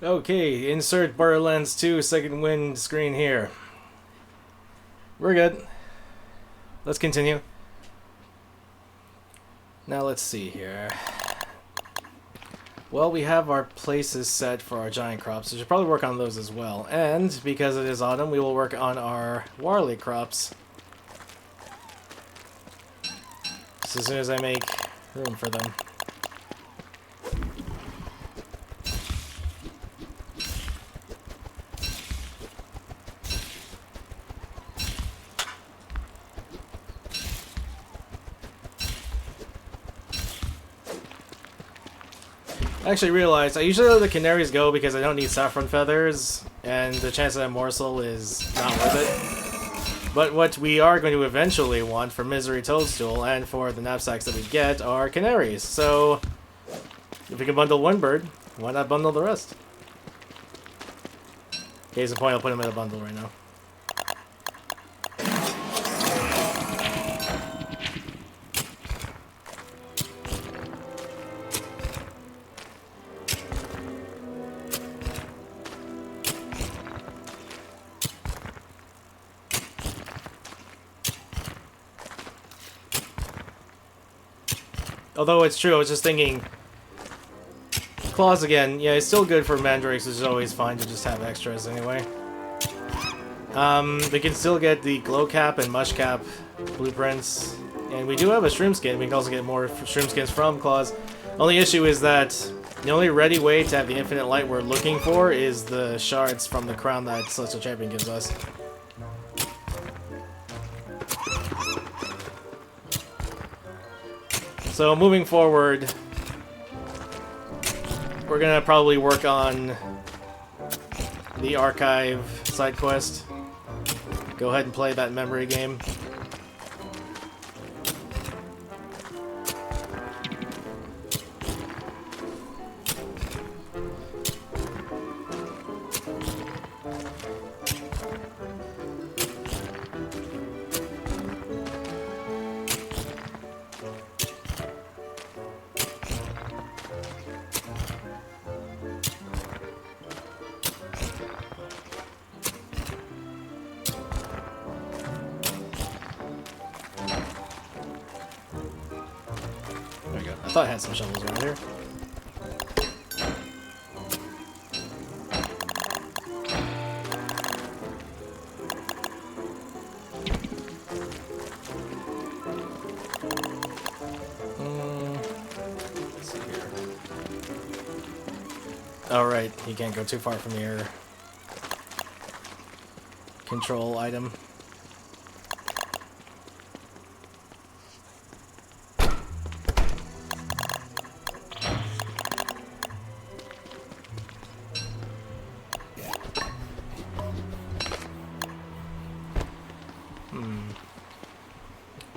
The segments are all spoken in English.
Okay, insert Borderlands 2 second wind screen here. We're good. Let's continue. Now let's see here. Well, we have our places set for our giant crops. We should probably work on those as well. And because it is autumn, we will work on our barley crops. Just as soon as I make room for them. I actually realized I usually let the canaries go because I don't need saffron feathers, and the chance of that morsel is not worth it. But what we are going to eventually want for Misery Toadstool and for the knapsacks that we get are canaries. So, if we can bundle one bird, why not bundle the rest? Case in point, I'll put them in a bundle right now. Although it's true, I was just thinking, claws again, yeah, it's still good for mandrakes, which is always fine to just have extras anyway. We can still get the glow cap and mush cap blueprints, and we do have a shroom skin. We can also get more shroom skins from claws. Only issue is that the only ready way to have the infinite light we're looking for is the shards from the crown that Celestial Champion gives us. So moving forward, we're gonna probably work on the archive side quest. Go ahead and play that memory game. I thought I had some shovels around here. Let's see here. Oh, right. You can't go too far from your control item.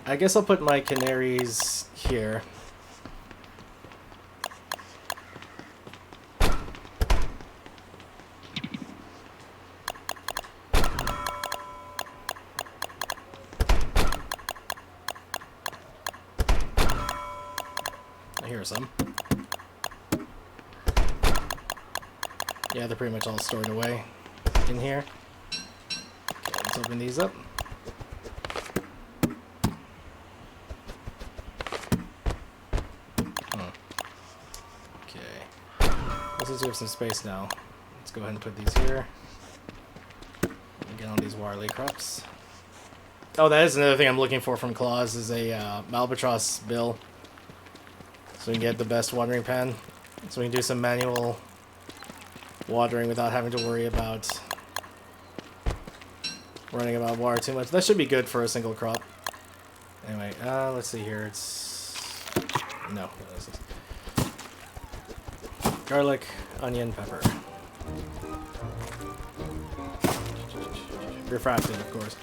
I guess I'll put my canaries here. I hear some. Yeah, they're pretty much all stored away in here. Okay, let's open these up. Since we have some space now, let's go ahead and put these here. And get on these Warley crops. Oh, that is another thing I'm looking for from Claws, is a Malbatross bill. So we can get the best watering pan. So we can do some manual watering without having to worry about running out of water too much. That should be good for a single crop. Anyway, let's see here. It's... No, this is... Garlic, onion, pepper. Refracted, of course.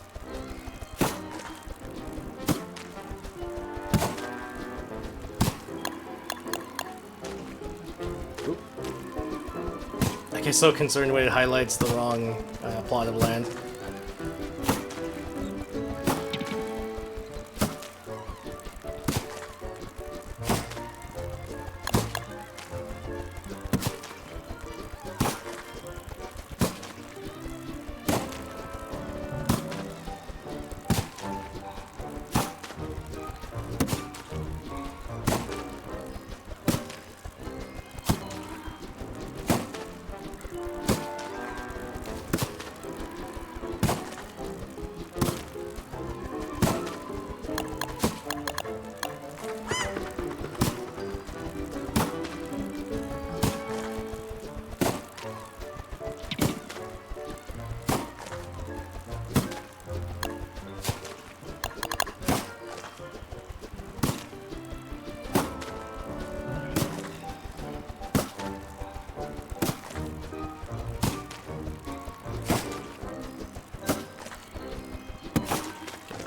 Oop. I get so concerned when it highlights the wrong plot of land.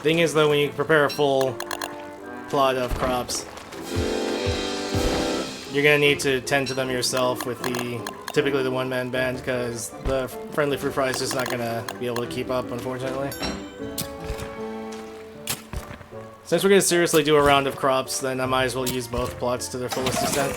Thing is, though, when you prepare a full plot of crops, you're gonna need to tend to them yourself with typically the one-man band, because the friendly fruit fly is just not gonna be able to keep up, unfortunately. Since we're gonna seriously do a round of crops, then I might as well use both plots to their fullest extent.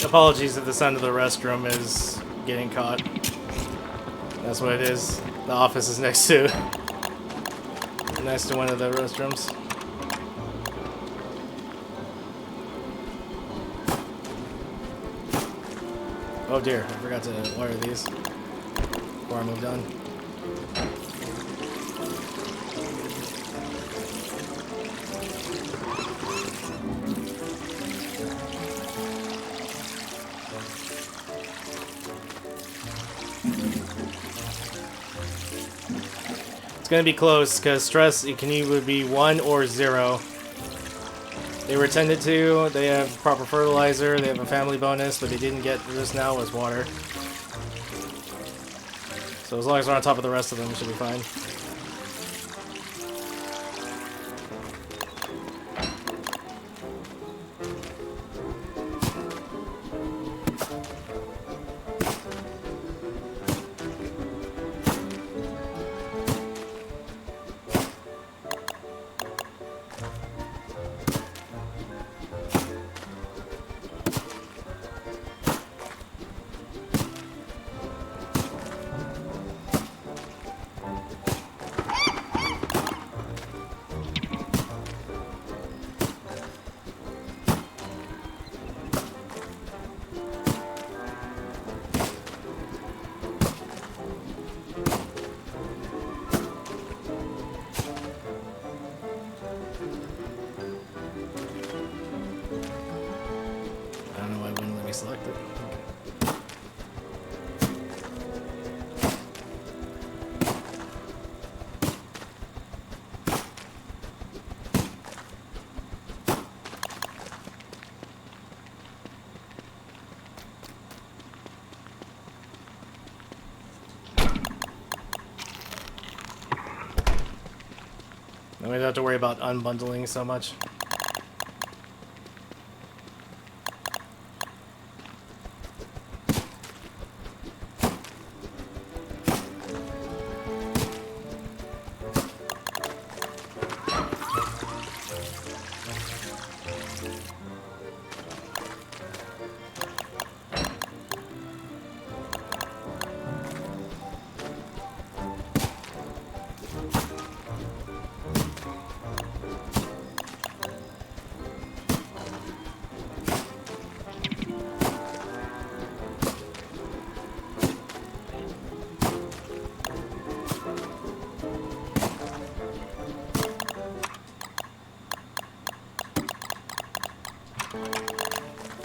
Apologies if the sound of the restroom is getting caught. That's what it is. The office is next to one of the restrooms. Oh dear, I forgot to wire these before I moved on. It's gonna be close because stress it can either be 1 or 0. They were tended to, they have proper fertilizer, they have a family bonus, but they didn't get just now was water. So as long as we're on top of the rest of them, we should be fine. Select it. Then we don't have to worry about unbundling so much.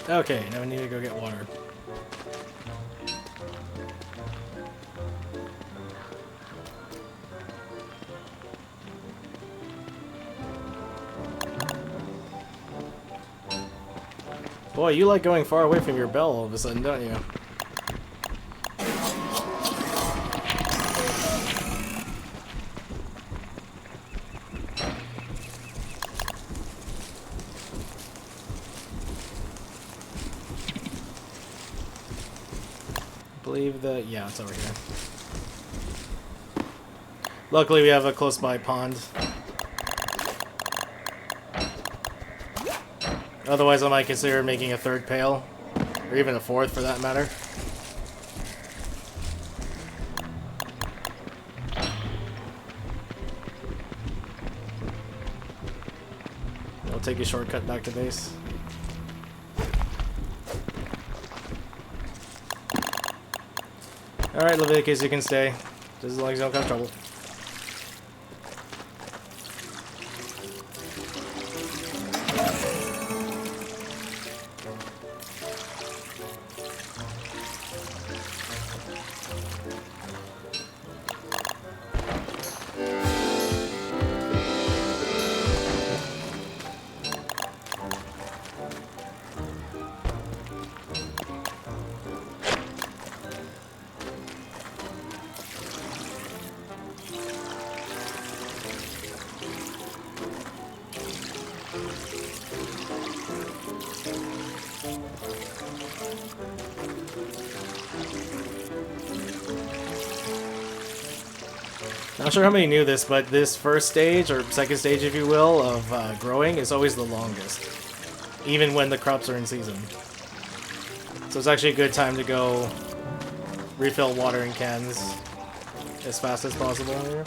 Okay, now we need to go get water. Boy, you like going far away from your bell all of a sudden, don't you? believe that... Yeah, it's over here. Luckily, we have a close-by pond. Otherwise, I might consider making a third pail. Or even a fourth, for that matter. I'll take a shortcut back to base. Alright, Leviticus, you can stay. Just as long as you don't cause trouble. Not sure how many knew this, but this first stage, or second stage if you will, of growing is always the longest. Even when the crops are in season. So it's actually a good time to go refill watering cans as fast as possible here.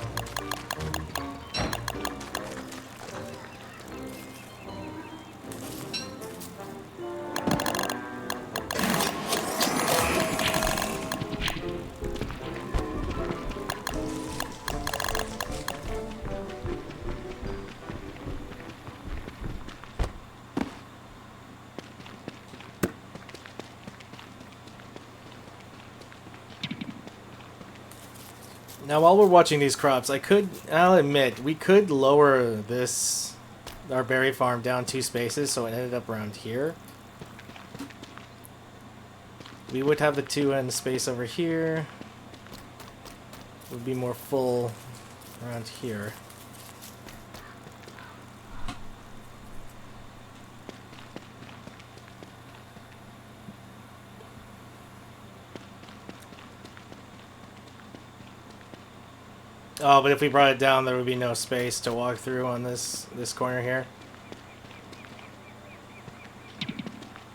Now, while we're watching these crops, I'll admit, we could lower this, our berry farm down 2 spaces, so it ended up around here. We would have the 2 end space over here. It would be more full around here. Oh, but if we brought it down, there would be no space to walk through on this corner here.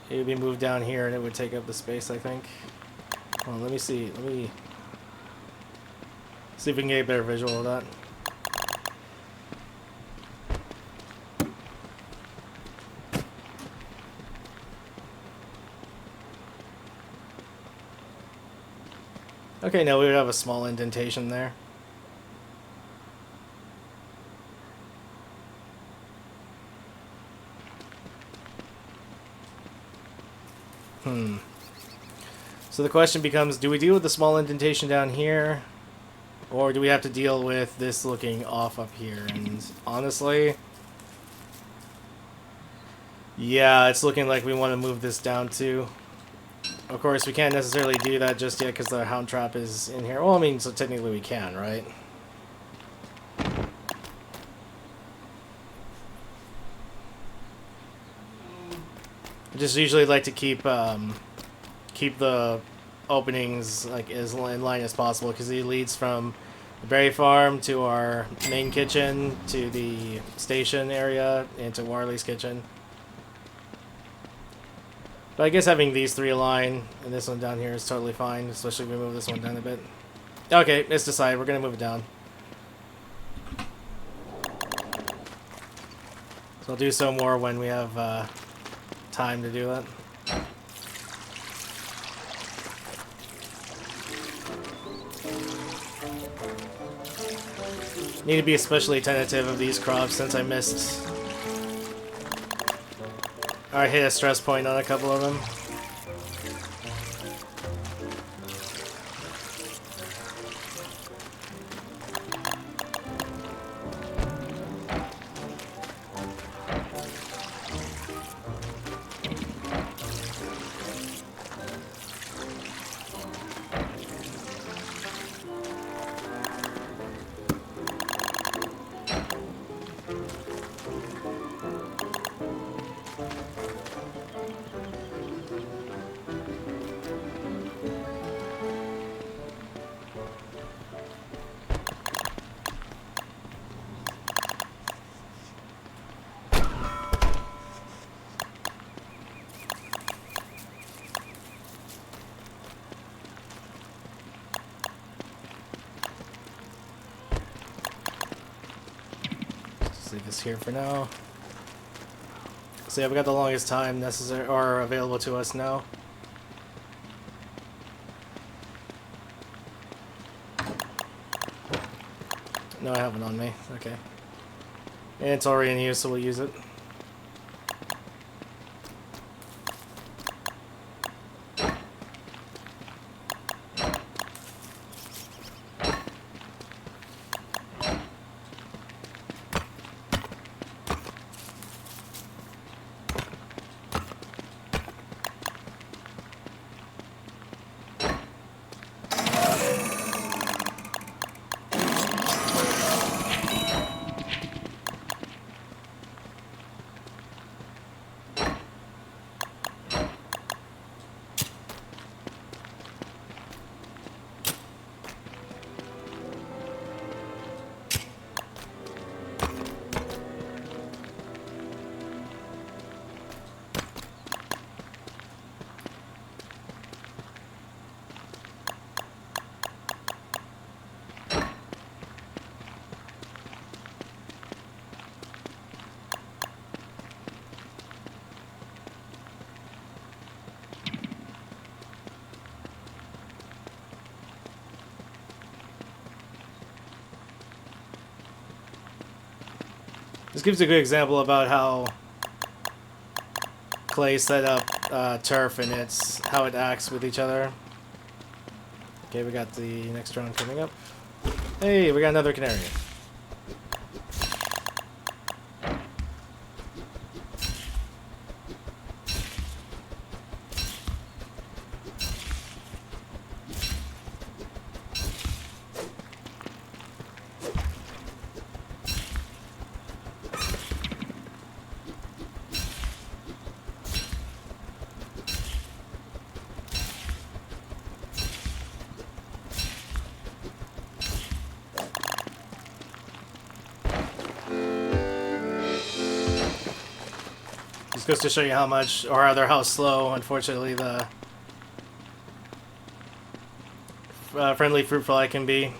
It would be moved down here, and it would take up the space, I think. Hold on, let me see. Let me see if we can get a better visual of that. Okay, now we would have a small indentation there. So the question becomes, do we deal with the small indentation down here? Or do we have to deal with this looking off up here? And honestly, yeah, it's looking like we want to move this down too. Of course, we can't necessarily do that just yet because the hound trap is in here. Well, I mean, so technically we can, right? I just usually like to keep the openings like as in line as possible because it leads from the berry farm to our main kitchen to the station area and to Warley's kitchen. But I guess having these 3 align and this one down here is totally fine, especially if we move this one down a bit. Okay, let's decide. We're gonna move it down. So I'll do so more when we have time to do that. Need to be especially tentative of these crops since I missed. I hit a stress point on a couple of them. leave this here for now. So yeah, we got the longest time necessary or available to us now. No, I have one on me. Okay. And it's already in use, so we'll use it. This gives a good example about how clay set up turf and how it acts with each other. Okay, we got the next round coming up. Hey, we got another canary. Just goes to show you how much, or rather how slow, unfortunately, the friendly fruit fly can be.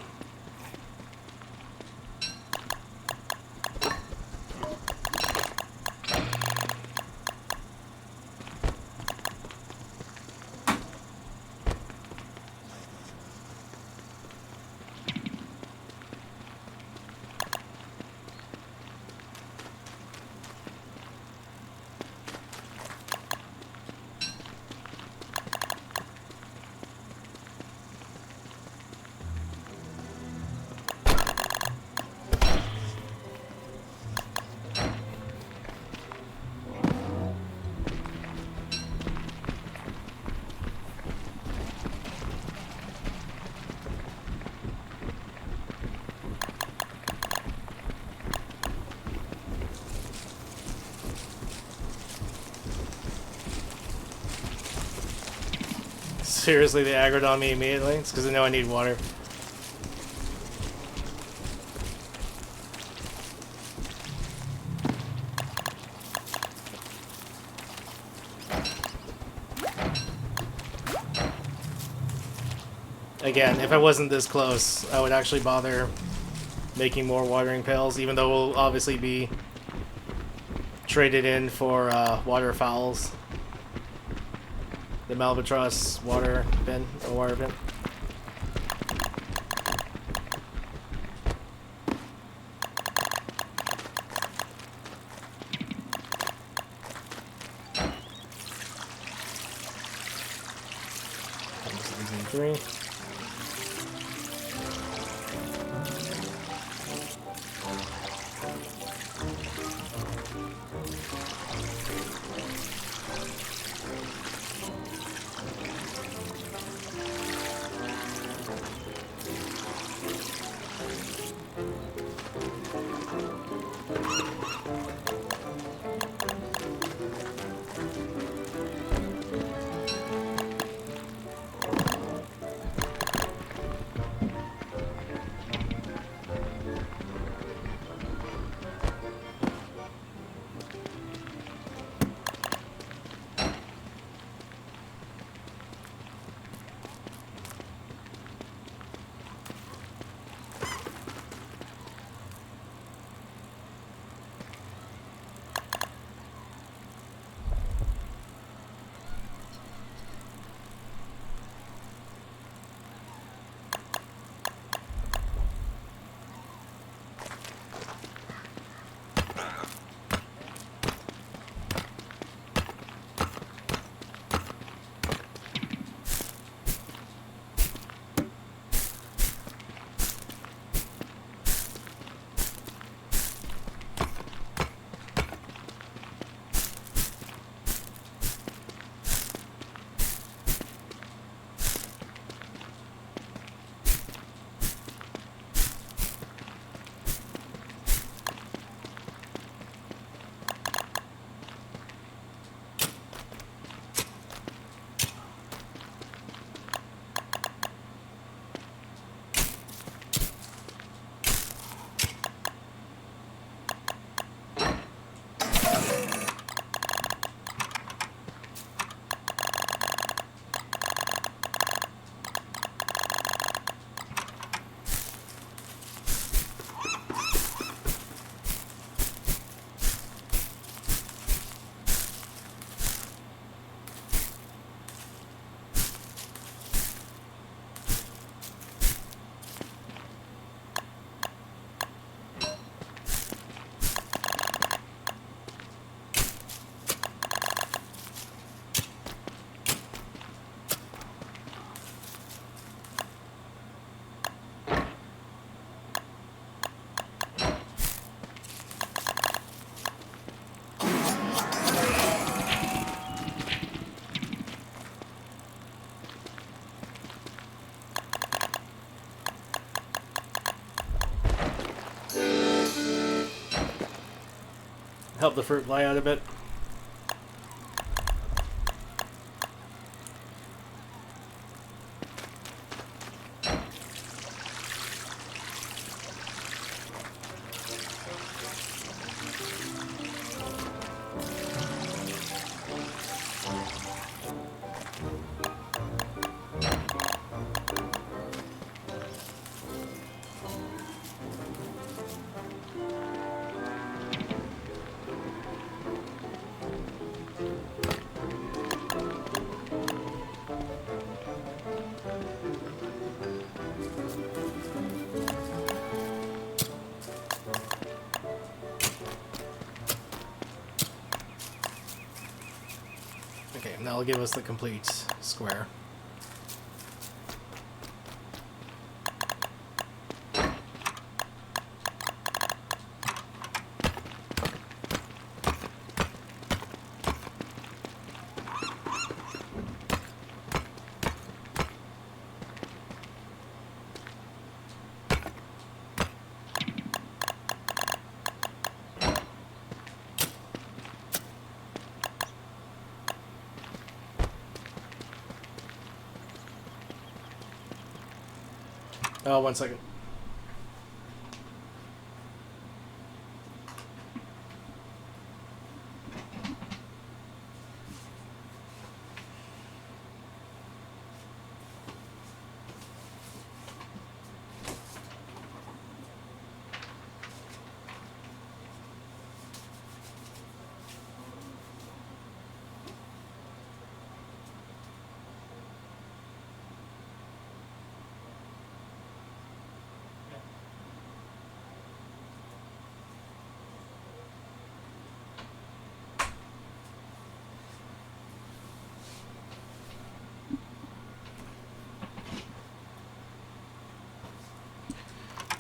Seriously, they aggroed on me immediately? It's because they know I need water. Again, if I wasn't this close, I would actually bother making more watering pails, even though we'll obviously be traded in for waterfowls. The Albatross water bin, or water bin. Three. help the fruit fly out a bit. Okay, and that'll give us the complete square. Oh, 1 second.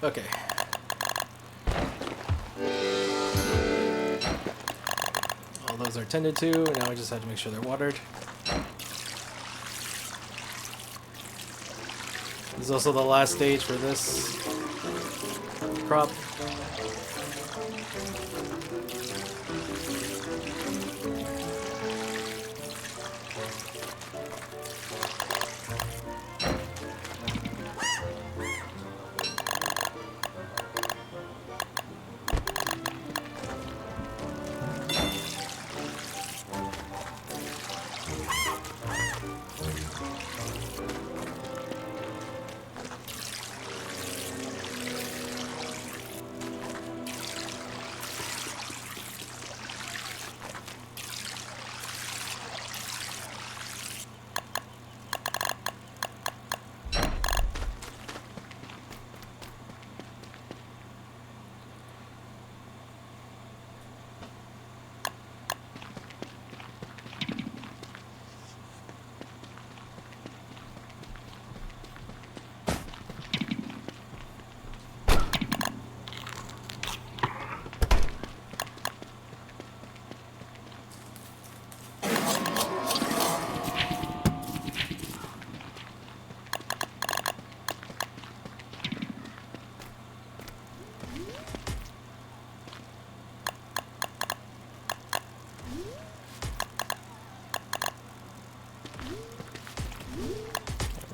Okay. All those are tended to, and now I just have to make sure they're watered. This is also the last stage for this crop.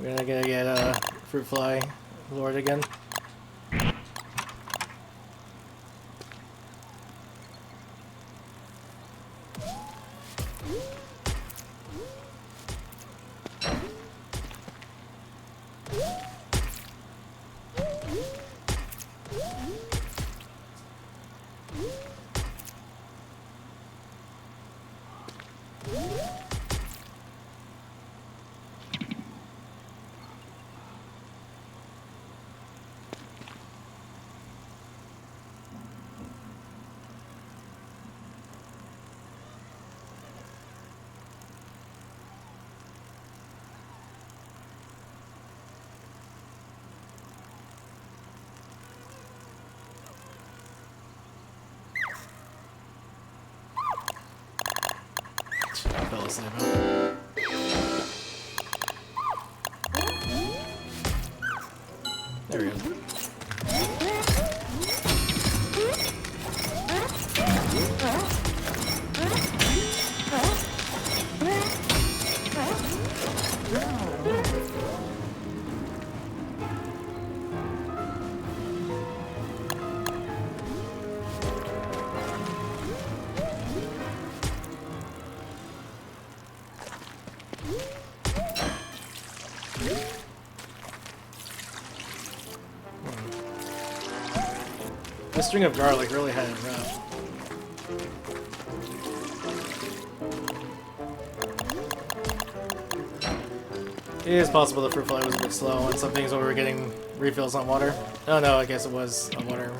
We're gonna get a fruit fly lord again. I fell asleep. There we go. This string of garlic really had it rough. It is possible the fruit fly was a bit slow on some things when we were getting refills on water. Oh no, I guess it was on water.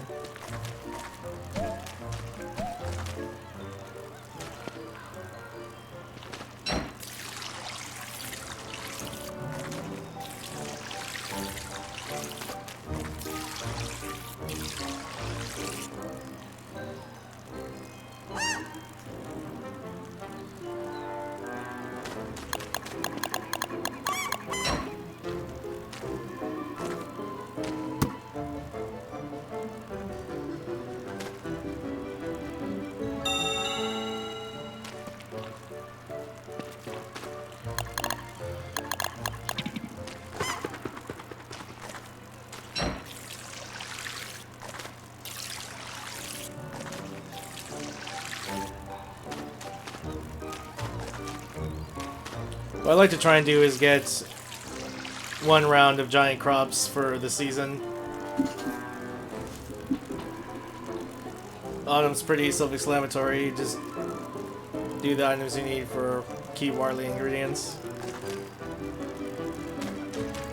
What I'd like to try and do is get one round of giant crops for the season. Autumn's pretty self-explanatory. Just do the items you need for key Warley ingredients.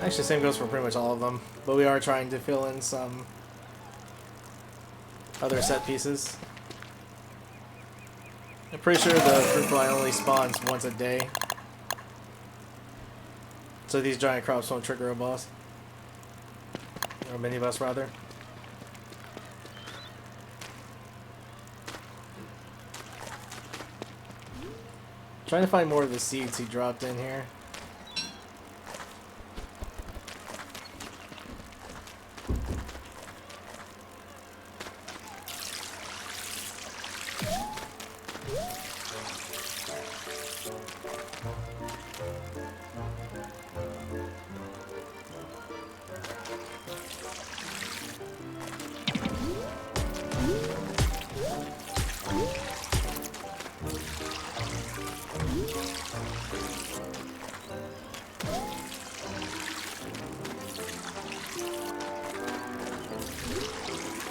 Actually, same goes for pretty much all of them. But we are trying to fill in some other set pieces. I'm pretty sure the fruit fly only spawns once a day. So these giant crops won't trigger a boss. Or a mini boss, rather. Trying to find more of the seeds he dropped in here.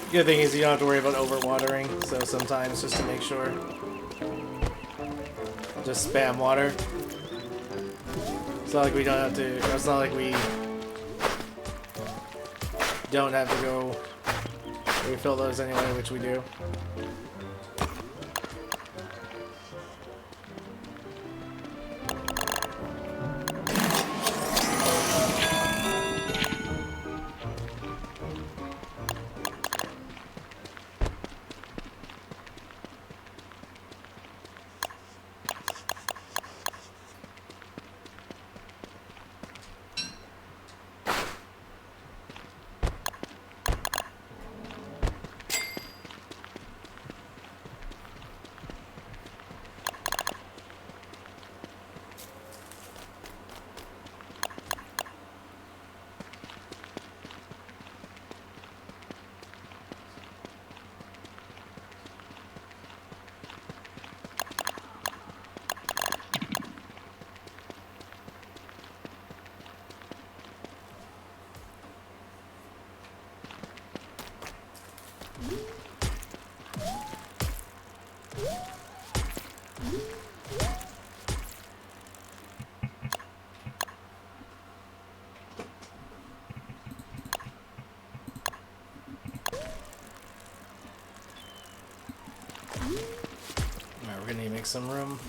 The good thing is you don't have to worry about overwatering, so sometimes just to make sure, I'll just spam water. It's not like we don't have to, it's not like we don't have to go refill those anyway, which we do. Alright, we're gonna need to make some room.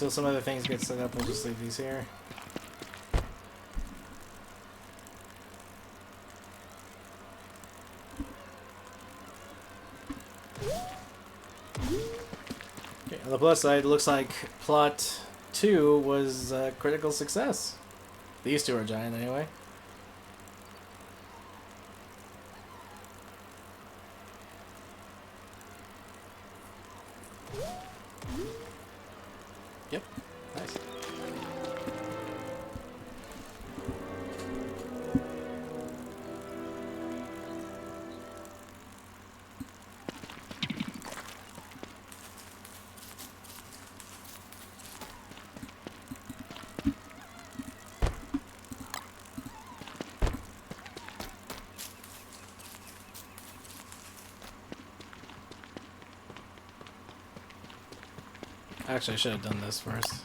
until some other things get set up, we'll just leave these here. Okay, on the plus side, it looks like plot 2 was a critical success. These two are giant anyway. Yep, nice. Actually, I should have done this first.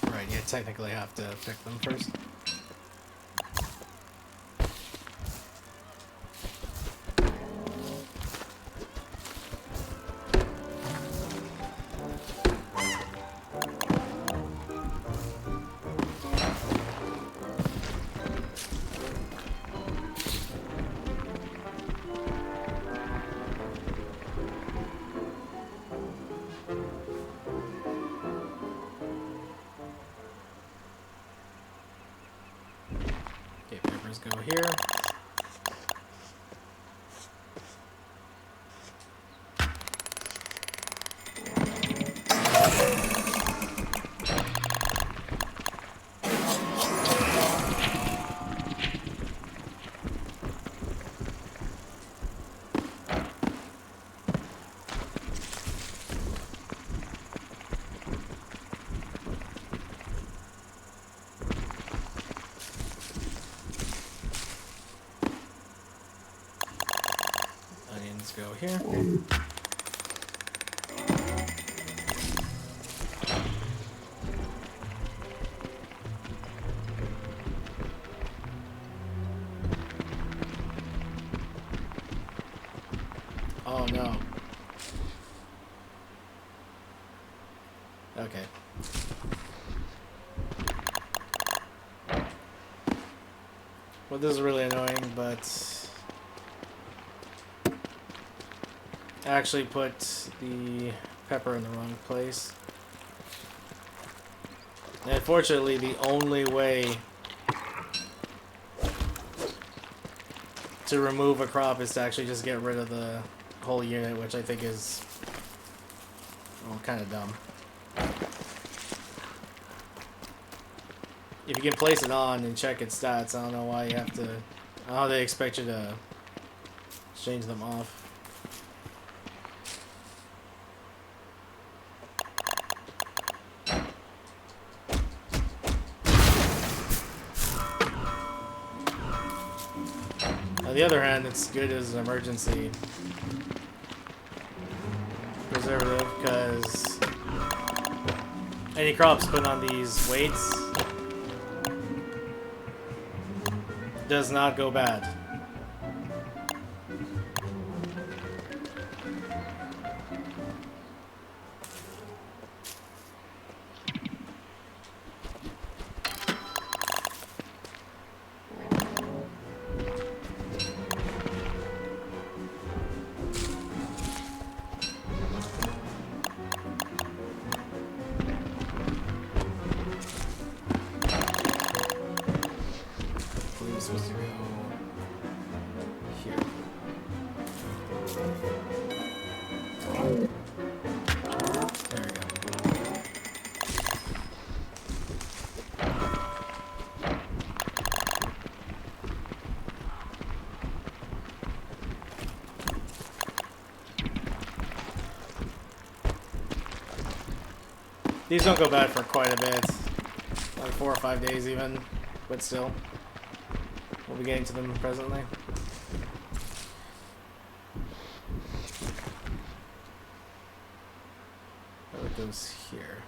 Right, you technically have to pick them first. Okay, papers go here. Onions go here. Oh no. Okay. Well, this is really annoying, but I actually put the pepper in the wrong place. And unfortunately, the only way to remove a crop is to actually just get rid of the whole unit, which I think is, well, kind of dumb. If you can place it on and check its stats, I don't know why you have to. I don't know how they expect you to change them off. On the other hand, it's good as an emergency preservative because any crops put on these weights does not go bad. Supposed to go here. There we go. These don't go bad for quite a bit, like 4 or 5 days even, but still. We'll be getting to them presently. it goes here.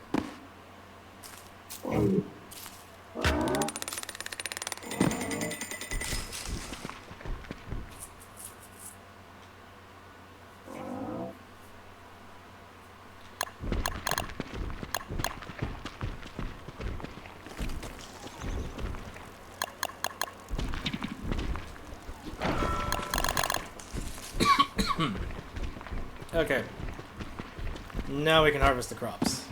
Okay. Now we can harvest the crops.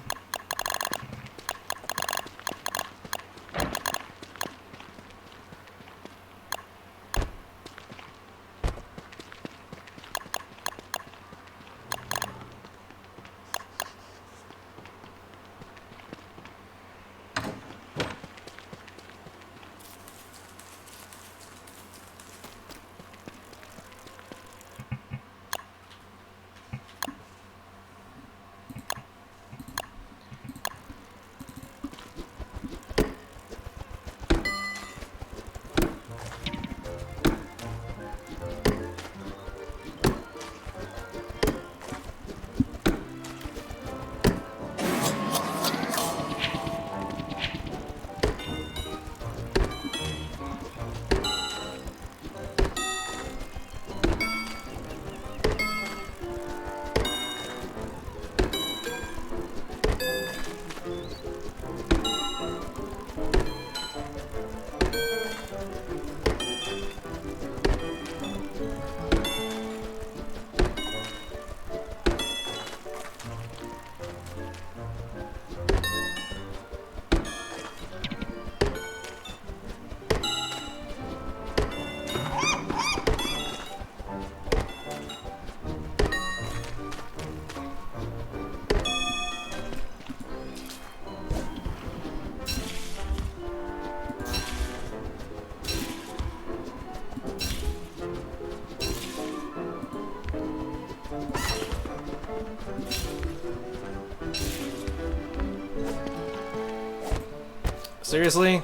Seriously?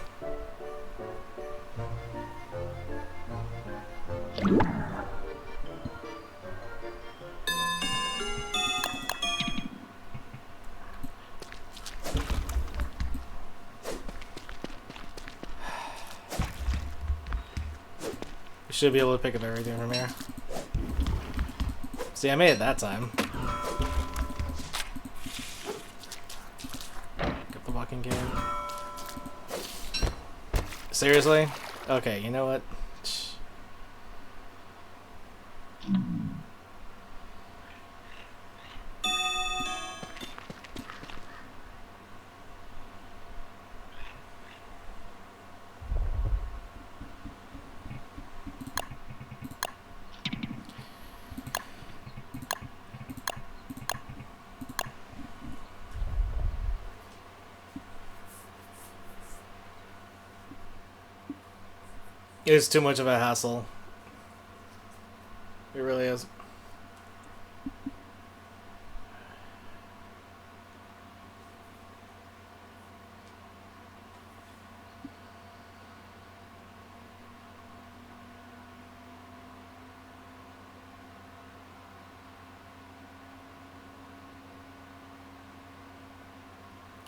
We should be able to pick up everything from here. See, I made it that time. Get the walking game. Seriously? Okay, you know what? It is too much of a hassle. It really is.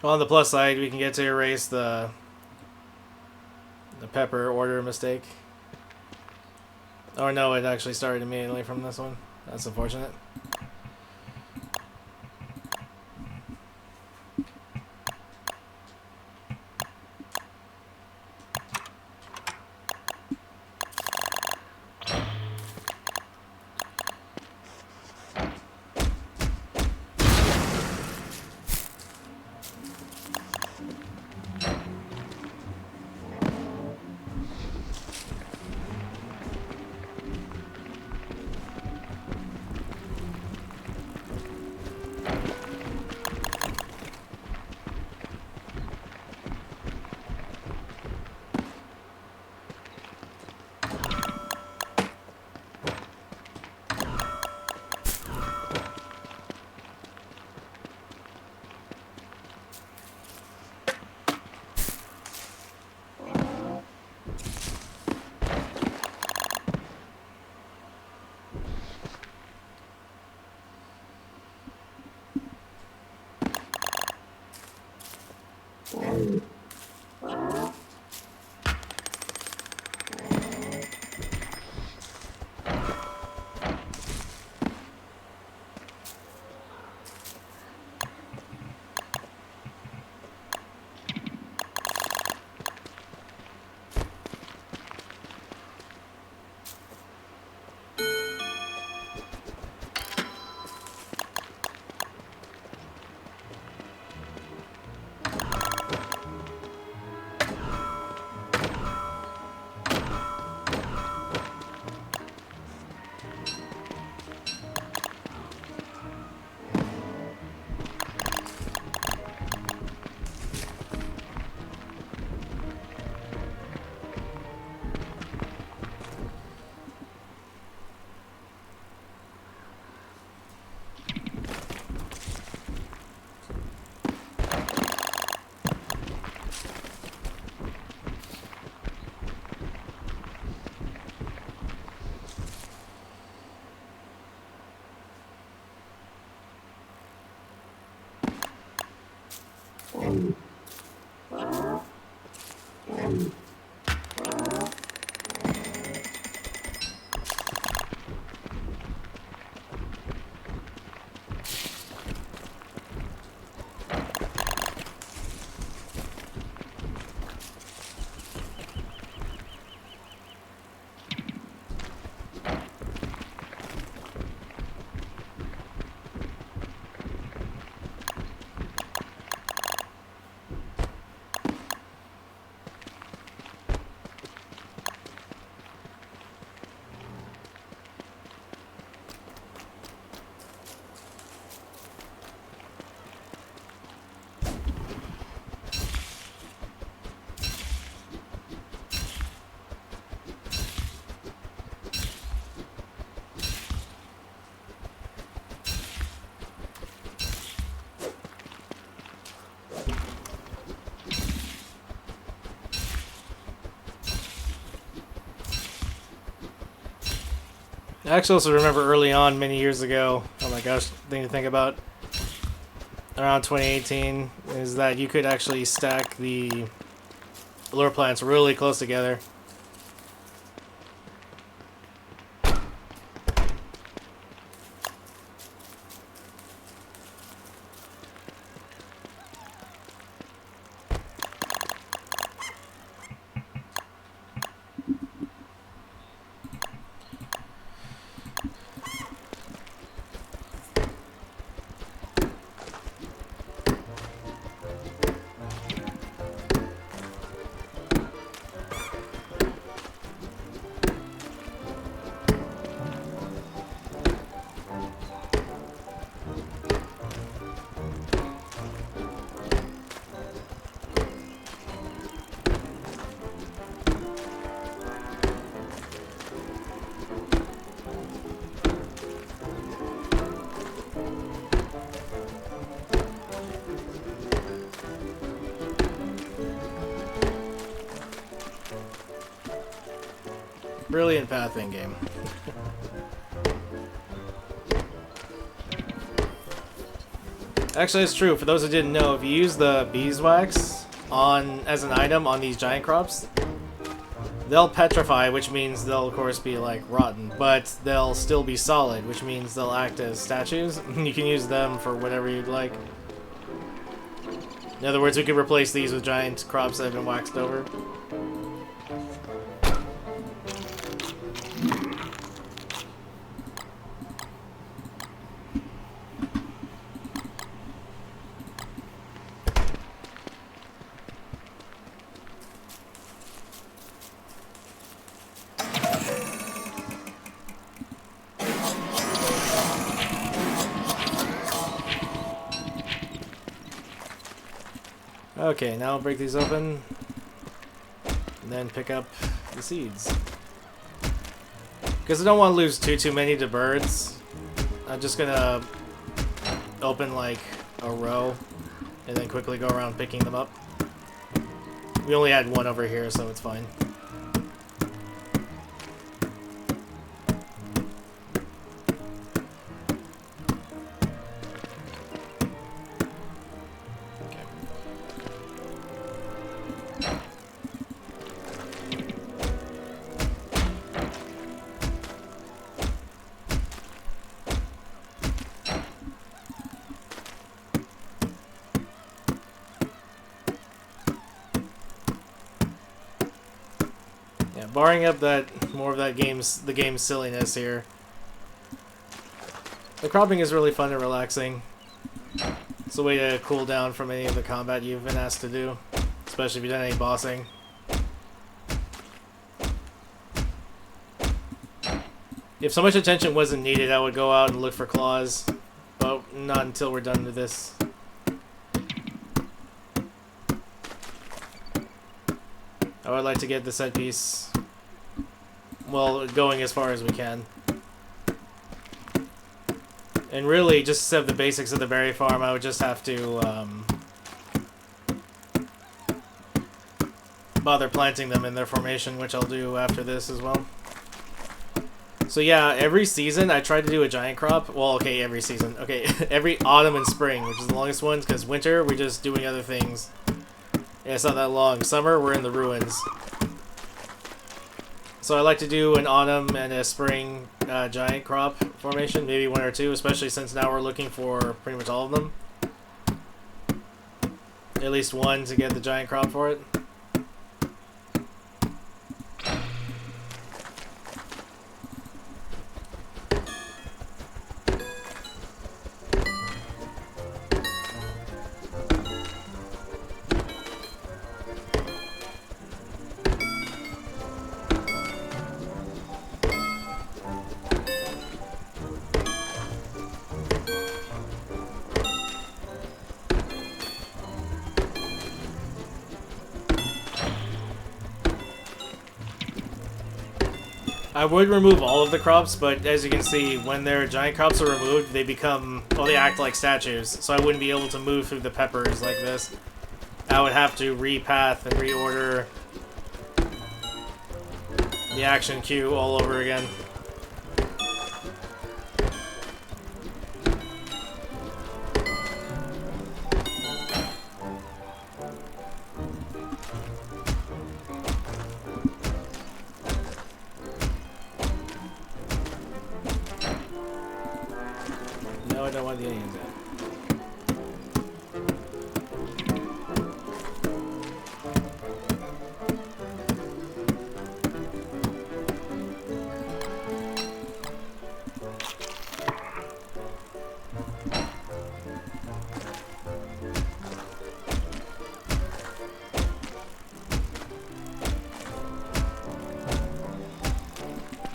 Well, on the plus side, we can get to erase the pepper order mistake. Oh no, it actually started immediately from this one. That's unfortunate. I actually also remember early on, many years ago, oh my gosh, thing to think about, around 2018, is that you could actually stack the lure plants really close together. Brilliant pathing game. Actually, it's true. For those who didn't know, if you use the beeswax on as an item on these giant crops, they'll petrify, which means they'll of course be like rotten, but they'll still be solid, which means they'll act as statues. You can use them for whatever you'd like. In other words, we could replace these with giant crops that have been waxed over. Okay, now I'll break these open, and then pick up the seeds. Because I don't want to lose too many to birds, I'm just gonna open like a row, and then quickly go around picking them up. We only had one over here, so it's fine. barring up that more of that the game's silliness here. The cropping is really fun and relaxing. It's a way to cool down from any of the combat you've been asked to do, especially if you've done any bossing. If so much attention wasn't needed, I would go out and look for claws, but not until we're done with this. I would like to get the set piece, well, going as far as we can. And really, just to set up the basics of the berry farm, I would just have to bother planting them in their formation, which I'll do after this as well. So yeah, every season I try to do a giant crop. Well, okay, every season. Okay, every autumn and spring, which is the longest ones, because winter, we're just doing other things. Yeah, it's not that long. Summer, we're in the ruins. So I like to do an autumn and a spring giant crop formation, maybe one or two, especially since now we're looking for pretty much all of them. At least one to get the giant crop for it. I would remove all of the crops, but as you can see, when their giant crops are removed, they become, well, they act like statues, so I wouldn't be able to move through the peppers like this. I would have to repath and reorder the action queue all over again. No, I don't want the onions in.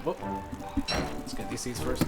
Whoop. Let's get these seeds first.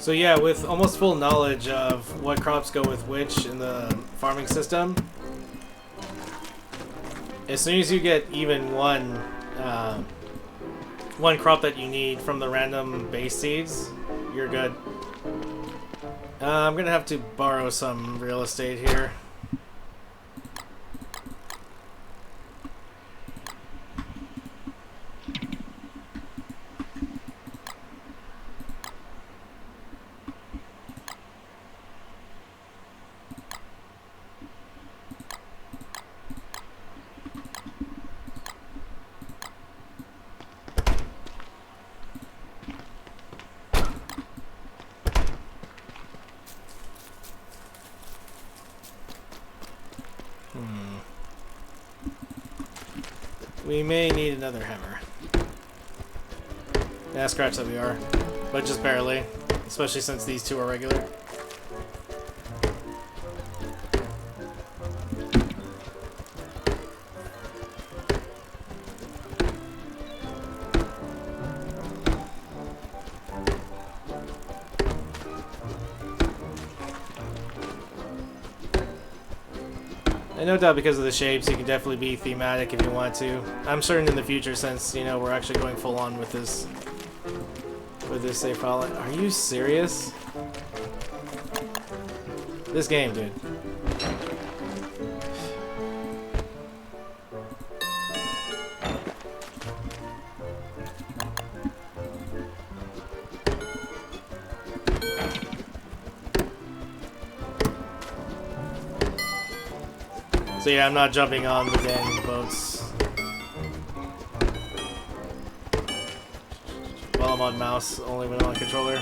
So yeah, with almost full knowledge of what crops go with which in the farming system, as soon as you get even one crop that you need from the random base seeds, you're good. I'm gonna have to borrow some real estate here. We may need another hammer. Yeah, scratch that we are. But just barely. Especially since these two are regular. And no doubt because of the shapes, you can definitely be thematic if you want to. I'm certain in the future, since, you know, we're actually going full on with this save file. Are you serious? This game, dude. So yeah, I'm not jumping on the dang boats while I'm on mouse, only when I'm on controller.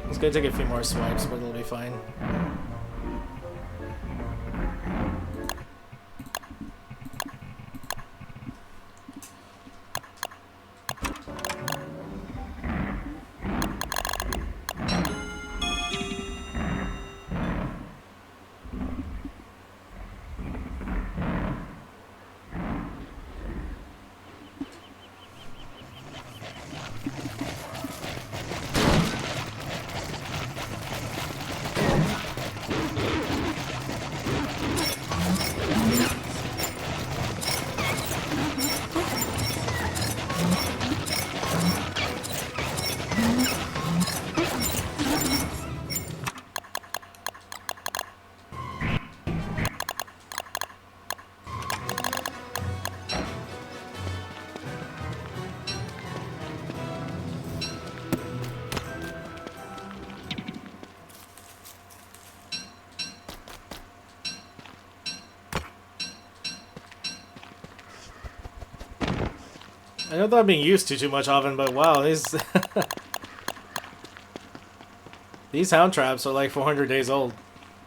It's gonna take a few more swipes, but it'll be fine. I know that I'm being used to too much often, but wow, these these hound traps are like 400 days old.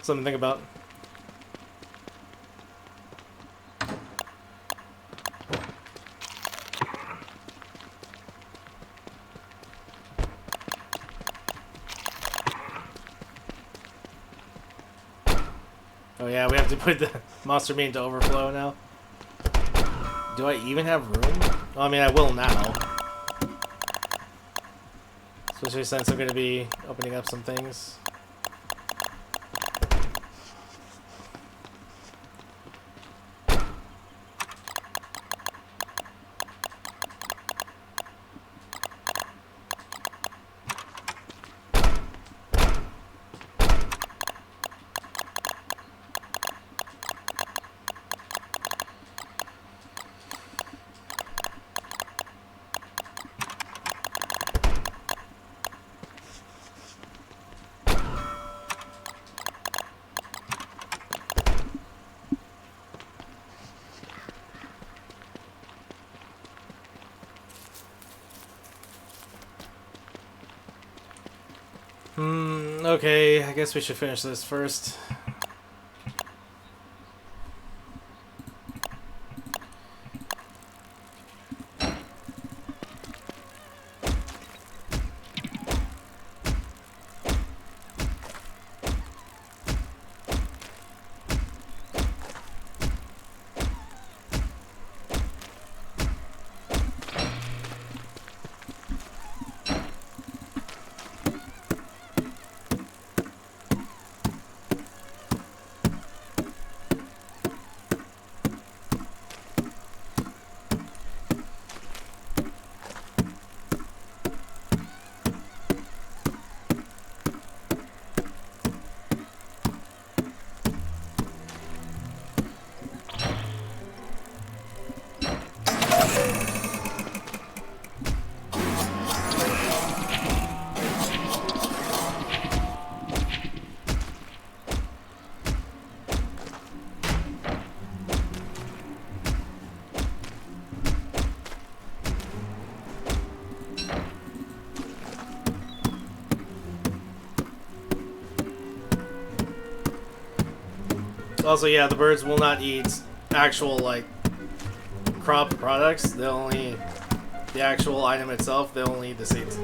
Something to think about. Oh yeah, we have to put the monster meat into overflow now. Do I even have room? Well, I mean, I will now. Especially since I'm going to be opening up some things. Okay, I guess we should finish this first. Also, yeah, the birds will not eat actual, like, crop products. They'll only... the actual item itself, they'll only eat the seeds.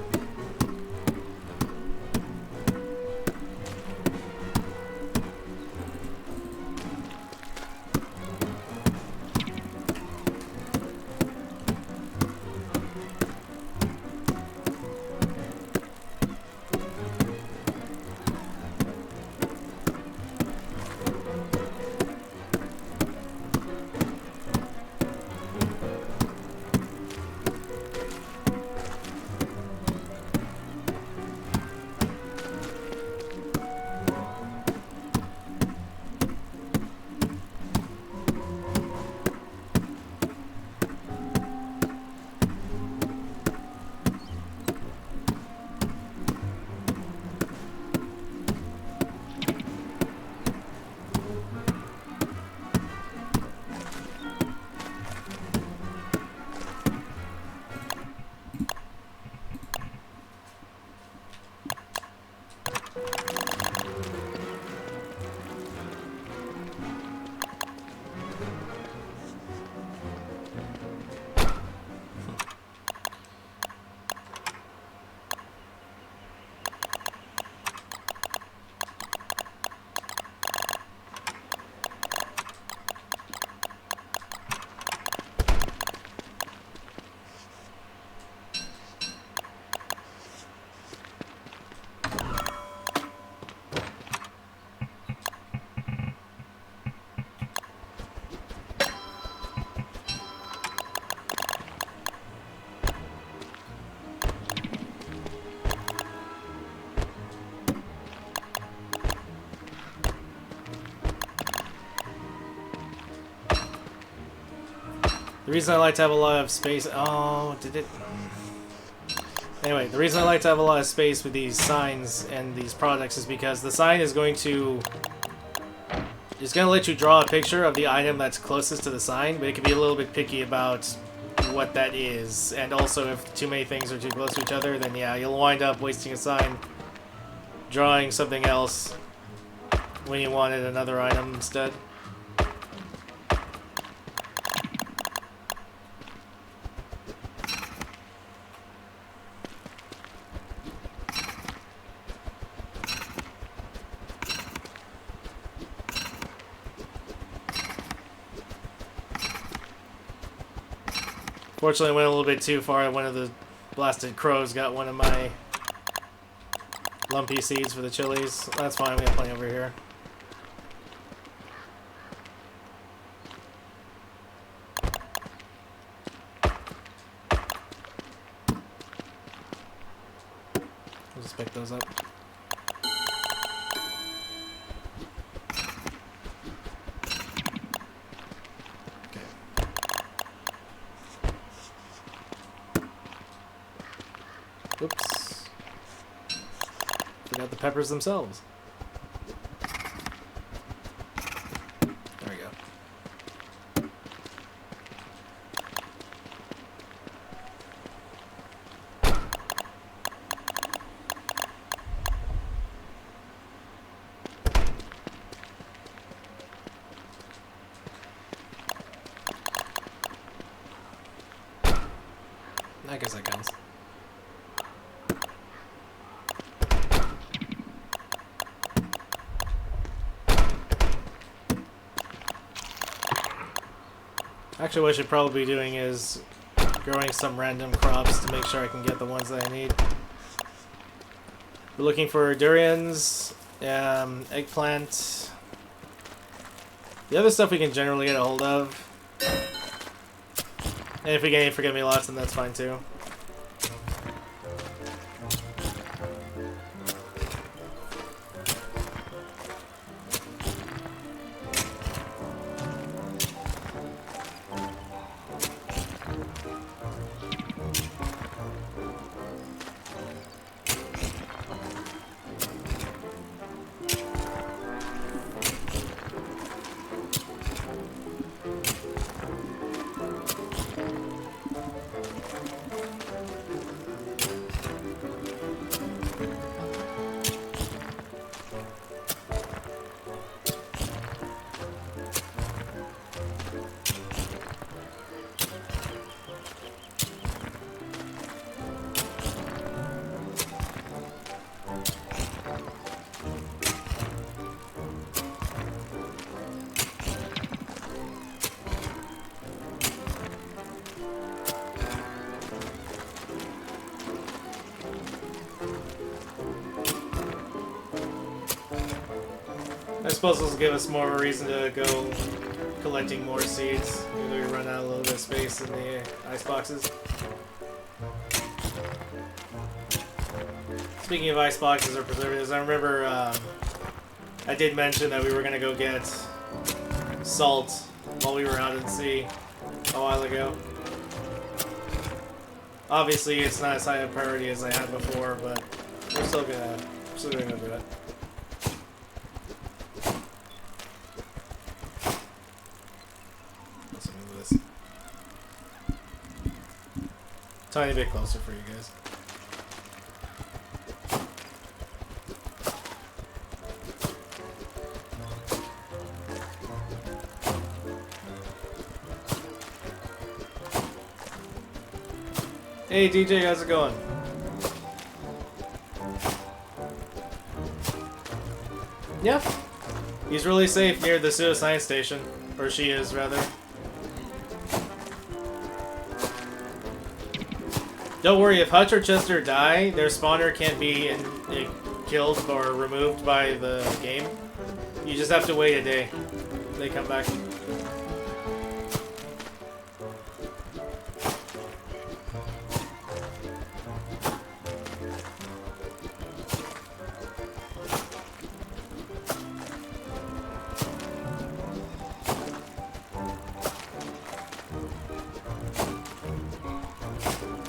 The reason I like to have a lot of space... Oh, did it... Anyway, the reason I like to have a lot of space with these signs and these products is because the sign is going to... It's going to let you draw a picture of the item that's closest to the sign, but it can be a little bit picky about what that is. And also, if too many things are too close to each other, then yeah, you'll wind up wasting a sign drawing something else when you wanted another item instead. Fortunately, I went a little bit too far. One of the blasted crows got one of my lumpy seeds for the chilies. That's fine, we have plenty over here. I'll just pick those up. Oops. Forgot the peppers themselves. There we go. I guess that counts. Actually, what I should probably be doing is growing some random crops to make sure I can get the ones that I need. We're looking for durians, eggplant. The other stuff we can generally get a hold of. And if we get any forget-me-lots, then that's fine too. I suppose this will give us more of a reason to go collecting more seeds. Maybe we run out a little bit of space in the ice boxes. Speaking of ice boxes or preservatives, I remember I did mention that we were going to go get salt while we were out at sea a while ago. Obviously, it's not as high a priority as I had before, but we're still gonna go do it. Let's move this tiny bit closer for you guys. Hey DJ, how's it going? Yeah. He's really safe near the pseudoscience station. Or she is, rather. Don't worry, if Hutch or Chester die, their spawner can't be killed or removed by the game. You just have to wait a day. They come back.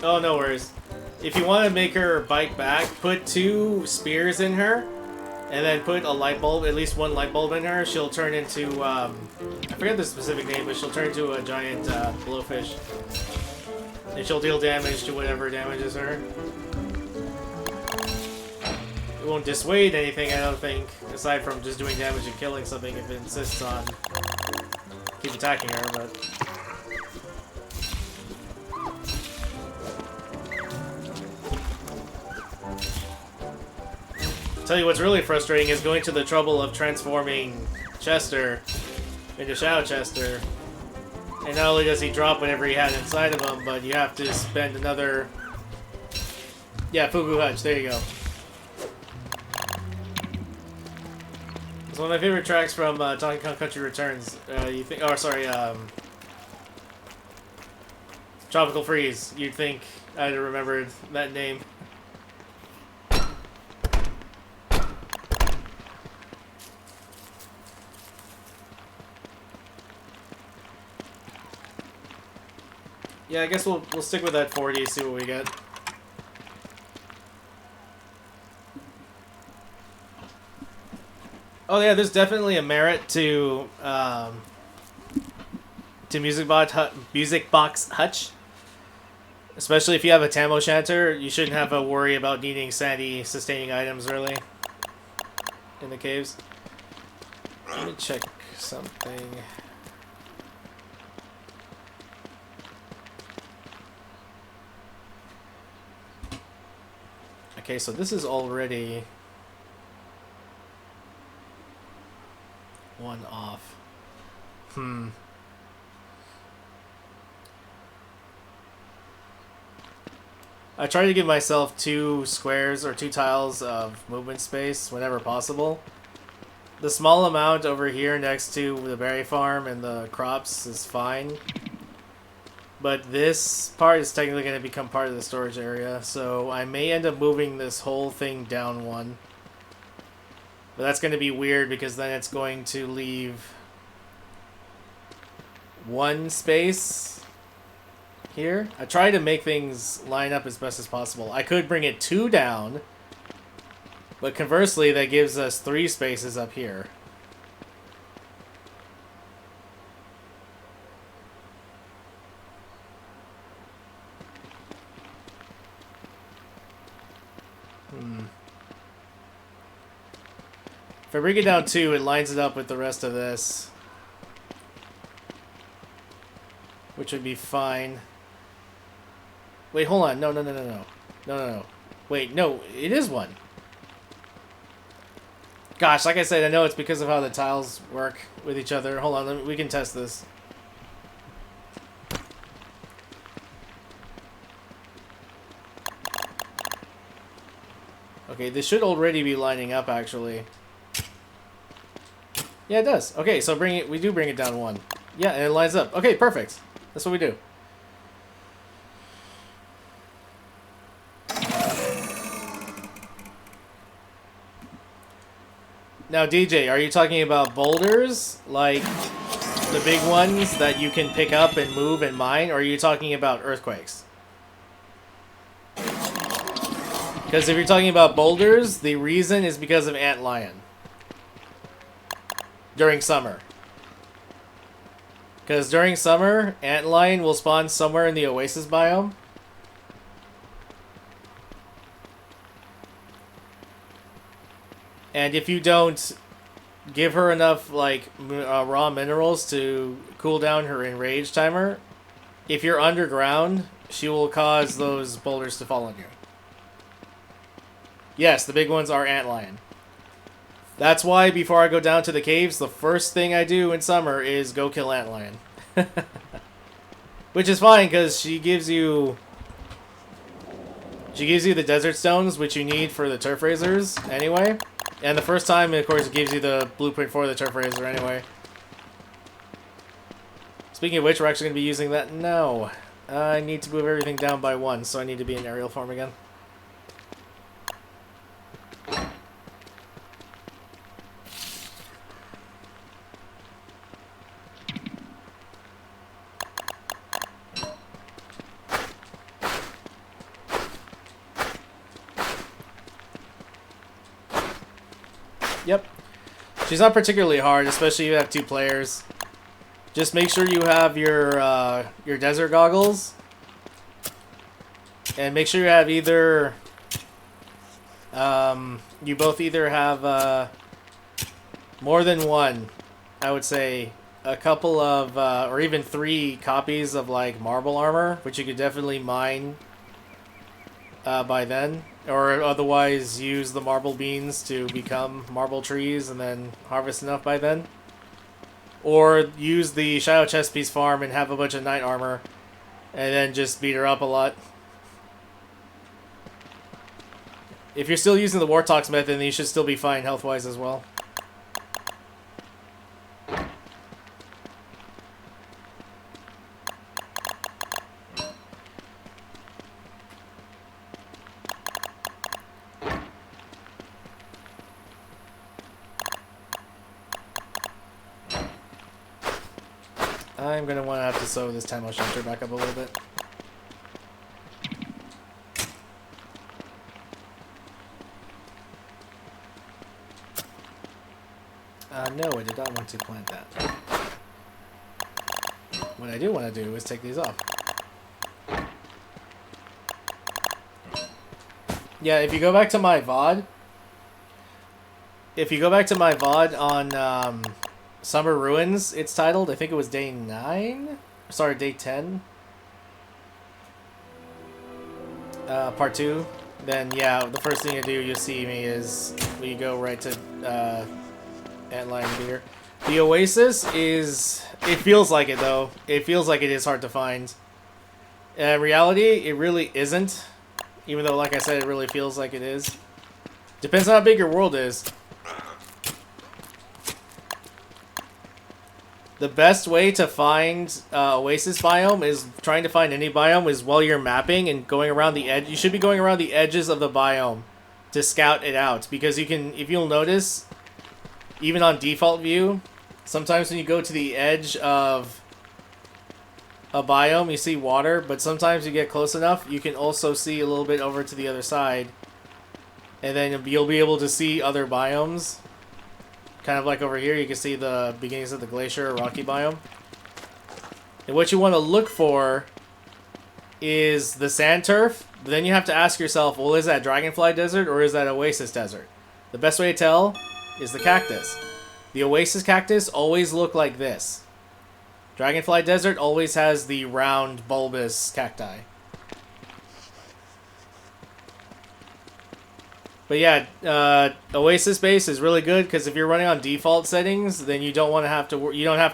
Oh, no worries. If you want to make her bite back, put 2 spears in her, and then put a light bulb, at least 1 light bulb in her. She'll turn into, I forget the specific name, but she'll turn into a giant blowfish. And she'll deal damage to whatever damages her. It won't dissuade anything, I don't think, aside from just doing damage and killing something if it insists on keep attacking her, but... Tell you what's really frustrating is going to the trouble of transforming Chester into Shadow Chester. And not only does he drop whatever he had inside of him, but you have to spend another... Yeah, Fugu Hutch, there you go. It's one of my favorite tracks from Donkey Kong Country Returns. You think... Oh, sorry, Tropical Freeze. You'd think I'd have remembered that name. Yeah, I guess we'll stick with that 40, see what we get. Oh yeah, there's definitely a merit to Music Box Hutch. Especially if you have a Tam O'Shanter, you shouldn't have a worry about needing sanity sustaining items really in the caves. Let me check something. Okay, so this is already 1 off. I try to give myself 2 squares or 2 tiles of movement space whenever possible. The small amount over here next to the berry farm and the crops is fine. But this part is technically going to become part of the storage area, so I may end up moving this whole thing down 1. But that's going to be weird because then it's going to leave 1 space here. I try to make things line up as best as possible. I could bring it 2 down, but conversely that gives us 3 spaces up here. If I bring it down 2, it lines it up with the rest of this, which would be fine. Wait, hold on. No. Wait, no, it is 1. Gosh, like I said, I know it's because of how the tiles work with each other. Hold on, we can test this. Okay, this should already be lining up, actually. Yeah, it does. Okay, so we do bring it down 1. Yeah, and it lines up. Okay, perfect. That's what we do. Now, DJ, are you talking about boulders? Like the big ones that you can pick up and move and mine? Or are you talking about earthquakes? Because if you're talking about boulders, the reason is because of antlion. During summer. Because during summer, antlion will spawn somewhere in the oasis biome. And if you don't give her enough like raw minerals to cool down her enrage timer, if you're underground, she will cause those boulders to fall on you. Yes, the big ones are antlion. That's why before I go down to the caves, the first thing I do in summer is go kill antlion. Which is fine because she gives you the desert stones, which you need for the turf razors anyway. And the first time, of course, it gives you the blueprint for the turf razor anyway. Speaking of which, we're actually going to be using that now. I need to move everything down by 1, so I need to be in aerial form again. Yep. She's not particularly hard, especially if you have 2 players. Just make sure you have your desert goggles. And make sure you have either... you both either have more than 1, I would say. A couple of, or even 3 copies of like marble armor, which you could definitely mine by then. Or otherwise use the marble beans to become marble trees and then harvest enough by then. Or use the Shadow Chest Piece farm and have a bunch of knight armor and then just beat her up a lot. If you're still using the Wartox method, then you should still be fine health-wise as well. I'm going to want to have to sew this Tamo shelter back up a little bit. No, I did not want to plant that. What I do want to do is take these off. Yeah, if you go back to my VOD... If you go back to my VOD on... Summer Ruins, it's titled. I think it was day 9? Sorry, day 10. Part 2. Then, yeah, the first thing you do, you'll see me is we go right to Antlion Beer. The Oasis is... It feels like it, though. It feels like it is hard to find. In reality, it really isn't. Even though, like I said, it really feels like it is. Depends on how big your world is. The best way to find Oasis biome is trying to find any biome is while you're mapping and going around the edge. You should be going around the edges of the biome to scout it out. Because you can, if you'll notice, even on default view, sometimes when you go to the edge of a biome, you see water. But sometimes you get close enough, you can also see a little bit over to the other side. And then you'll be able to see other biomes. Kind of like over here, you can see the beginnings of the glacier or rocky biome. And what you want to look for is the sand turf. But then you have to ask yourself, well, is that Dragonfly Desert or is that Oasis Desert? The best way to tell is the cactus. The Oasis cactus always look like this. Dragonfly Desert always has the round, bulbous cacti. But yeah, Oasis base is really good because if you're running on default settings, then you don't have to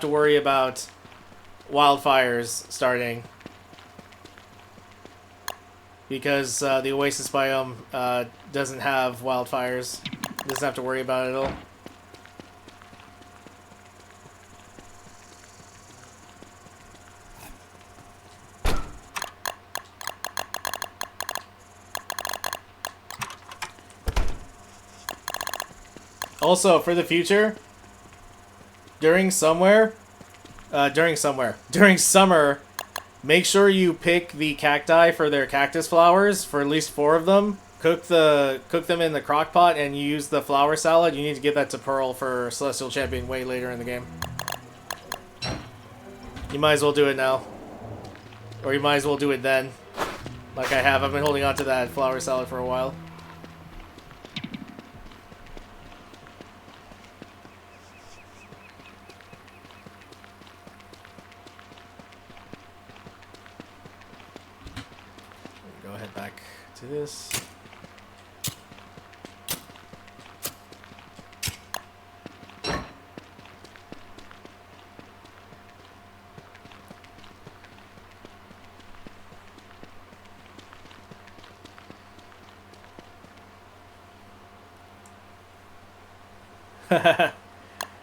worry about wildfires starting because the Oasis biome doesn't have wildfires. Doesn't have to worry about it at all. Also, for the future, during summer, make sure you pick the cacti for their cactus flowers for at least 4 of them. Cook them in the crock pot and use the flower salad. You need to give that to Pearl for Celestial Champion way later in the game. You might as well do it now. Or you might as well do it then. Like I have. I've been holding on to that flower salad for a while. Go ahead back to this.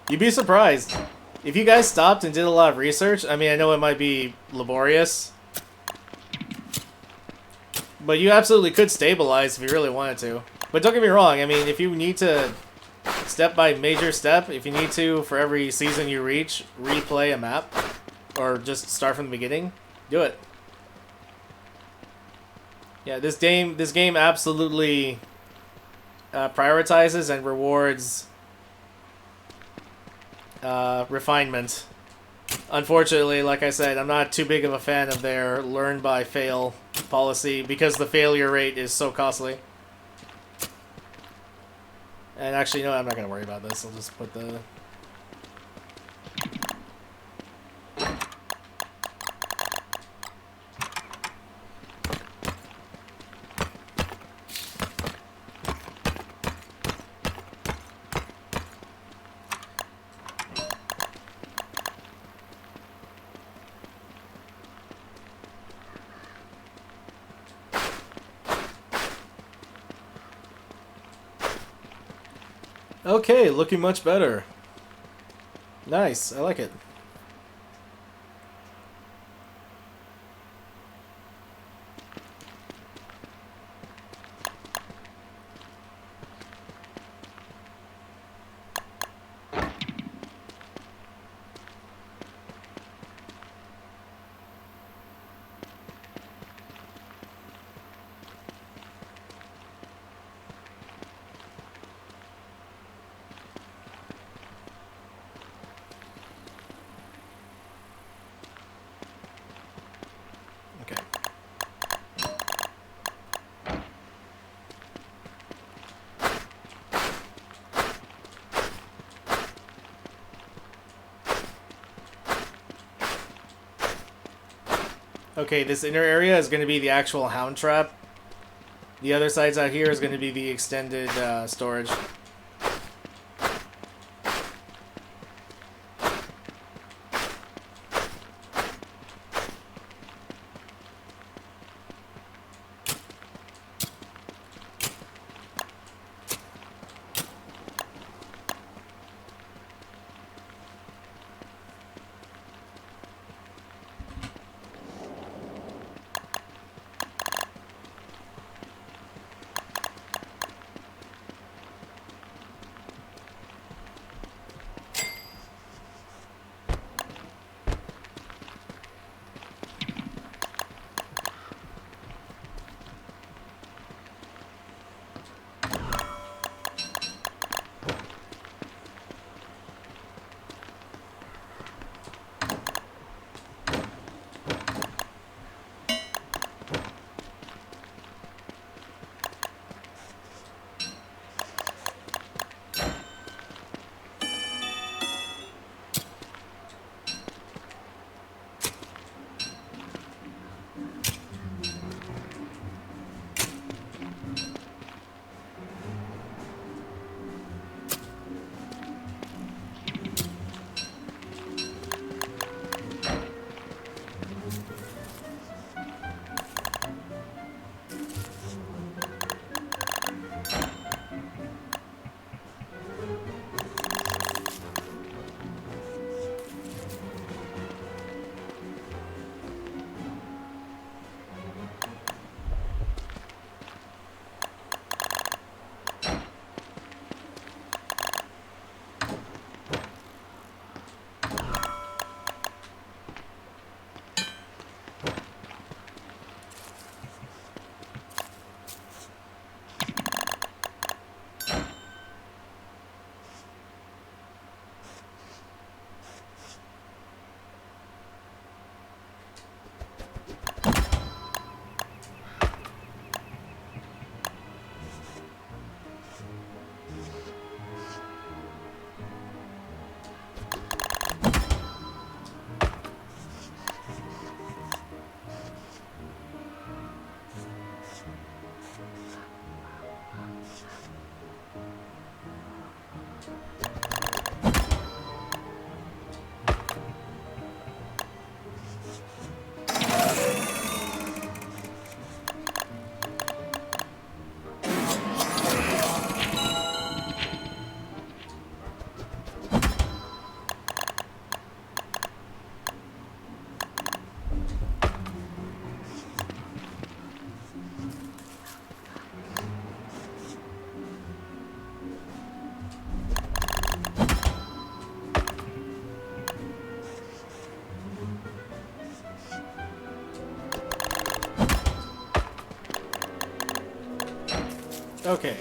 You'd be surprised. If you guys stopped and did a lot of research, I mean, I know it might be laborious, but you absolutely could stabilize if you really wanted to. But don't get me wrong, I mean, if you need to, step by major step, if you need to, for every season you reach, replay a map, or just start from the beginning, do it. Yeah, this game absolutely prioritizes and rewards refinement. Unfortunately, like I said, I'm not too big of a fan of their learn by fail policy because the failure rate is so costly. And actually, no, I'm not going to worry about this. I'll just put the... Okay, looking much better. Nice, I like it. Okay, this inner area is going to be the actual hound trap. The other sides out here is going to be the extended storage. Okay.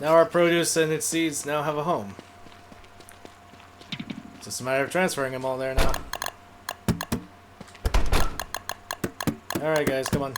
Now our produce and its seeds now have a home. It's just a matter of transferring them all there now. Alright guys, come on.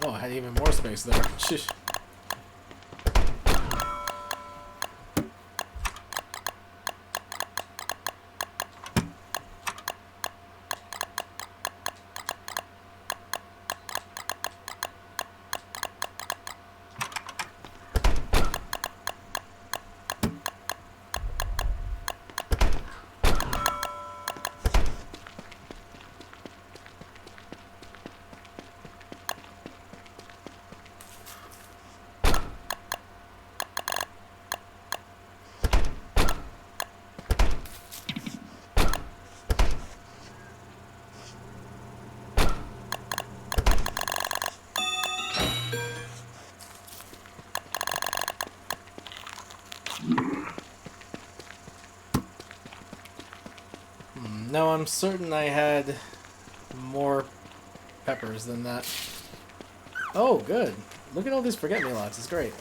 Oh, I had even more space there. Sheesh. No, I'm certain I had more peppers than that. Oh, good. Look at all these forget-me-lots. It's great.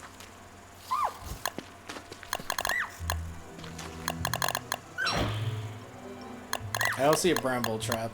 I don't see a bramble trap.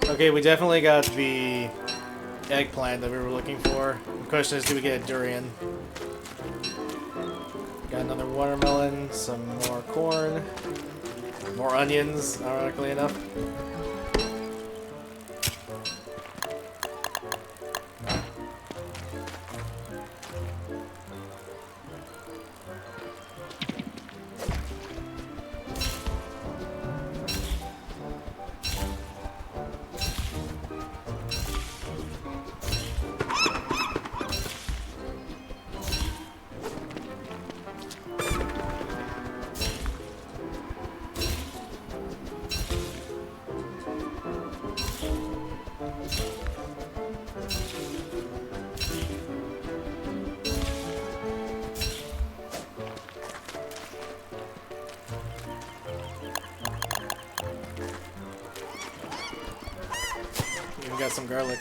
Okay, we definitely got the eggplant that we were looking for. The question is, do we get a durian? Got another watermelon, some more corn, more onions, ironically enough. Even got some garlic.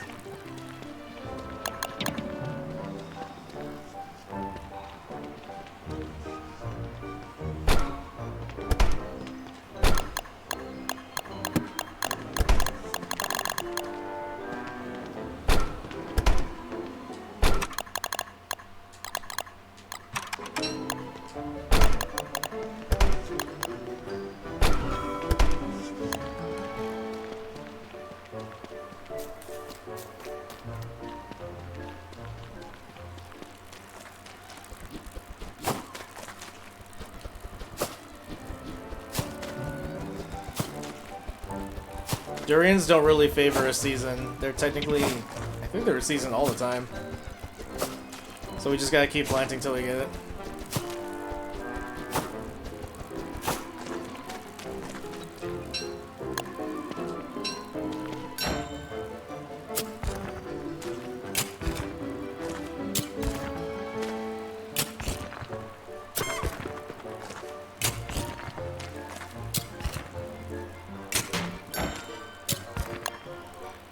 Durians don't really favor a season. They're technically, I think they're a season all the time. So we just gotta keep planting till we get it.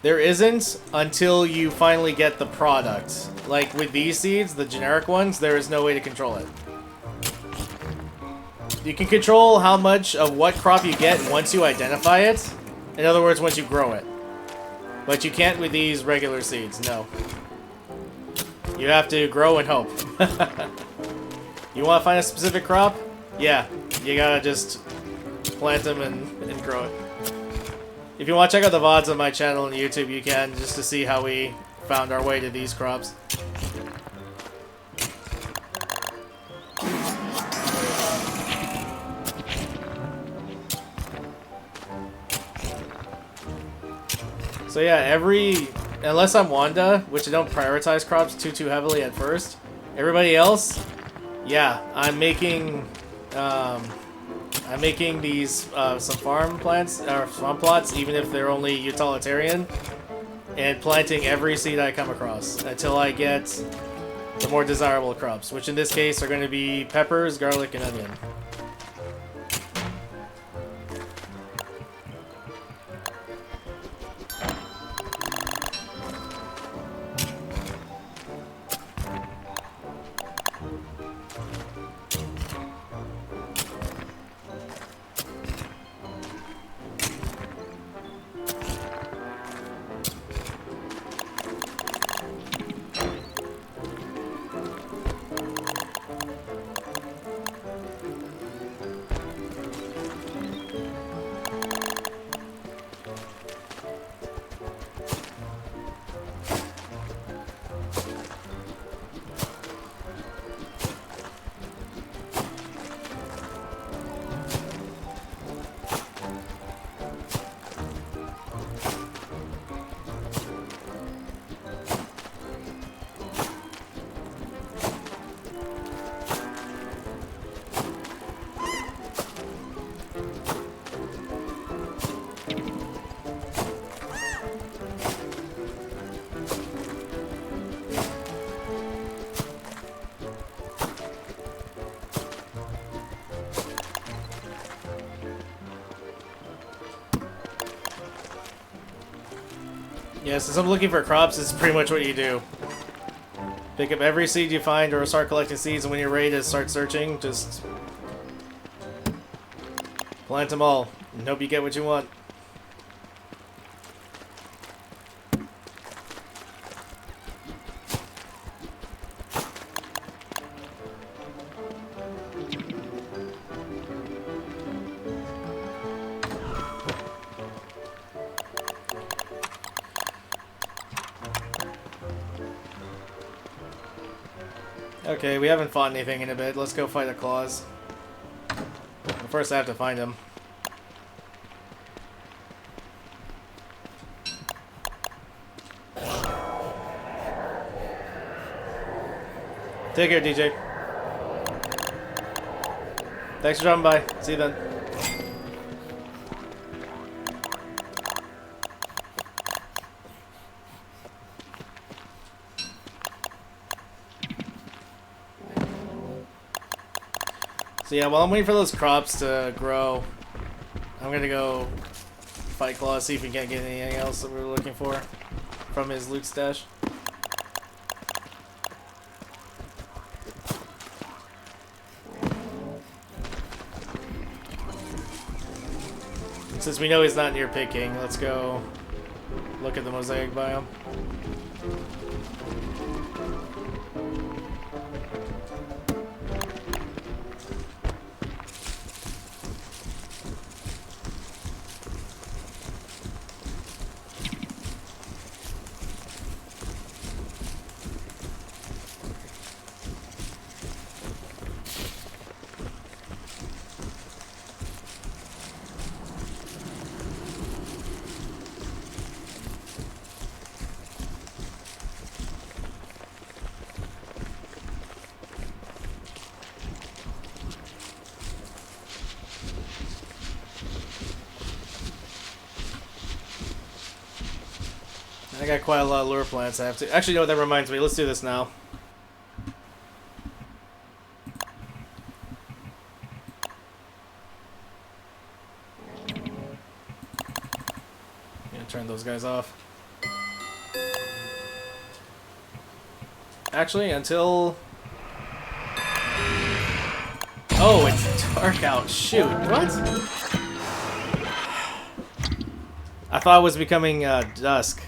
There isn't until you finally get the product. Like with these seeds, the generic ones, there is no way to control it. You can control how much of what crop you get once you identify it. In other words, once you grow it. But you can't with these regular seeds, no. You have to grow and hope. You want to find a specific crop? Yeah, you gotta just plant them and grow it. If you want to check out the VODs on my channel on YouTube, you can, just to see how we found our way to these crops. So yeah, unless I'm Wanda, which I don't prioritize crops too heavily at first, everybody else, yeah, I'm making these some farm plants or farm plots, even if they're only utilitarian, and planting every seed I come across until I get the more desirable crops, which in this case are going to be peppers, garlic, and onion. Yeah, since I'm looking for crops, it's pretty much what you do. Pick up every seed you find or start collecting seeds, and when you're ready to start searching, just plant them all and hope you get what you want. Okay, we haven't fought anything in a bit. Let's go fight a claws. Well, first I have to find him. Take care, DJ. Thanks for dropping by. See you then. So yeah, while I'm waiting for those crops to grow, I'm gonna go fight Claw, see if we can't get anything else that we were looking for from his loot stash. Since we know he's not near Pig King, let's go look at the mosaic biome. I got quite a lot of lure plants I have to... Actually, no, that reminds me. Let's do this now. I'm gonna turn those guys off. Actually, until... Oh, it's dark out. Shoot, what? I thought it was becoming dusk.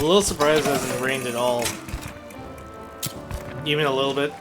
I'm a little surprised it hasn't rained at all. Even a little bit.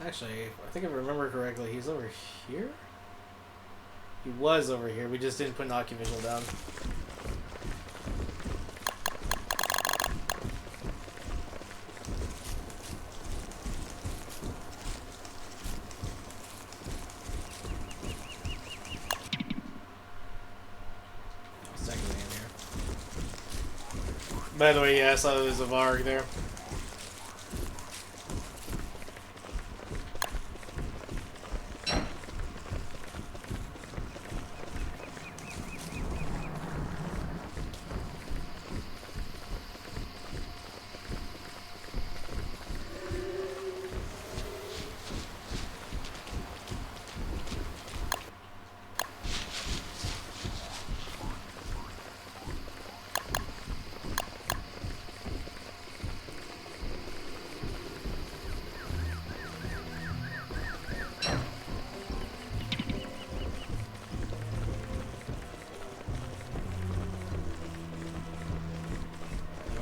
Actually, I think if I remember correctly, he's over here? He was over here. We just didn't put an ocuvisual down. It's technically in here. By the way, yeah, I saw there was a Varg there.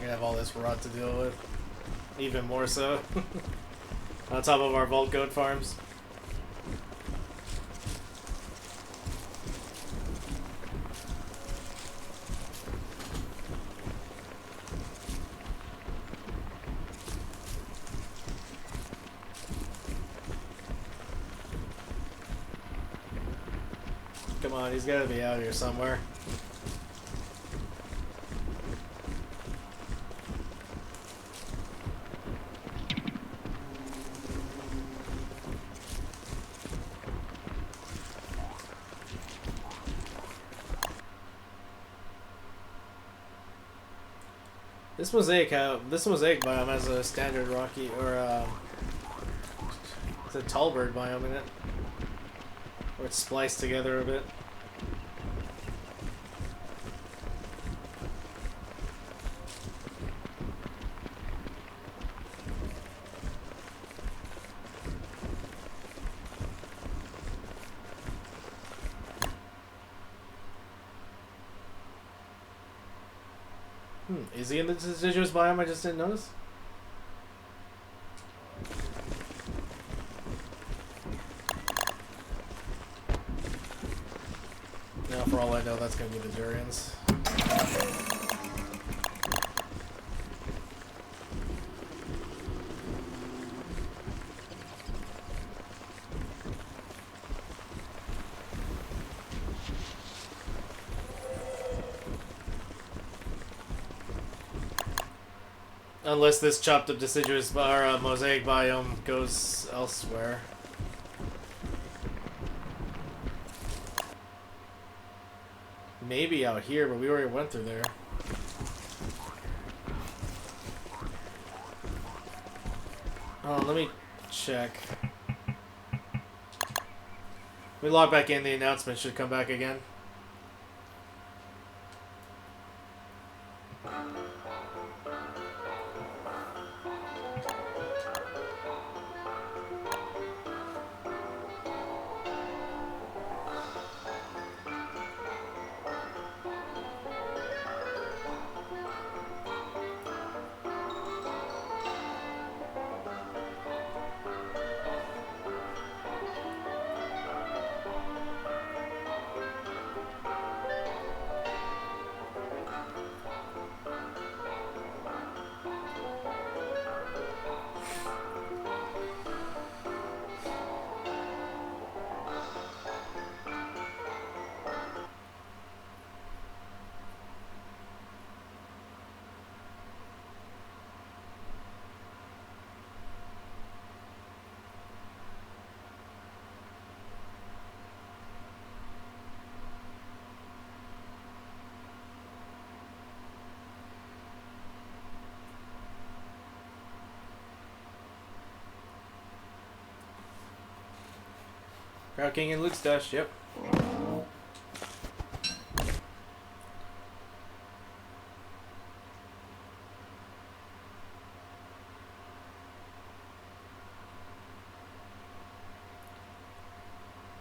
Have all this rot to deal with, even more so. On top of our vault goat farms. Come on, he's gotta be out here somewhere. This mosaic biome has a standard rocky or it's a tallbird biome in it, or it's spliced together a bit. Is he in the deciduous biome? I just didn't notice. Now, for all I know, that's gonna be the durians. Unless this chopped up deciduous or mosaic biome goes elsewhere. Maybe out here, but we already went through there. Oh, let me check. We log back in, the announcement should come back again. Crowd King and Luke's Dash, yep.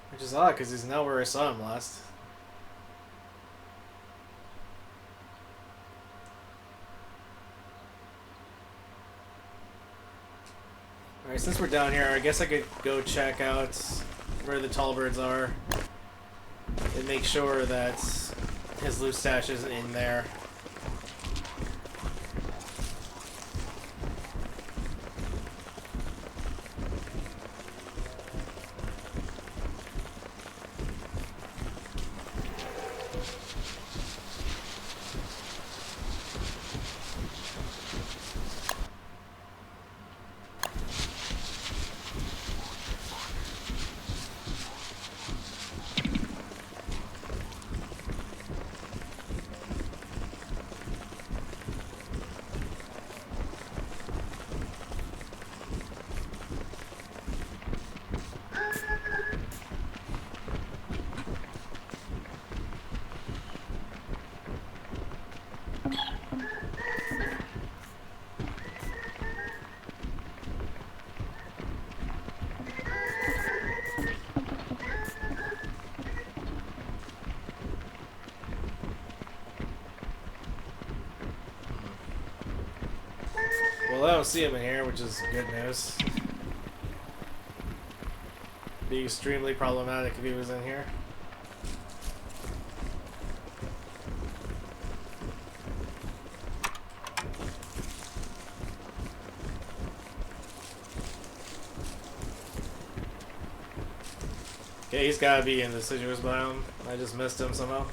Which is odd, because he's not where I saw him last. Alright, since we're down here, I guess I could go check out where the tall birds are and make sure that his loot stash isn't in there. Well, I don't see him in here, which is good news. Be extremely problematic if he was in here. Okay, he's gotta be in the deciduous biome. I just missed him somehow.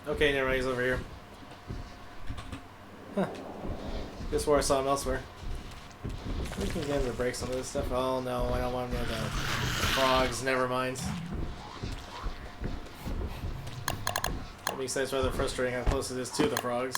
Okay, never mind, he's over here. Huh. Guess where I saw him elsewhere. We can get him to break some of this stuff. Oh no, I don't want him to the frogs, never mind. That makes sense, rather frustrating how close it is to the frogs.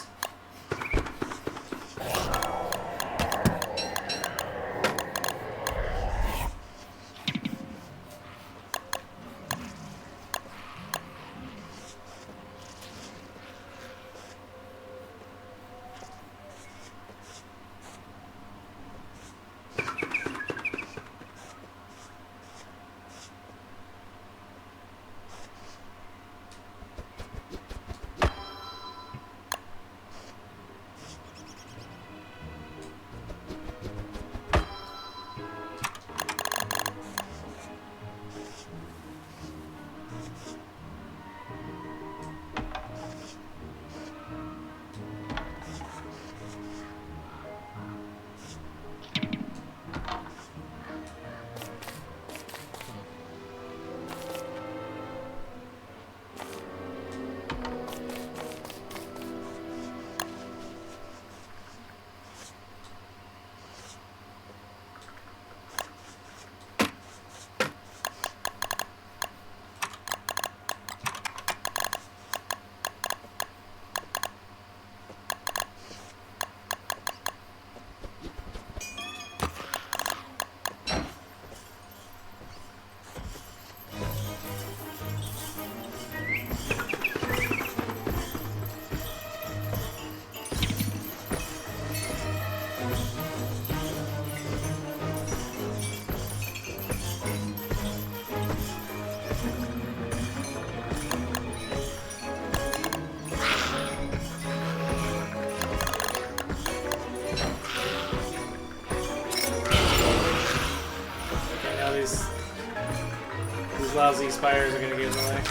These lousy spiders are gonna get in the way.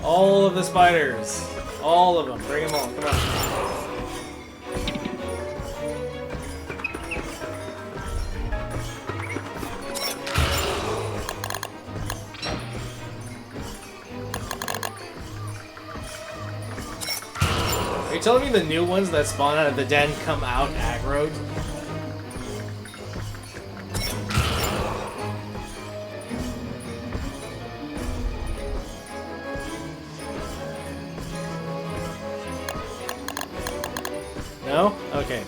All of the spiders. All of them. Bring them all. Come on. Are you telling me the new ones that spawn out of the den come out aggroed? No? Okay.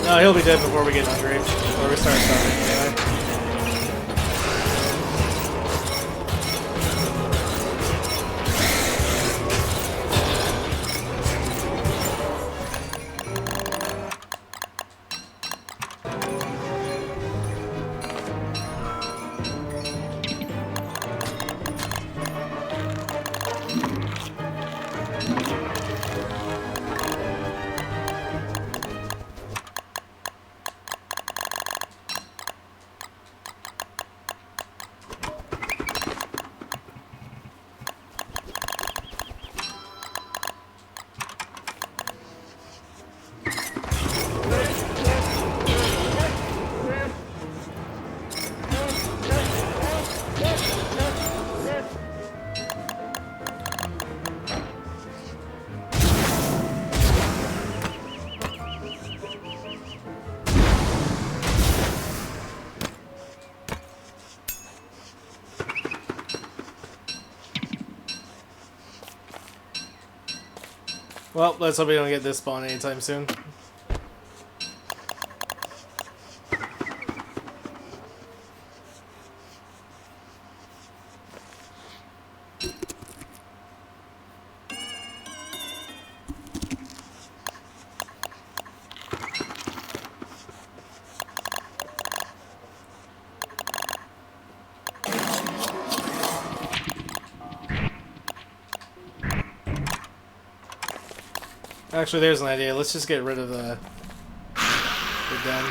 No, he'll be dead before we get hungry. Before we start starving anyway. Well, let's hope we don't get this spawn anytime soon. Actually, there's an idea. Let's just get rid of the den.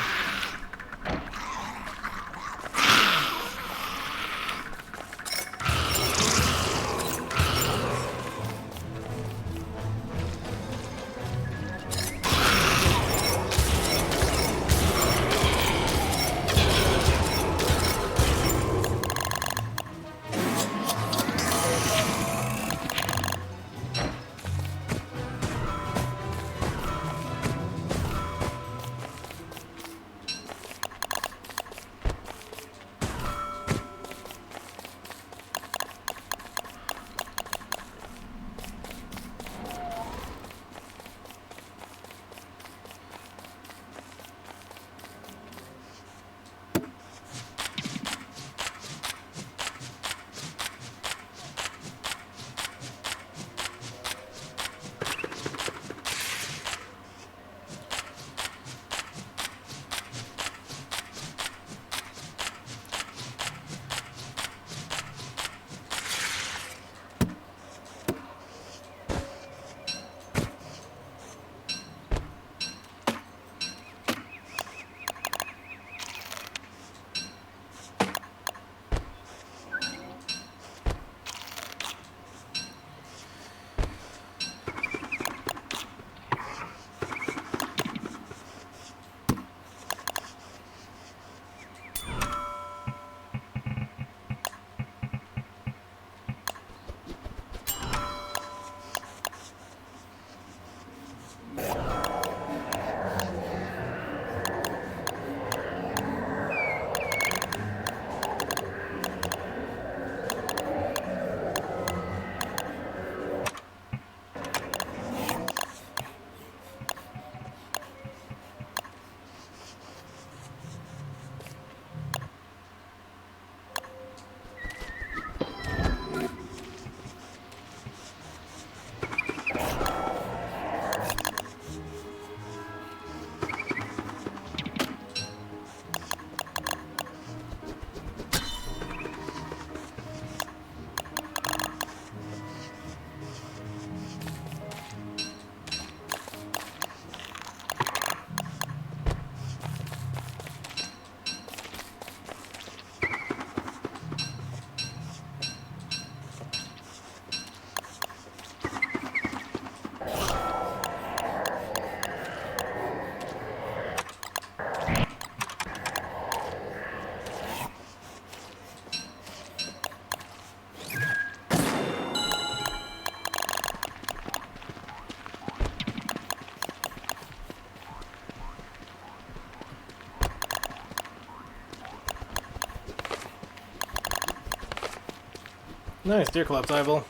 Nice, deer collectible.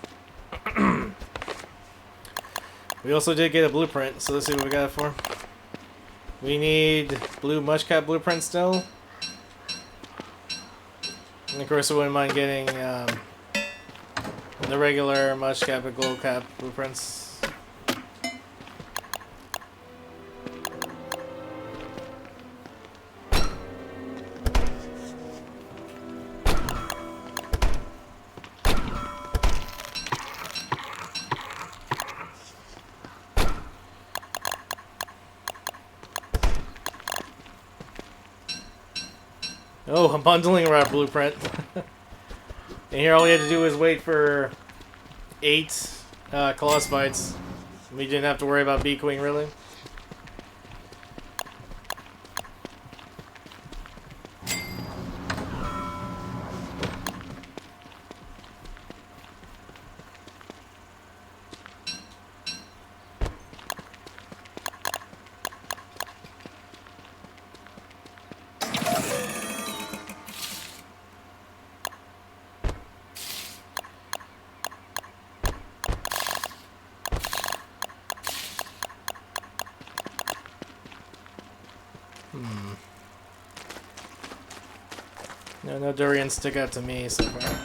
We also did get a blueprint, so let's see what we got it for. We need blue mushcat blueprint still. And of course I wouldn't mind getting the regular mushcat and glow cap blueprints. Oh, a bundling wrap blueprint. And here all we had to do was wait for 8 Colossus bites. We didn't have to worry about beaquing, really. No durians stick out to me so far.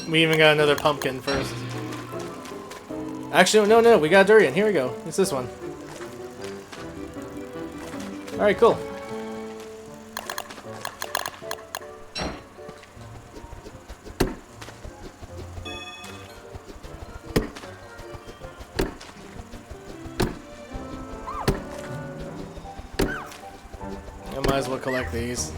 We even got another pumpkin first. Actually, no, we got durian. Here we go. It's this one. Alright, cool. I might as well collect these.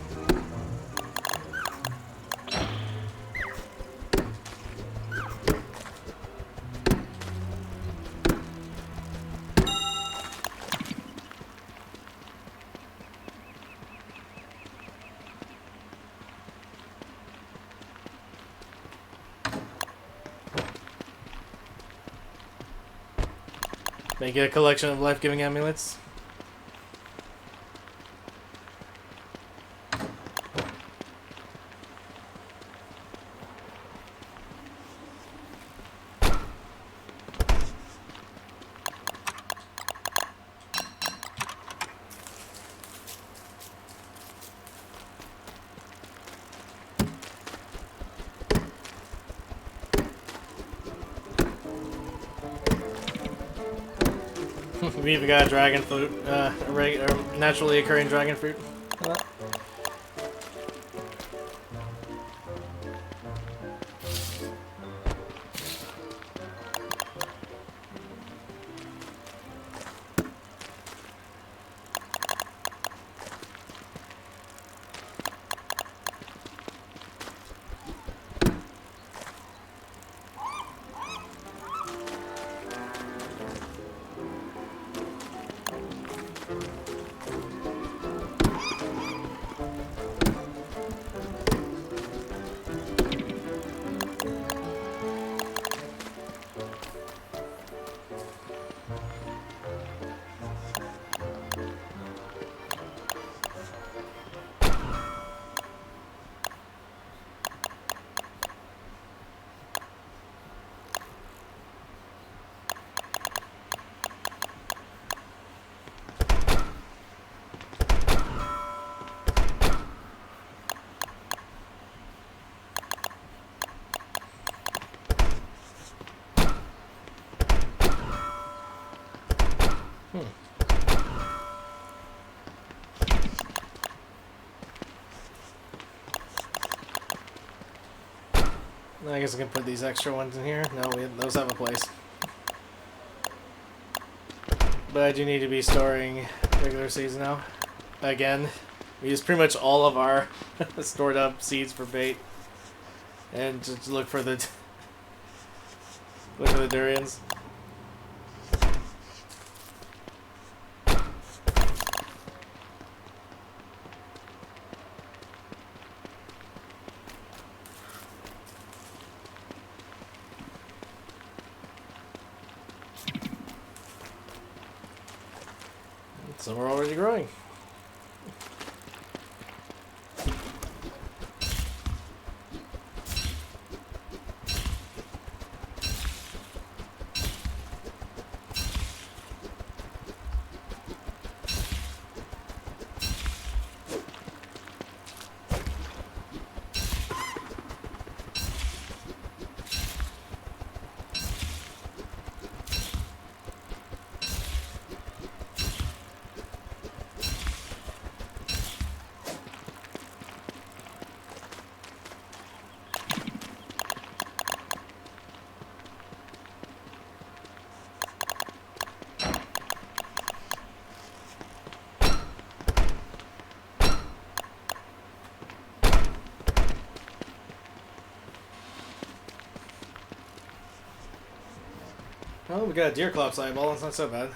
Make it a collection of life-giving amulets. We even got a dragon fruit, a naturally occurring dragon fruit. I guess I can put these extra ones in here. No, those have a place. But I do need to be storing regular seeds now. Again, we use pretty much all of our stored up seeds for bait. And just look for the durians. So we're already growing. Oh, we got a deer clops eyeball. It's not so bad.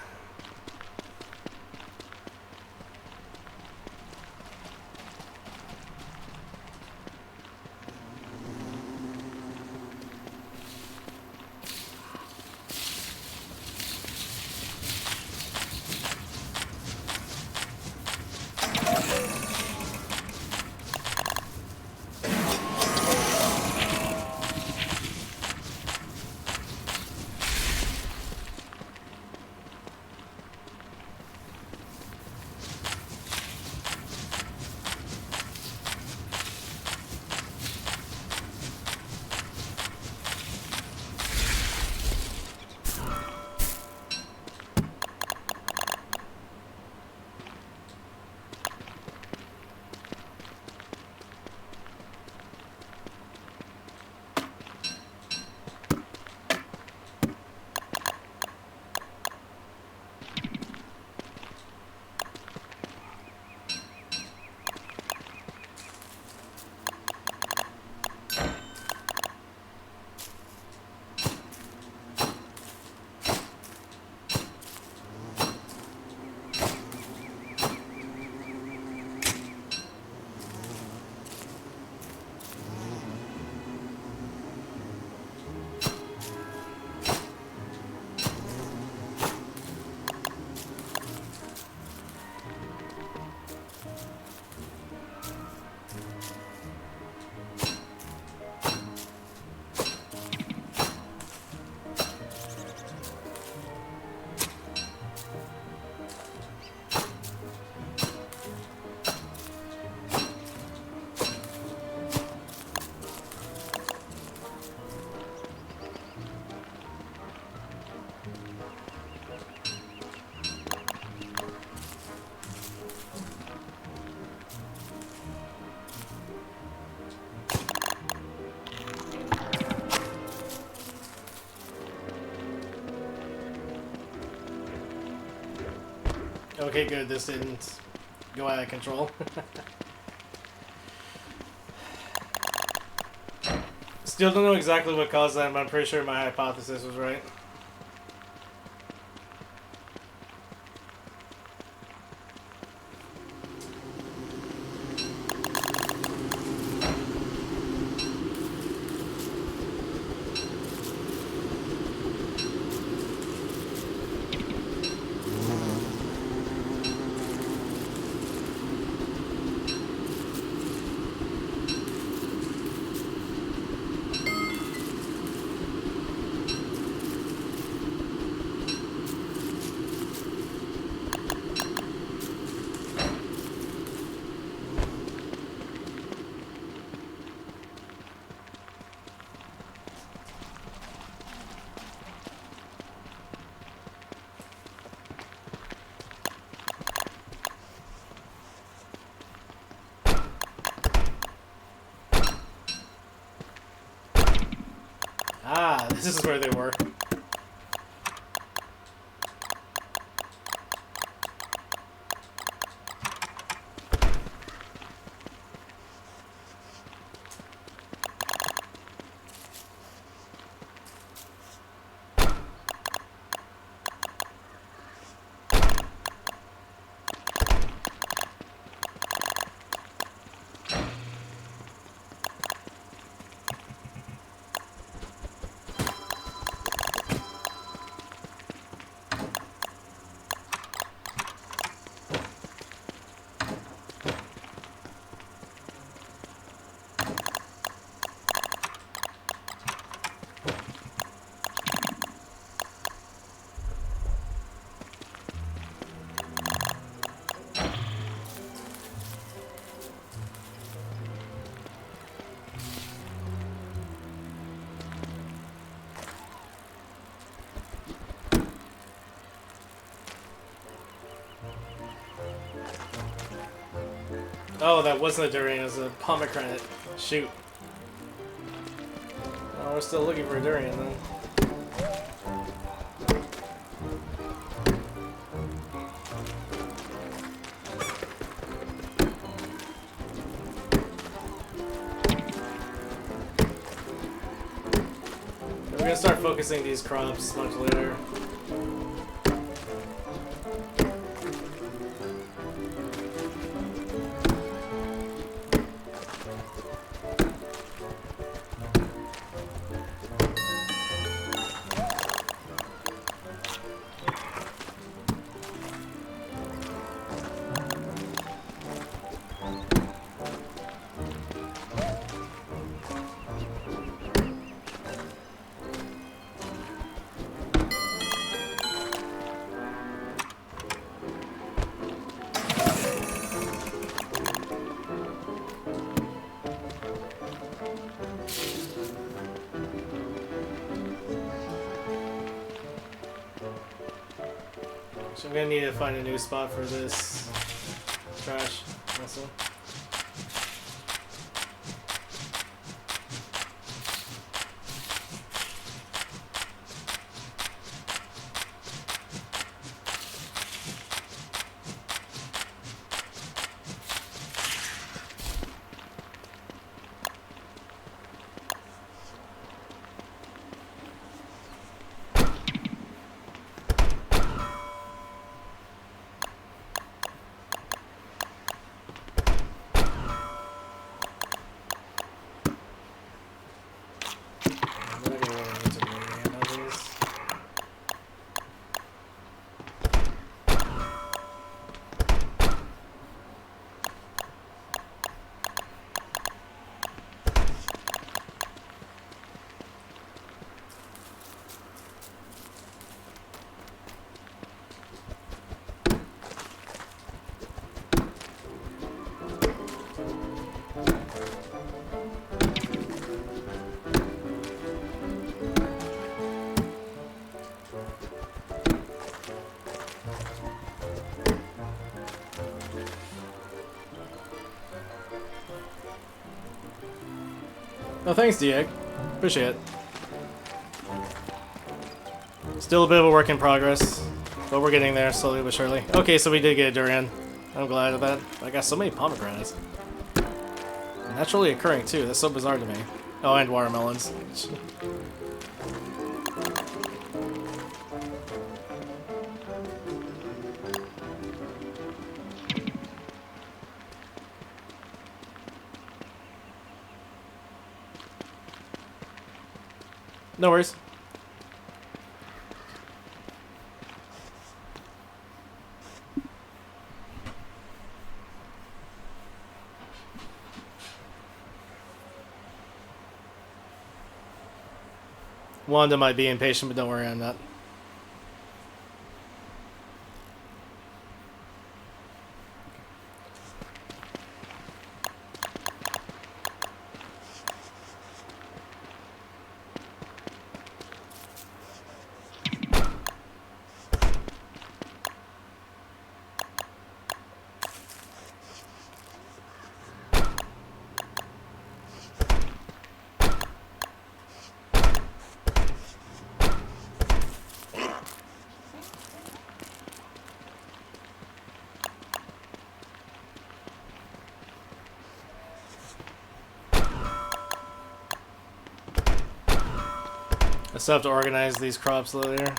Okay, good. This didn't go out of control. Still don't know exactly what caused that, but I'm pretty sure my hypothesis was right. Ah, this is where they were. Oh, that wasn't a durian, it was a pomegranate. Shoot. Oh, we're still looking for a durian then. We're gonna start focusing these crops much later. So I'm gonna need to find a new spot for this trash vessel. Oh, thanks, Dieg. Appreciate it. Still a bit of a work in progress, but we're getting there slowly but surely. Okay, so we did get a durian. I'm glad of that. I got so many pomegranates. Naturally occurring, too. That's so bizarre to me. Oh, and watermelons. No worries. Wanda might be impatient, but don't worry, I'm not. I still have to organize these crops later.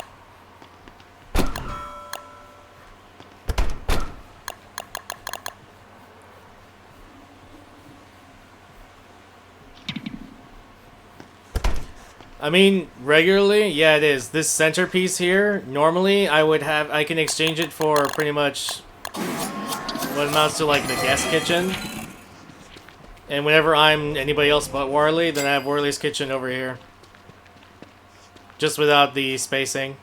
I mean, regularly, yeah, it is. This centerpiece here, normally I can exchange it for pretty much what amounts to like the guest kitchen. And whenever I'm anybody else but Warley, then I have Warley's kitchen over here. Just without the spacing.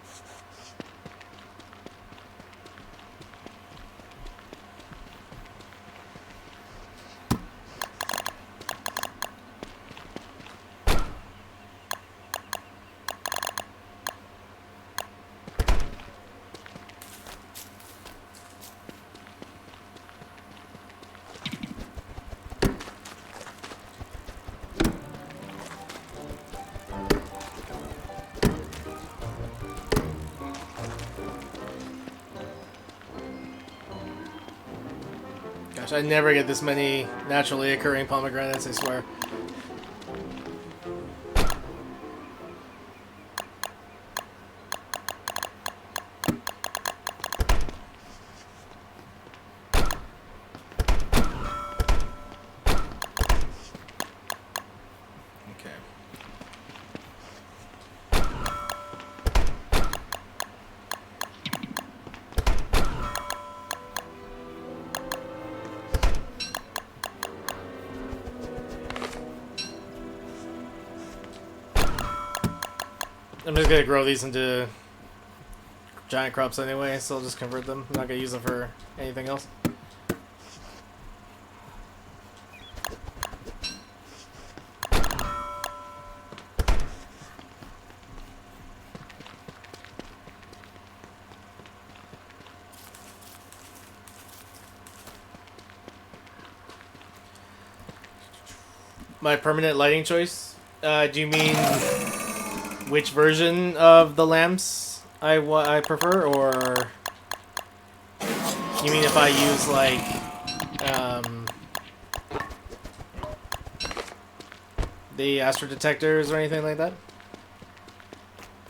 I never get this many naturally occurring pomegranates, I swear. I'm just gonna grow these into giant crops anyway, so I'll just convert them. I'm not gonna use them for anything else. My permanent lighting choice? Do you mean which version of the lamps I prefer, or you mean if I use like the astro detectors or anything like that?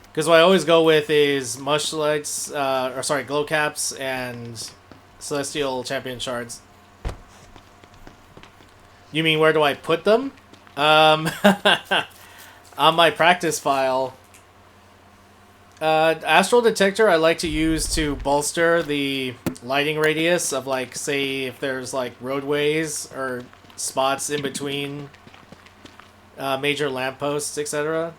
Because what I always go with is mush lights, glow caps and celestial champion shards. You mean where do I put them? On my practice file, astral detector I like to use to bolster the lighting radius of, like, say if there's like roadways or spots in between major lampposts, etc.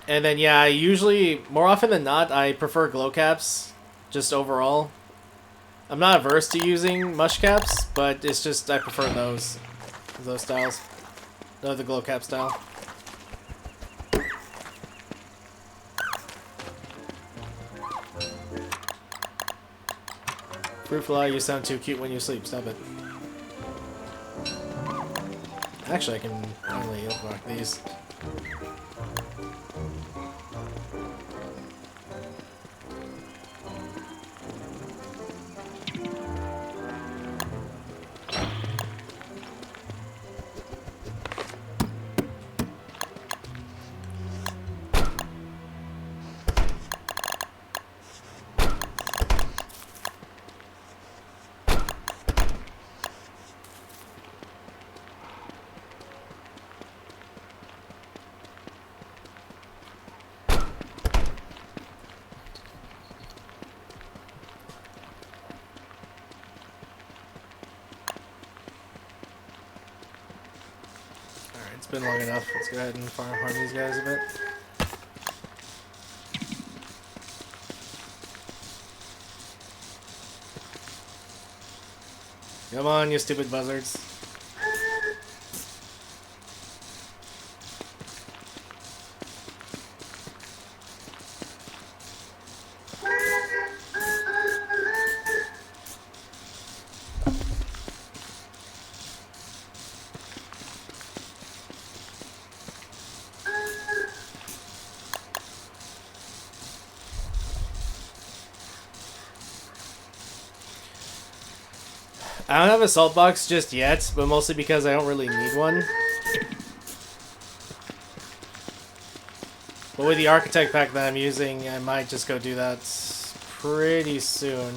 And then yeah, usually more often than not I prefer glow caps just overall. I'm not averse to using mush caps, but it's just I prefer those styles. The glow cap style. Fruit fly, you sound too cute when you sleep. Stop it. Actually, I can only unlock these. It's been long enough. Let's go ahead and harm these guys a bit. Come on, you stupid buzzards. I don't have a salt box just yet, but mostly because I don't really need one. But with the architect pack that I'm using, I might just go do that pretty soon.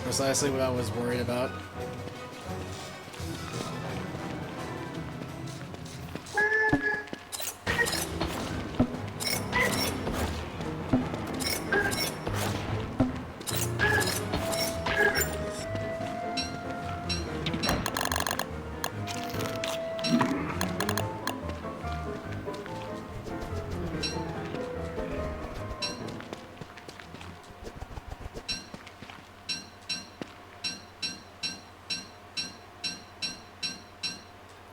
Precisely what I was worried about.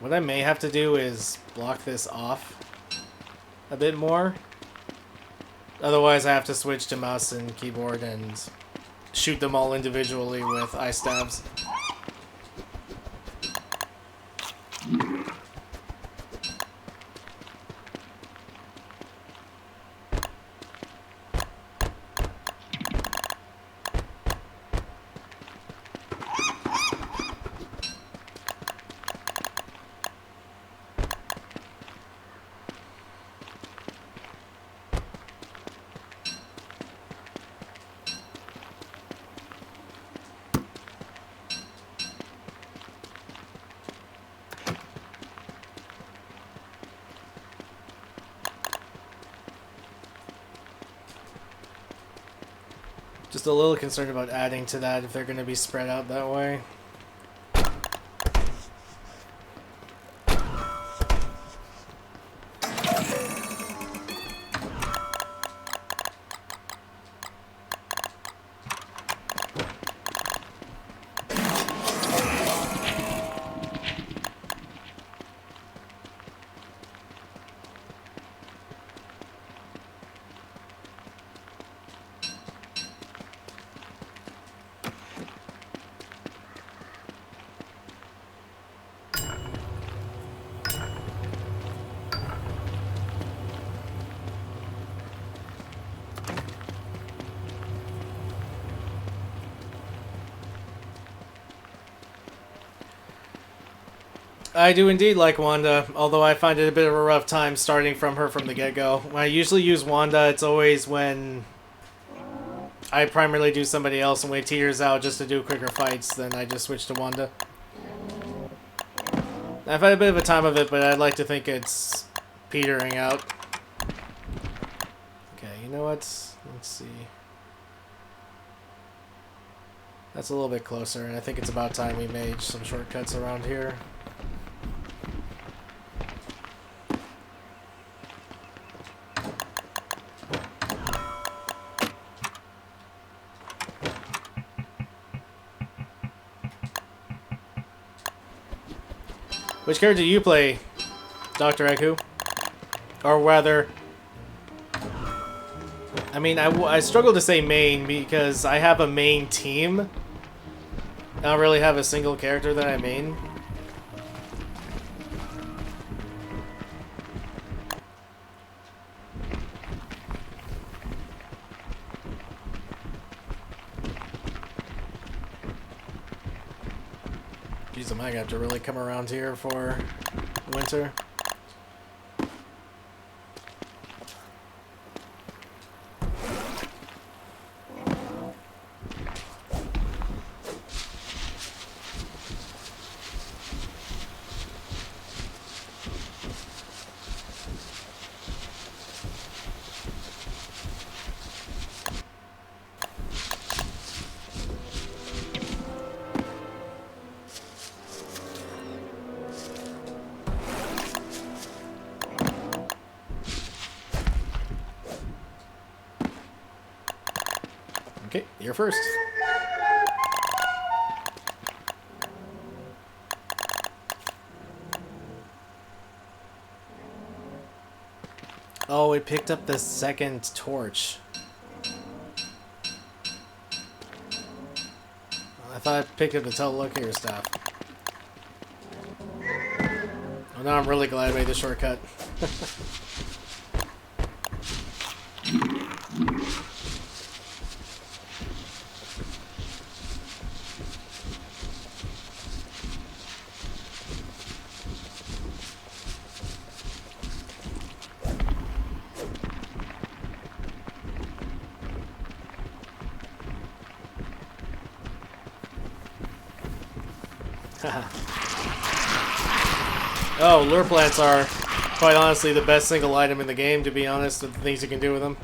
What I may have to do is block this off a bit more. Otherwise, I have to switch to mouse and keyboard and shoot them all individually with eye stabs. Just a little concerned about adding to that if they're going to be spread out that way. I do indeed like Wanda, although I find it a bit of a rough time starting from her from the get-go. When I usually use Wanda, it's always when I primarily do somebody else and when it teeters out just to do quicker fights, then I just switch to Wanda. I've had a bit of a time of it, but I'd like to think it's petering out. Okay, you know what? Let's see. That's a little bit closer, and I think it's about time we made some shortcuts around here. Which character do you play, Dr. Eku? Or rather, I mean, I struggle to say main because I have a main team. I don't really have a single character that I main. Jeez, I might have to really come around here for winter. Okay, you're first. Oh, it picked up the second torch. I thought it picked up the telelocator staff. Oh, now I'm really glad I made the shortcut. Oh, lure plants are, quite honestly, the best single item in the game, to be honest, with the things you can do with them.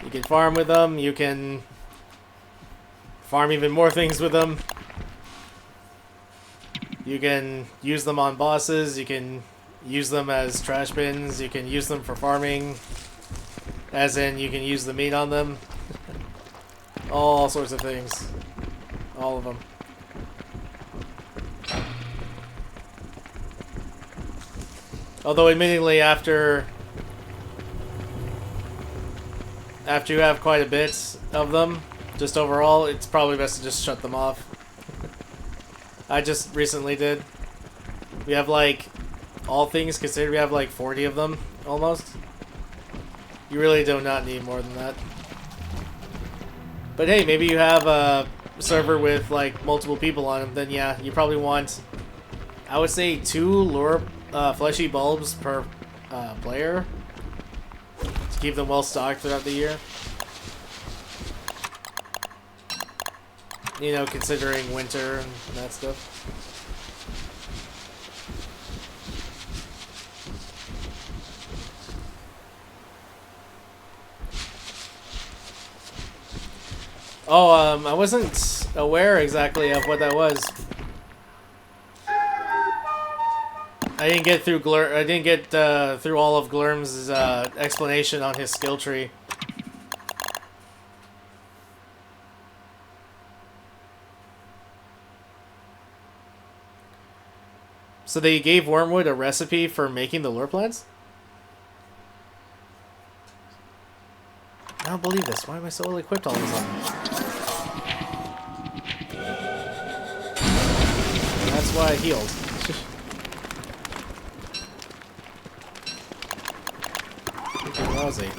You can farm with them, you can farm even more things with them. You can use them on bosses, you can use them as trash bins, you can use them for farming, as in you can use the meat on them. All sorts of things. All of them. Although, admittedly, after you have quite a bit of them, just overall, it's probably best to just shut them off. I just recently did. We have, like, all things considered, we have, like, 40 of them, almost. You really do not need more than that. But hey, maybe you have a server with, like, multiple people on them, then yeah, you probably want, I would say, 2 lure fleshy bulbs per player to keep them well stocked throughout the year. You know, considering winter and that stuff. Oh, I wasn't aware exactly of what that was. I didn't get through through all of Glurm's explanation on his skill tree. So they gave Wormwood a recipe for making the lure plants? I don't believe this. Why am I so ill equipped all of a sudden? That's why I healed. Freaking lousy.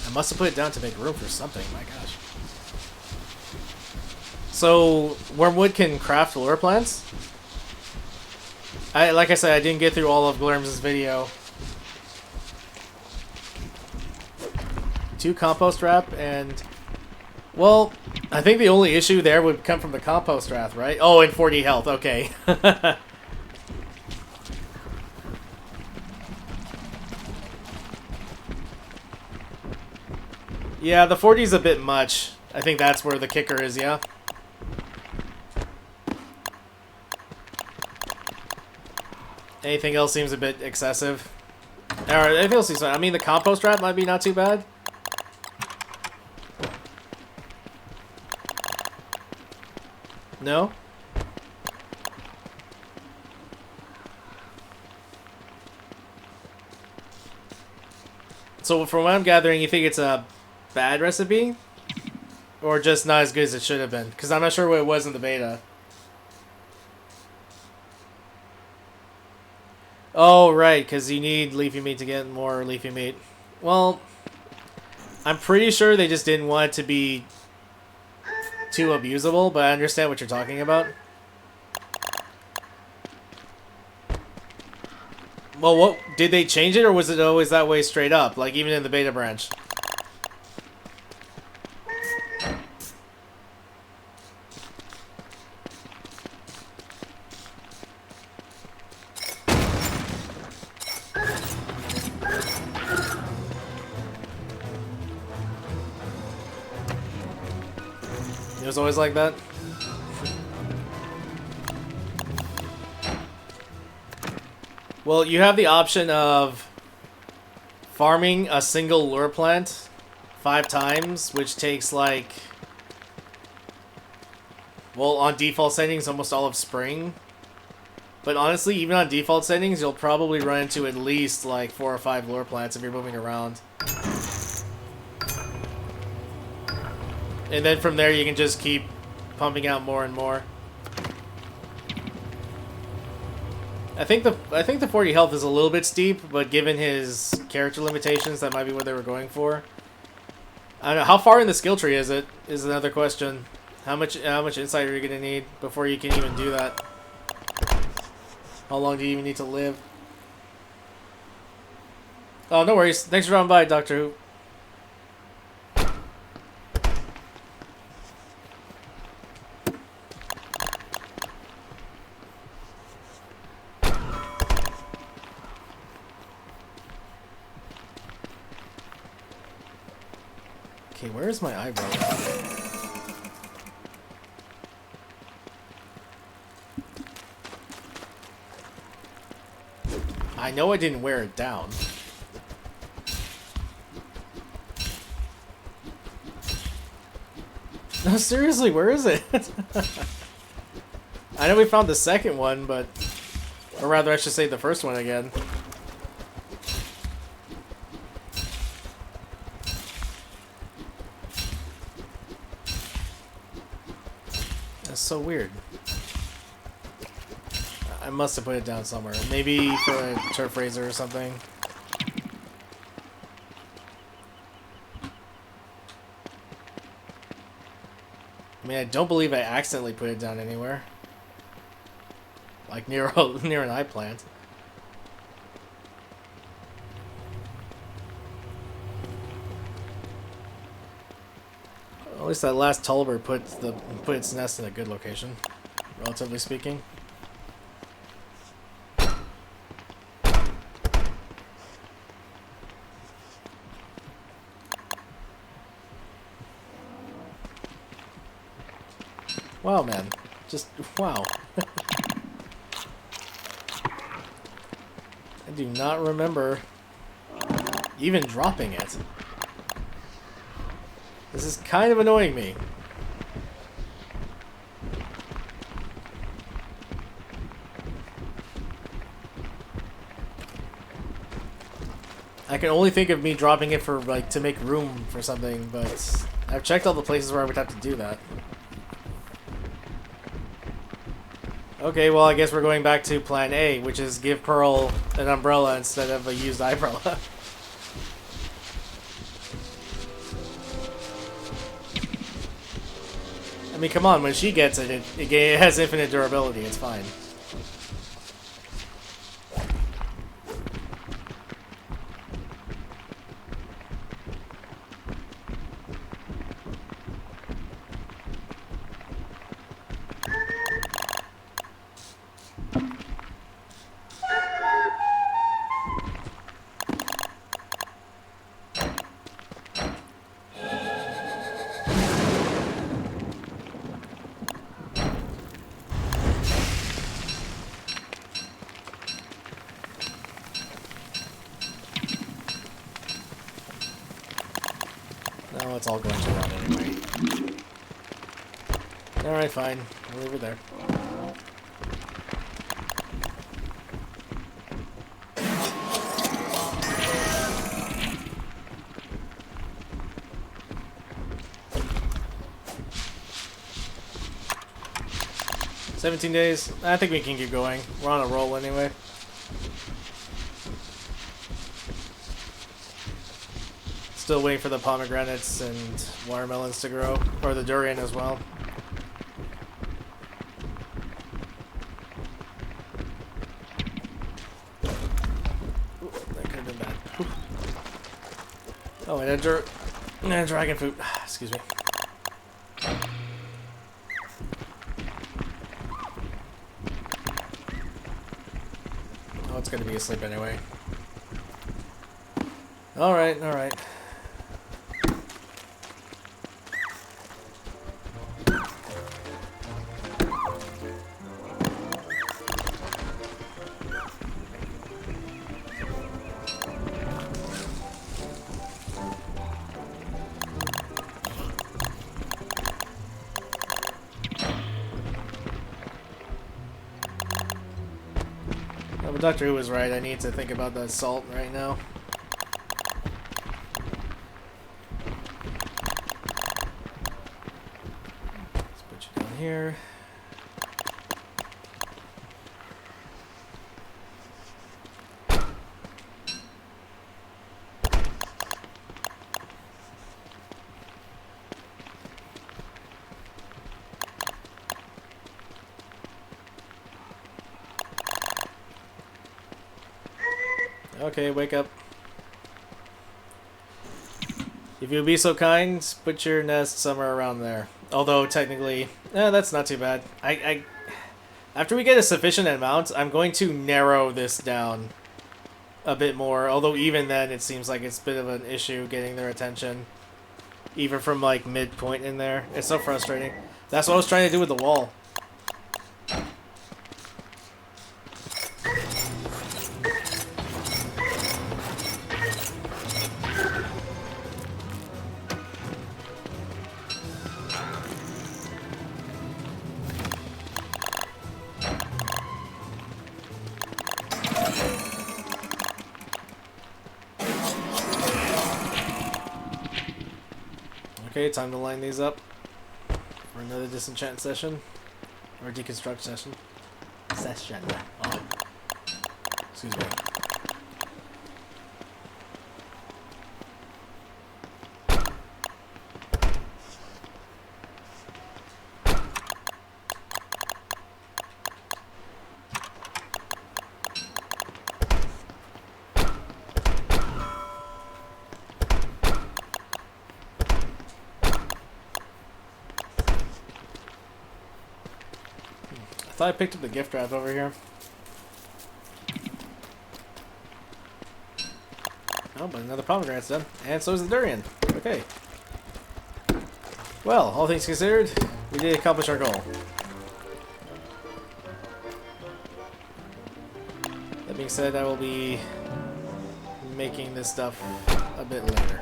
I must have put it down to make room for something. My gosh. So, Wormwood can craft lure plants? Like I said, I didn't get through all of Glurm's video. 2 compost wrap and... Well, I think the only issue there would come from the compost wrap, right? Oh, and 40 health, okay. Yeah, the 40 is a bit much. I think that's where the kicker is, yeah. Anything else seems a bit excessive. Alright, anything else seems fine. I mean, the compost wrap might be not too bad. No? So from what I'm gathering, you think it's a bad recipe? Or just not as good as it should have been? Because I'm not sure what it was in the beta. Oh, right, because you need leafy meat to get more leafy meat. Well, I'm pretty sure they just didn't want it to be too abusable, but I understand what you're talking about. Well, what did they change it, or was it always that way straight up, like even in the beta branch? It was always like that? Well, you have the option of farming a single lure plant 5 times, which takes like... Well, on default settings, almost all of spring. But honestly, even on default settings, you'll probably run into at least like 4 or 5 lure plants if you're moving around. And then from there, you can just keep pumping out more and more. I think the 40 health is a little bit steep, but given his character limitations, that might be what they were going for. I don't know, how far in the skill tree is it? Is another question. How much insight are you gonna need before you can even do that? How long do you even need to live? Oh, no worries. Thanks for dropping by, Doctor Who. Okay, where is my eyebrow? I know I didn't wear it down. No, seriously, where is it? I know we found the second one, but... Or rather, I should say the first one again. That's so weird. I must have put it down somewhere. Maybe for a turf razor or something. I mean, I don't believe I accidentally put it down anywhere. Like near an eye plant. At least that last Tulliver put its nest in a good location, relatively speaking. Wow, man. Just, wow. I do not remember even dropping it. This is kind of annoying me. I can only think of me dropping it for, like, to make room for something, but I've checked all the places where I would have to do that. Okay, well, I guess we're going back to plan A, which is give Pearl an umbrella instead of a used umbrella. I mean, come on, when she gets it, it has infinite durability, it's fine. No, it's all going to run anyway. Alright, fine. We'll leave it there. "17 days. I think we can keep going. We're on a roll anyway. Still waiting for the pomegranates and watermelons to grow. Or the durian as well. Ooh, that could have been bad. Ooh. Oh, and a dragon fruit. Excuse me. Oh, it's gonna be asleep anyway. Alright, alright. But Doctor Who was right. I need to think about that salt right now. Let's put you down here. Okay, wake up. If you'd be so kind, put your nest somewhere around there. Although, technically, that's not too bad. After we get a sufficient amount, I'm going to narrow this down a bit more. Although, even then, it seems like it's a bit of an issue getting their attention. Even from, like, midpoint in there. It's so frustrating. That's what I was trying to do with the wall. Okay, time to line these up for another disenchant session. Or deconstruct session. Oh. Excuse me. I thought I picked up the gift wrap over here. Oh, but another pomegranate's done. And so is the durian. Okay. Well, all things considered, we did accomplish our goal. That being said, I will be making this stuff a bit later.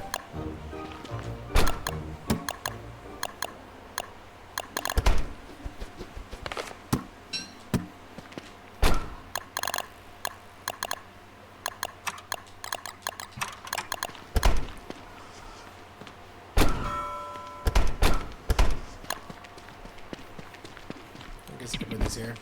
I guess I can put these here.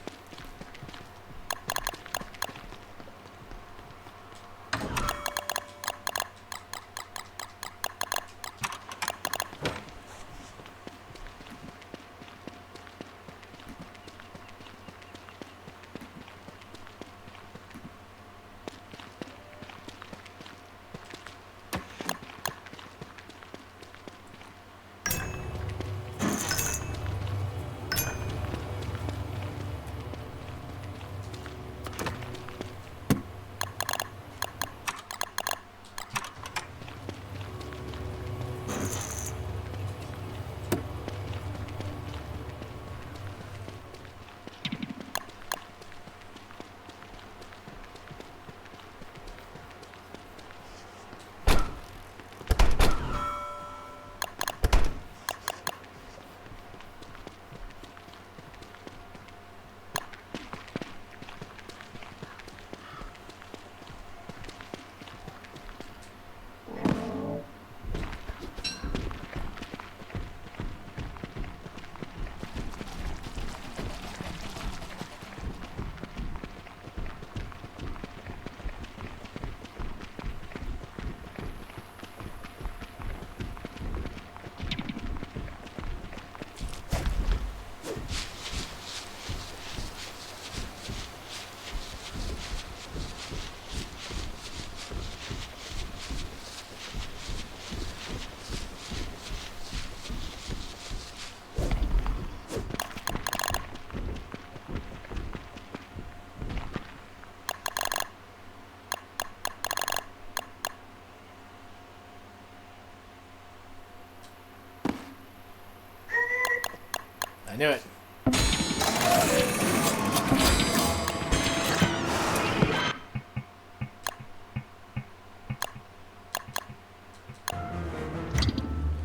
I knew it.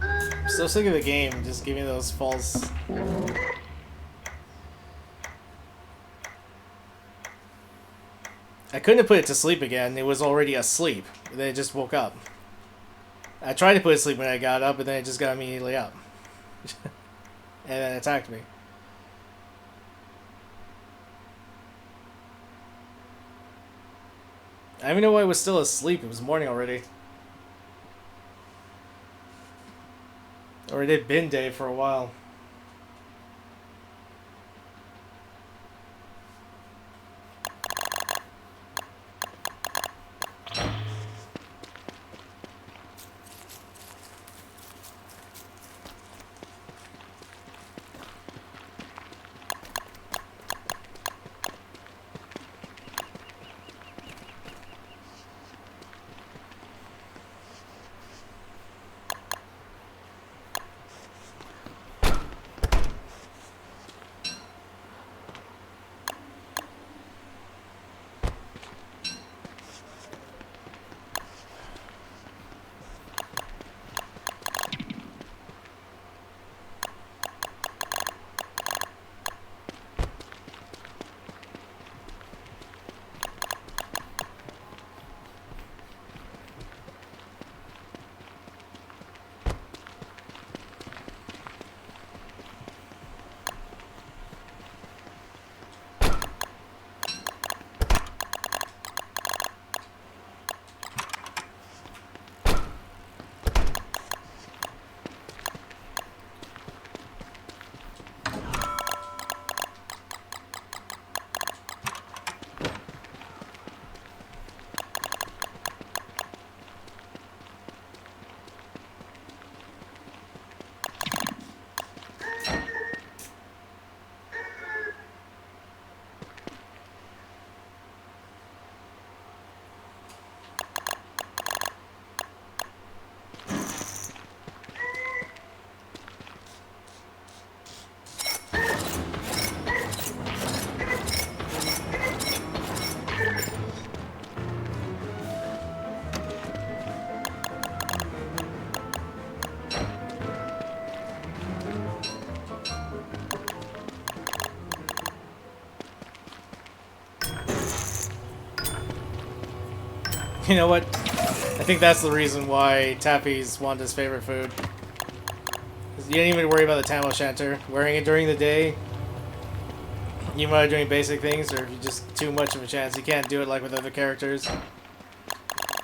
I'm so sick of the game just giving those false... I couldn't have put it to sleep again. It was already asleep. Then it just woke up. I tried to put it to sleep when I got up, but then it just got immediately up. And then attacked me. I don't even know why I was still asleep. It was morning already. Or it had been day for a while. You know what? I think that's the reason why Taffy's Wanda's favorite food. You don't even worry about the Tam O'Shanter. Wearing it during the day, you might be doing basic things, or if you just too much of a chance. You can't do it like with other characters.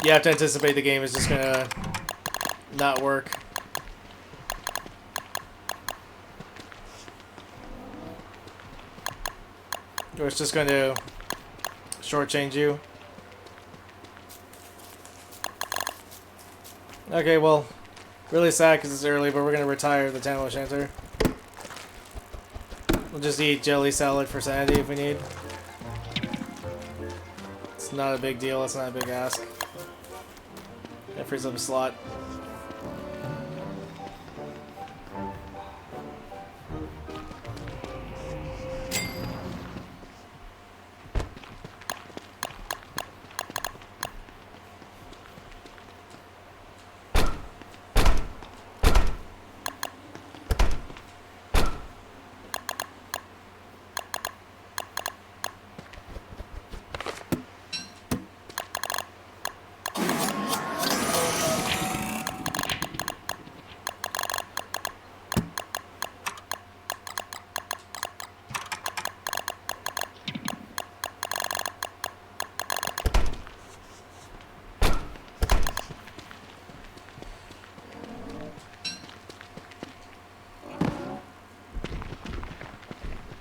You have to anticipate the game is just gonna not work. Or it's just going to shortchange you. Okay, well, really sad because it's early, but we're going to retire the Tam O'Shanter. We'll just eat jelly salad for sanity if we need. It's not a big deal, it's not a big ask. That frees up a slot.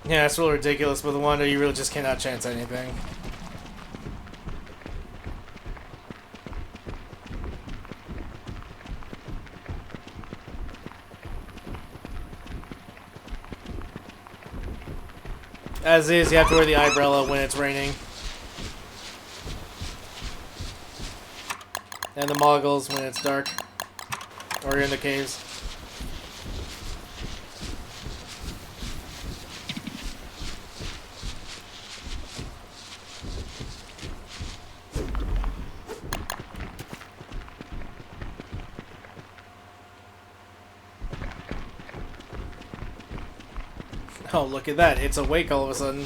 Yeah, it's really ridiculous, but the Wanda, you really just cannot chance anything. As is, you have to wear the umbrella when it's raining. And the moggles when it's dark. Or you're in the caves. Oh, look at that. It's awake all of a sudden.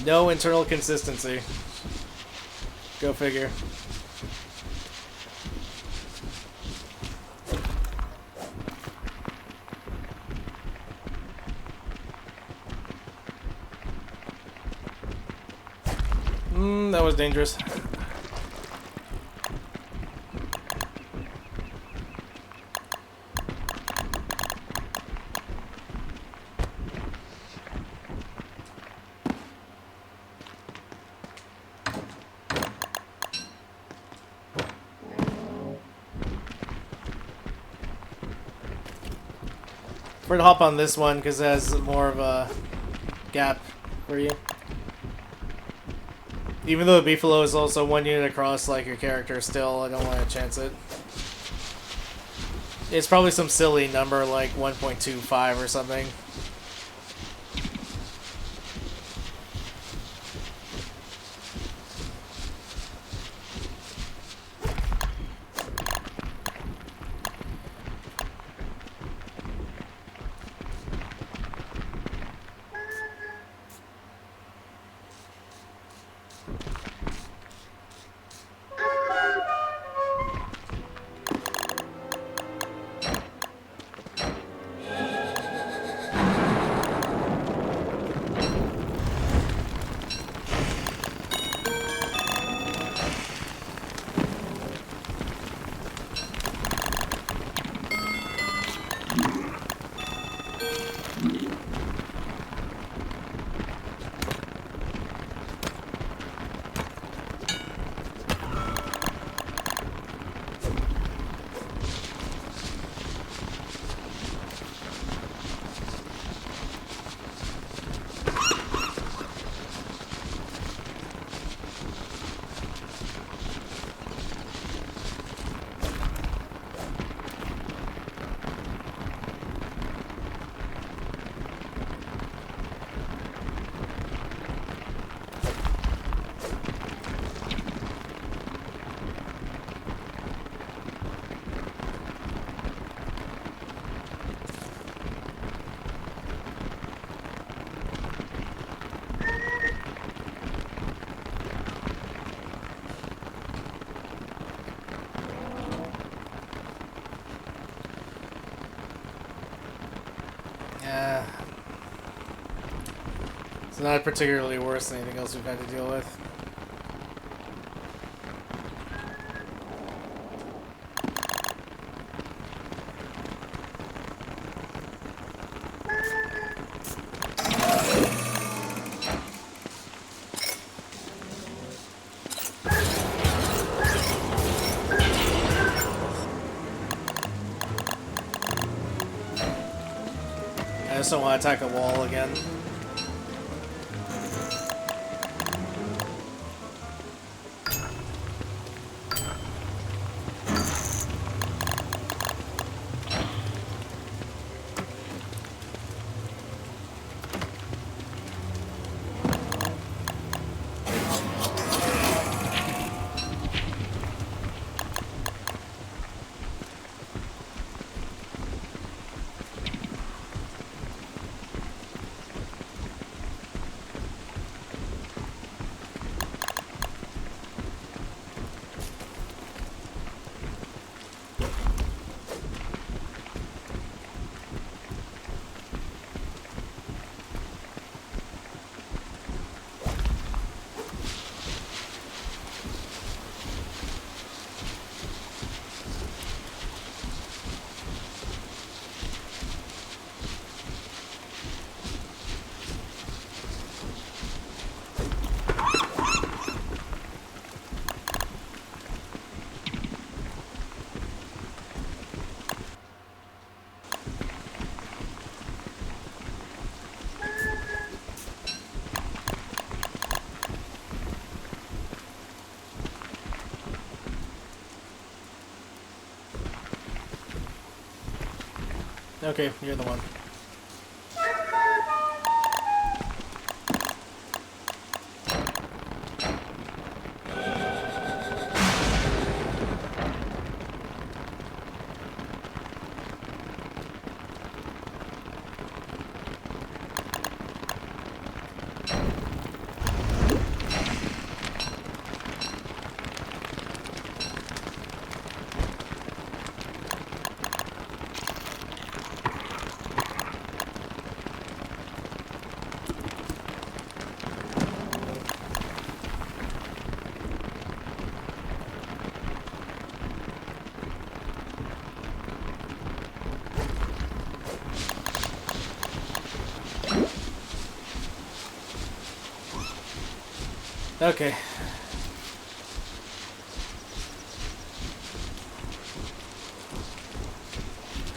No internal consistency. Go figure. That was dangerous. We're gonna hop on this one because it has more of a gap for you. Even though the Beefalo is also one unit across like your character, still, I don't want to chance it. It's probably some silly number like 1.25 or something. It's not particularly worse than anything else we've had to deal with. I just don't want to attack a wall again. Okay, you're the one. Okay.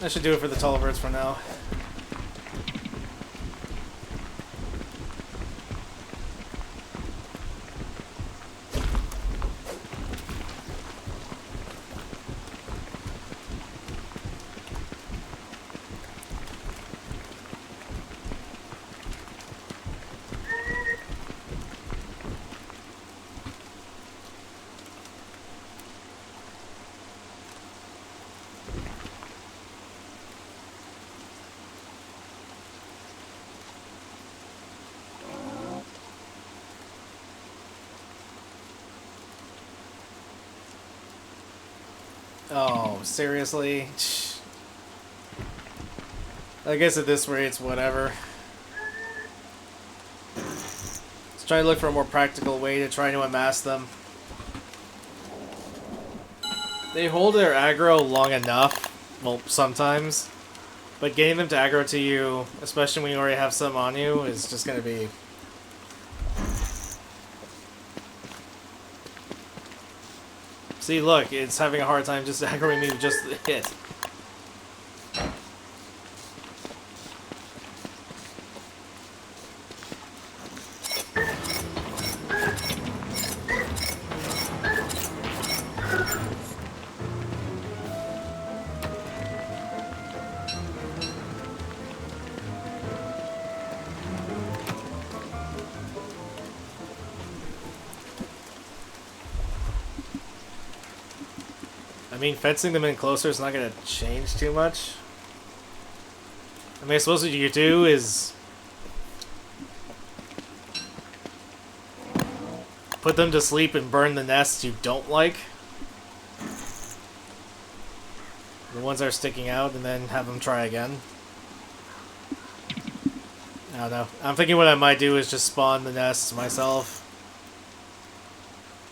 That should do it for the tall birds for now. Oh, seriously? I guess at this rate, it's whatever. Let's try to look for a more practical way to try to unmask them. They hold their aggro long enough, well, sometimes, but getting them to aggro to you, especially when you already have some on you, is just going to be... See, look, it's having a hard time just aggroing me with just the hit. I mean, fencing them in closer is not going to change too much. I mean, I suppose what you could do is put them to sleep and burn the nests you don't like. The ones that are sticking out, and then have them try again. I don't know. I'm thinking what I might do is just spawn the nests myself.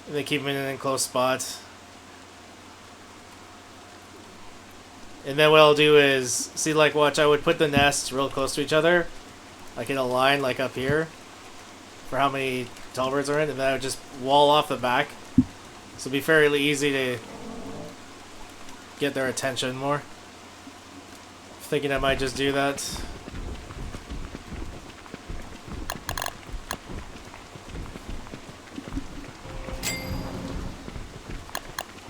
And then keep them in an enclosed spot. And then what I'll do is, see, like, watch, I would put the nests real close to each other. Like in a line, like up here. For how many tall birds are in. And then I would just wall off the back. So it'd be fairly easy to get their attention more. Thinking I might just do that.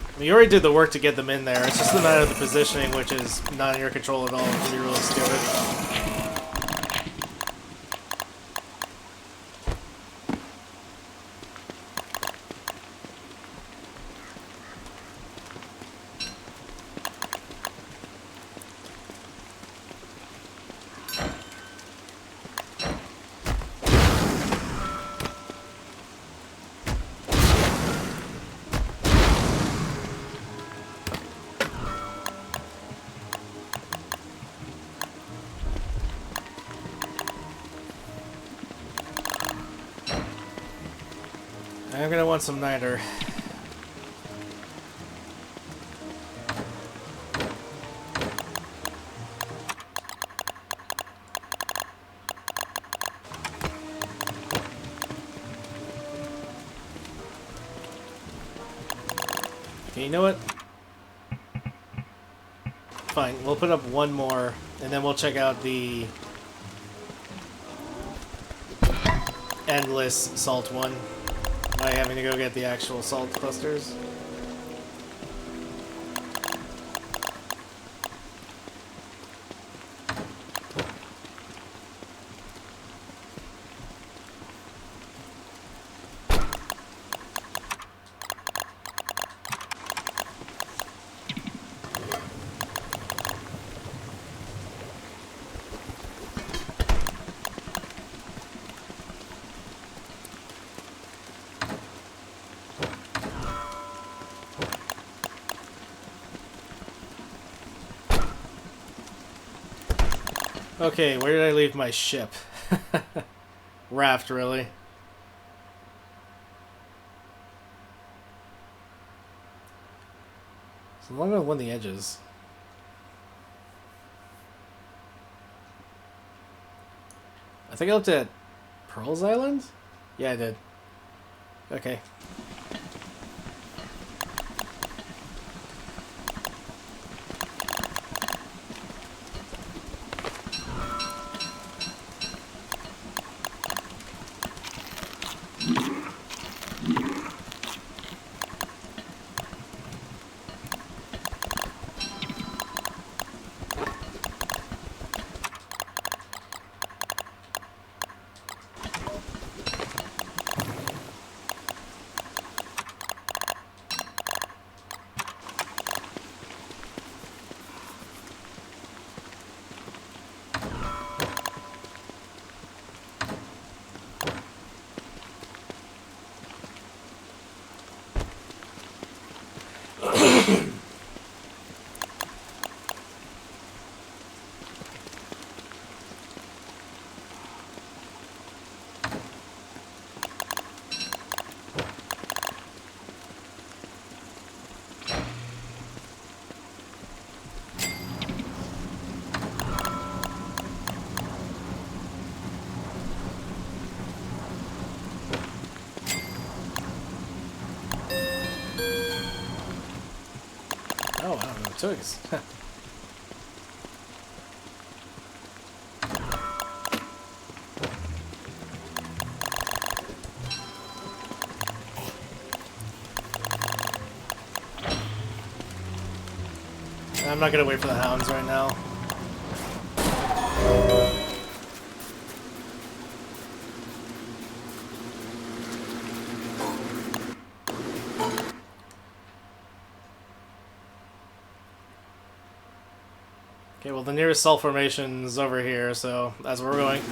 I mean, you already did the work to get them in there. It's just a matter of the positioning, which is not in your control at all. It can be really stupid. I'm gonna want some niter. Okay, you know what? Fine, we'll put up one more, and then we'll check out the endless salt one. By having to go get the actual salt clusters. Okay, where did I leave my ship? Raft, really. So I'm gonna win the edges. I think I looked at Pearl's Island? Yeah, I did. Okay. Oh, I don't know. Twigs. I'm not gonna wait for the hounds right now. Okay, well the nearest salt formation's over here, so that's where we're going.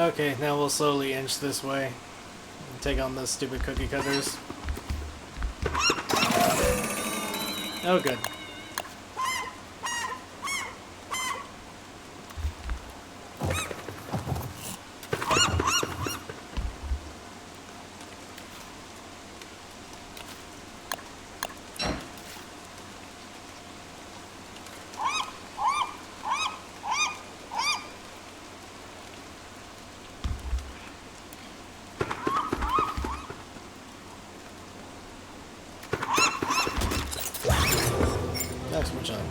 Okay, now we'll slowly inch this way. And take on those stupid cookie cutters. Oh, good. Next one, John.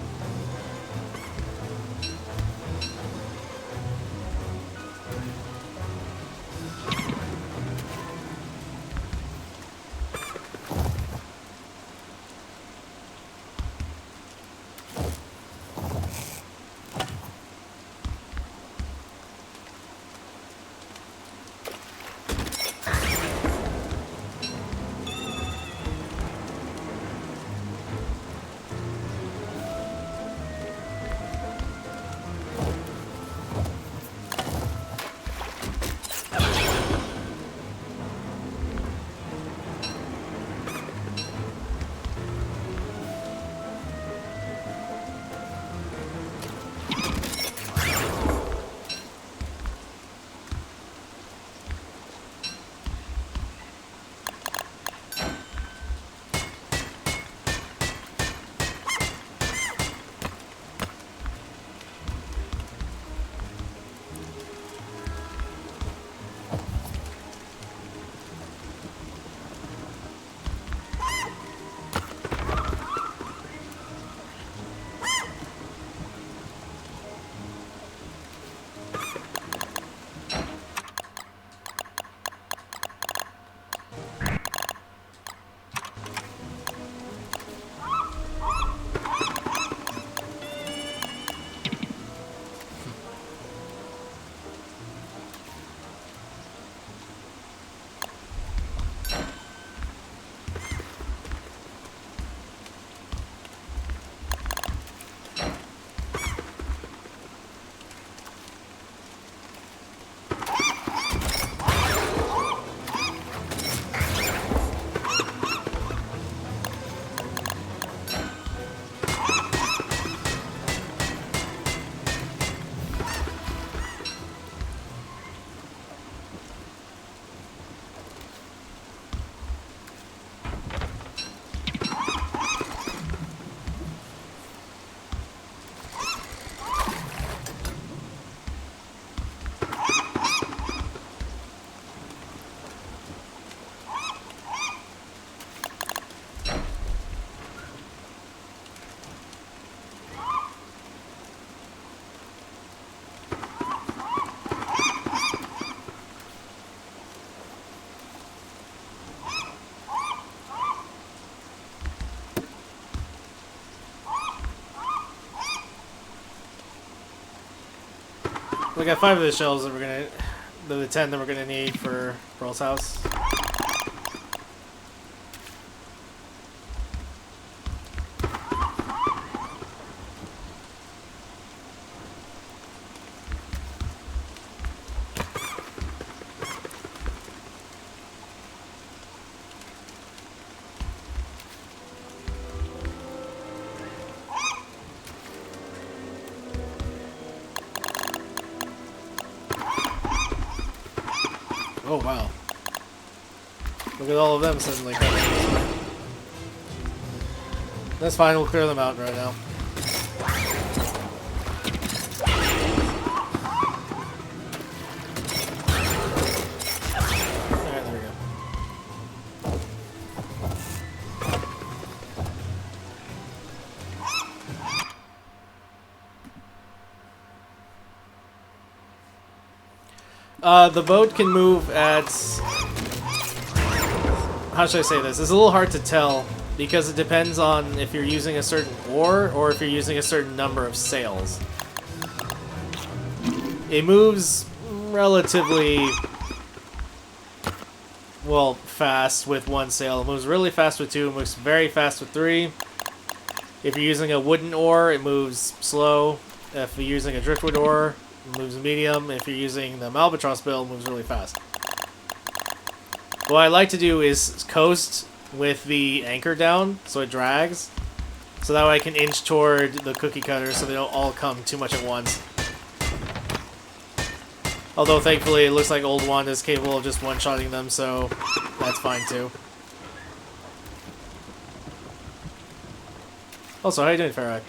We got 5 of the shells that we're gonna, the 10 that we're gonna need for Pearl's house. Oh wow. Look at all of them suddenly coming this way. That's fine, we'll clear them out right now. Alright, there we go. The boat can move at... How should I say this? It's a little hard to tell because it depends on if you're using a certain oar or if you're using a certain number of sails. It moves relatively... well, fast with 1 sail. It moves really fast with 2, it moves very fast with 3. If you're using a wooden oar, it moves slow. If you're using a driftwood oar, moves medium. If you're using the Albatross build, it moves really fast. What I like to do is coast with the anchor down, so it drags. So that way I can inch toward the cookie cutters so they don't all come too much at once. Although thankfully it looks like Old Wanda is capable of just one-shotting them, so that's fine too. Also, how you doing, Farrak?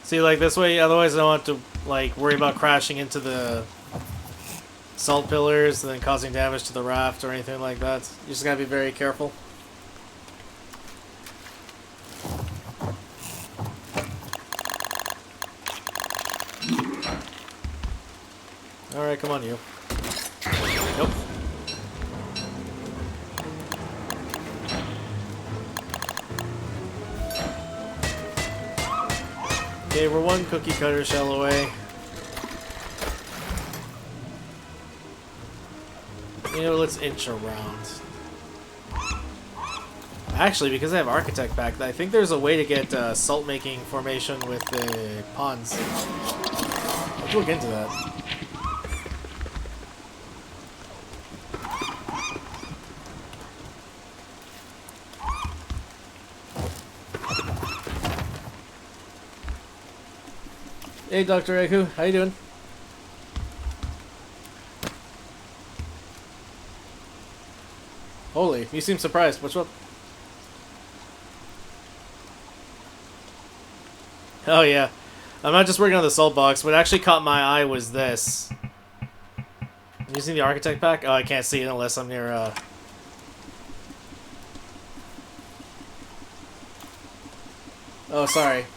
See, like, this way, otherwise I don't have to, like, worry about crashing into the salt pillars and then causing damage to the raft or anything like that. You just gotta be very careful. Alright, come on, you. Nope. Okay, we're one cookie cutter shell away. You know, let's inch around. Actually, because I have Architect back, I think there's a way to get salt making formation with the ponds. Let's look into that. Hey, Dr. Eku, how you doing? Holy, you seem surprised. What's up? Oh yeah, I'm not just working on the salt box. What actually caught my eye was this. Using the Architect pack? Oh, I can't see it unless I'm near. Oh, sorry.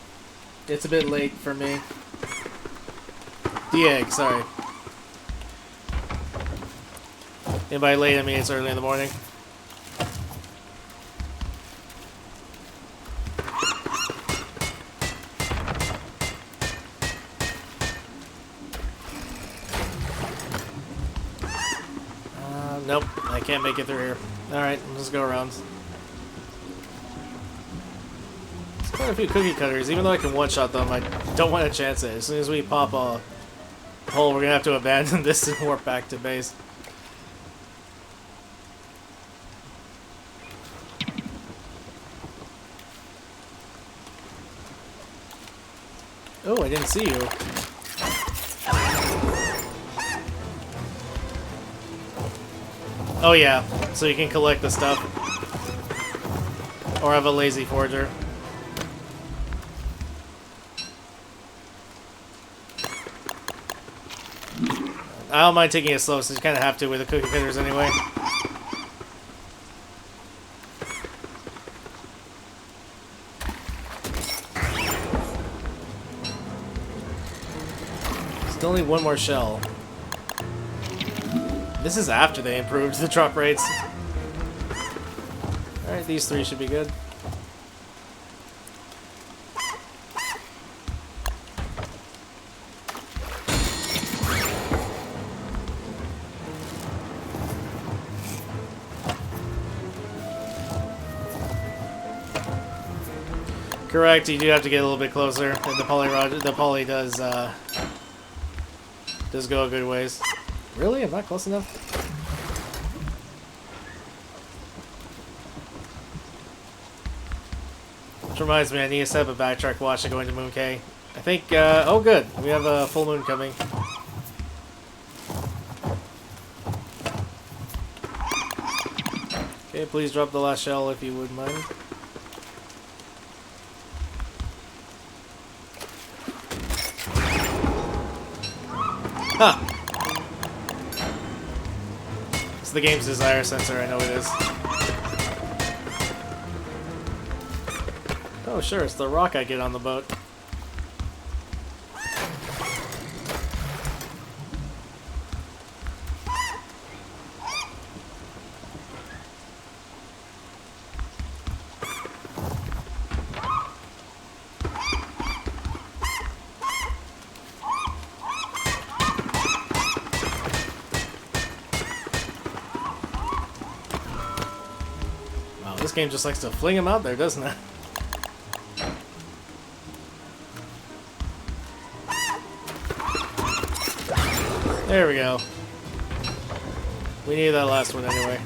It's a bit late for me. The egg, sorry. And by late, I mean it's early in the morning. Nope, I can't make it through here. Alright, let's go around. There's quite a few cookie cutters. Even though I can one-shot them, I don't want to chance it. As soon as we pop a hole, we're going to have to abandon this and warp back to base. Oh, I didn't see you. Oh yeah, so you can collect the stuff. Or have a lazy forger. I don't mind taking it slow, since you kind of have to with the cookie cutters anyway. Still need one more shell. This is after they improved the drop rates. Alright, these three should be good. Correct, you do have to get a little bit closer, and the poly does go a good ways. Really? I'm not close enough? Which reminds me, I need to set up a backtrack watch to go into Moon K. I think, oh good, we have a full moon coming. Okay, please drop the last shell if you wouldn't mind. Huh! It's the game's desire sensor, I know it is. Oh sure, it's the rock I get on the boat. this game just likes to fling them out there, doesn't it? There we go. We needed that last one anyway.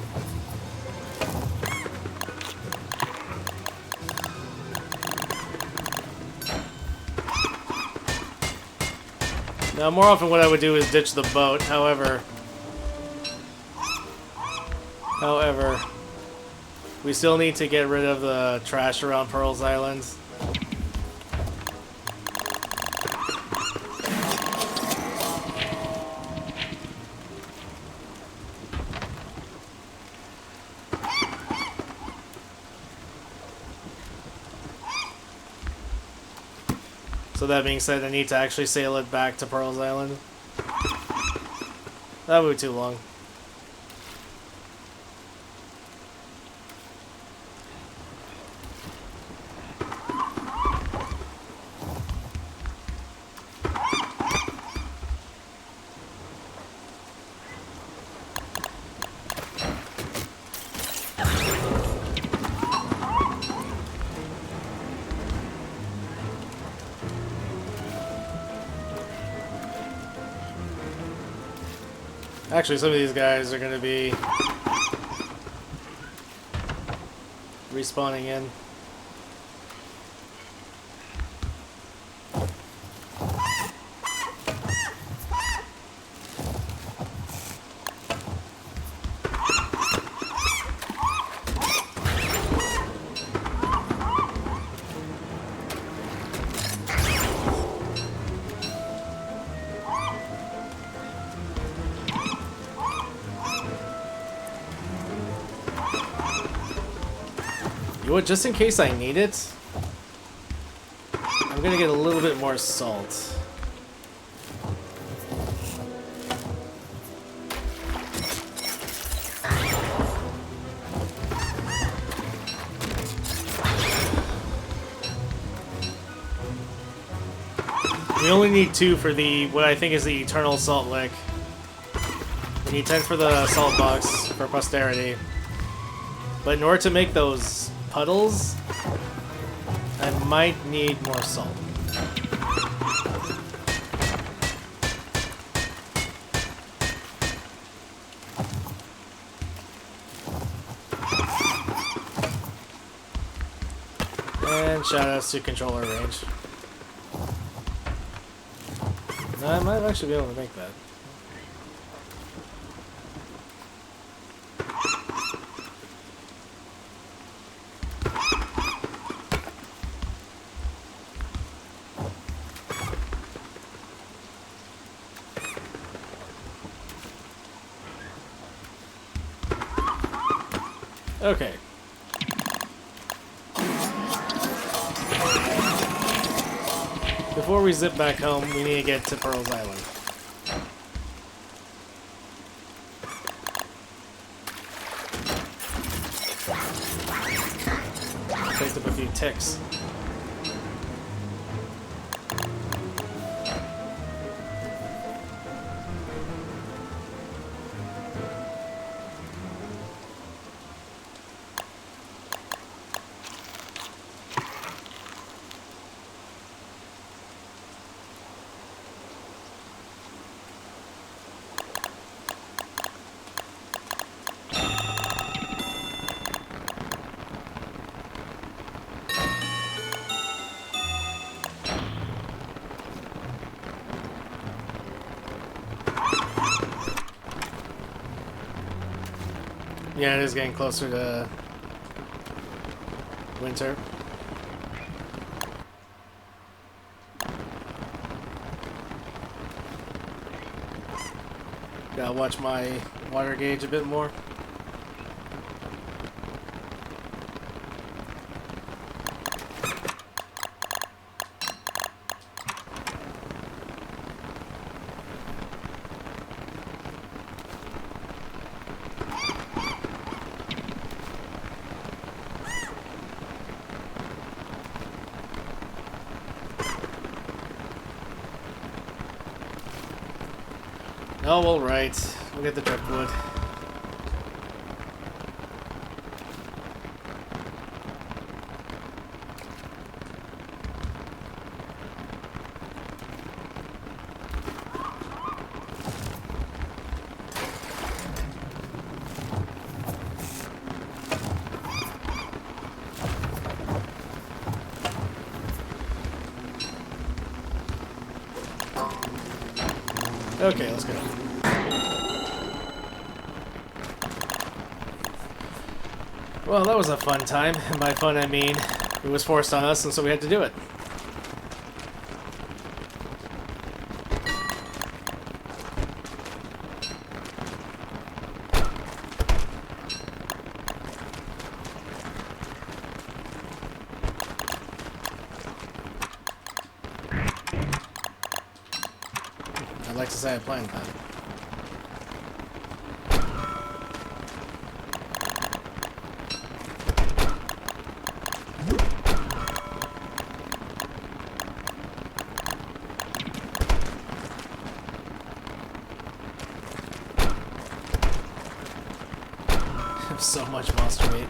Now, more often what I would do is ditch the boat. However, we still need to get rid of the trash around Pearl's Island. So that being said, I need to actually sail it back to Pearl's Island. That would be too long. Actually, some of these guys are going to be respawning in. You know what, just in case I need it, I'm gonna get a little bit more salt. We only need 2 for the, what I think is the Eternal Salt Lick. We need 10 for the Salt Box for posterity. But in order to make those puddles, I might need more salt. And shoutouts to controller range. I might actually be able to make that. Okay. Before we zip back home, we need to get to Pearl's Island. Picked up a few ticks. Yeah, it is getting closer to winter. Gotta watch my water gauge a bit more. Oh, all right. We'll get the driftwood. Okay, let's go. Well, that was a fun time. And by fun, I mean it was forced on us, and so we had to do it. I'd like to say I planned that. So much monster meat.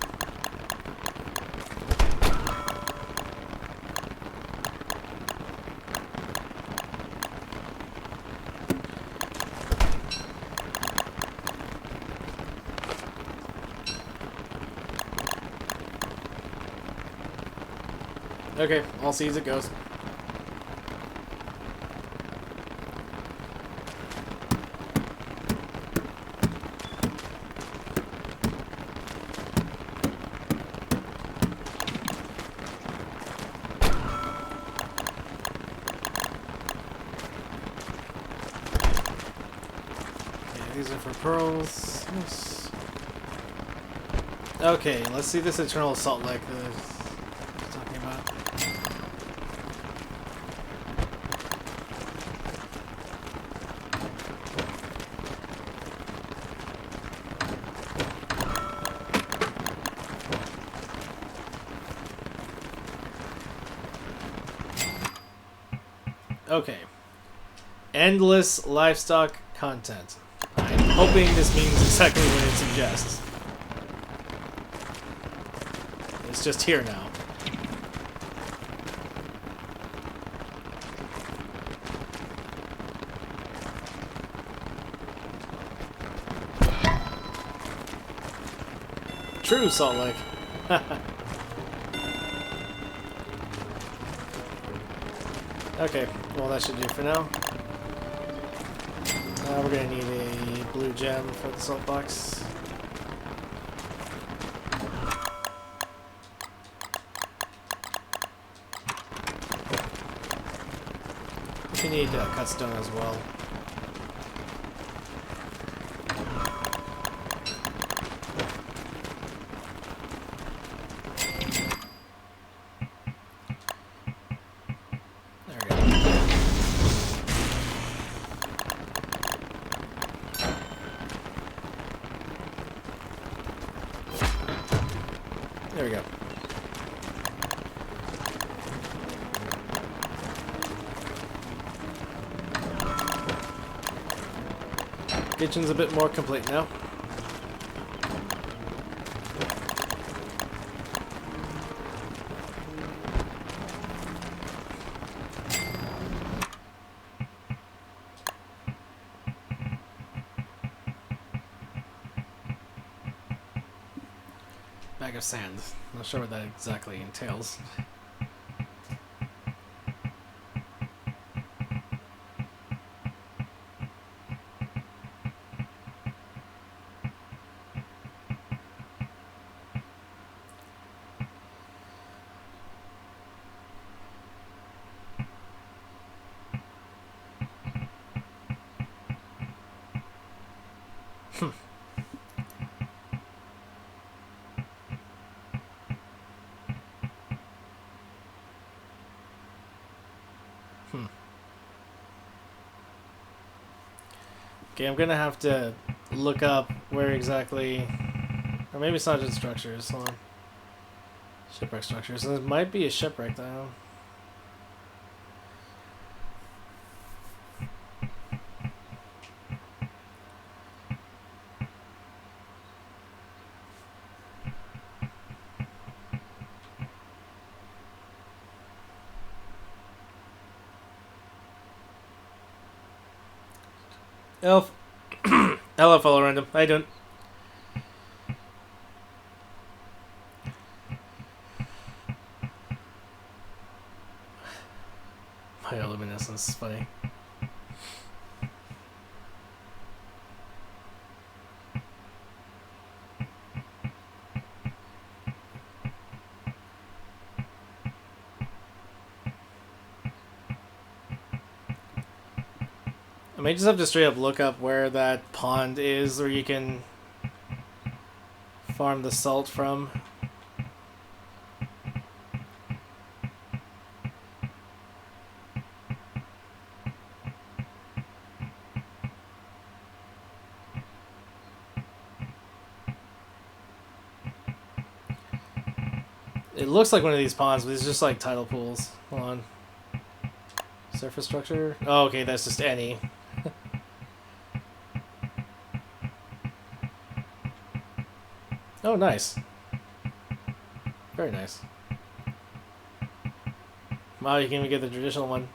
Okay, I'll see as it goes. These are for pearls. Yes. Okay, let's see this eternal assault like I was talking about. Okay. Endless livestock content. I'm hoping this means exactly what it suggests. It's just here now. True Salt Lake. Okay, well that should do for now. We're gonna need a blue gem for the salt box. We need cut stone as well. There we go. There we go. Kitchen's a bit more complete now. Bag of sand. Not sure what that exactly entails. Okay, I'm gonna have to look up where exactly, or maybe it's not just structures. Hold on. Shipwreck structures. So there might be a shipwreck though. Elf. Hello, fellow random. How you doing? Bioluminescence is funny. I may just have to straight up look up where that pond is where you can farm the salt from. It looks like one of these ponds, but it's just like tidal pools. Hold on. Surface structure? Oh, okay, that's just any. Oh, nice. Very nice. Wow, you can even get the traditional one.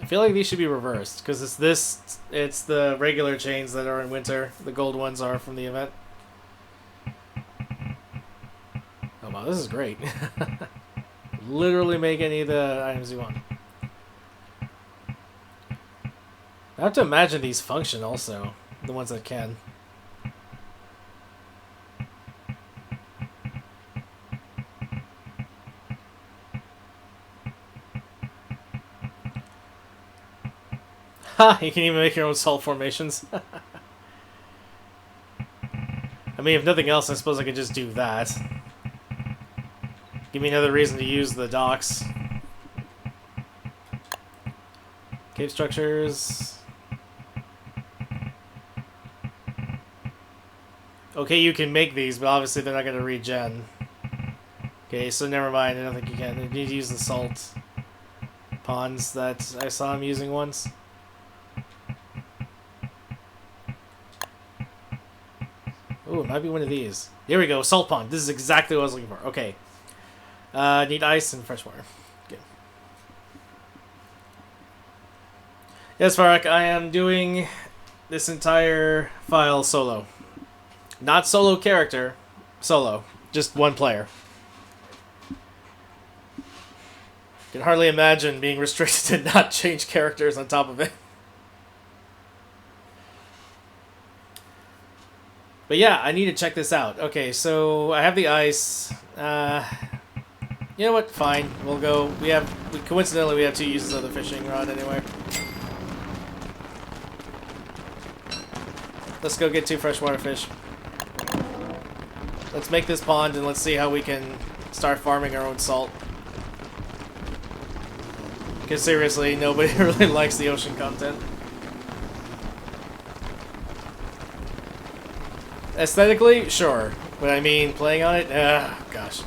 I feel like these should be reversed, because it's the regular chains that are in winter. The gold ones are from the event. Oh wow, this is great. Literally make any of the items you want. I have to imagine these function also. The ones that can. Ha! You can even make your own salt formations. I mean, if nothing else, I suppose I could just do that. Give me another reason to use the docks. Cave structures. Okay, you can make these, but obviously they're not going to regen. Okay, so never mind. I don't think you can. You need to use the salt ponds that I saw him using once. Ooh, it might be one of these. Here we go, salt pond. This is exactly what I was looking for. Okay. Need ice and fresh water. Okay. Yes, Farak, I am doing this entire file solo. Not solo character, solo. Just one player. Can hardly imagine being restricted to not change characters on top of it. But yeah, I need to check this out. Okay, so I have the ice. You know what? Fine. We'll go. Coincidentally, we have 2 uses of the fishing rod anyway. Let's go get 2 freshwater fish. Let's make this pond and let's see how we can start farming our own salt. Because seriously, nobody really likes the ocean content. Aesthetically, sure. But I mean, playing on it? Gosh.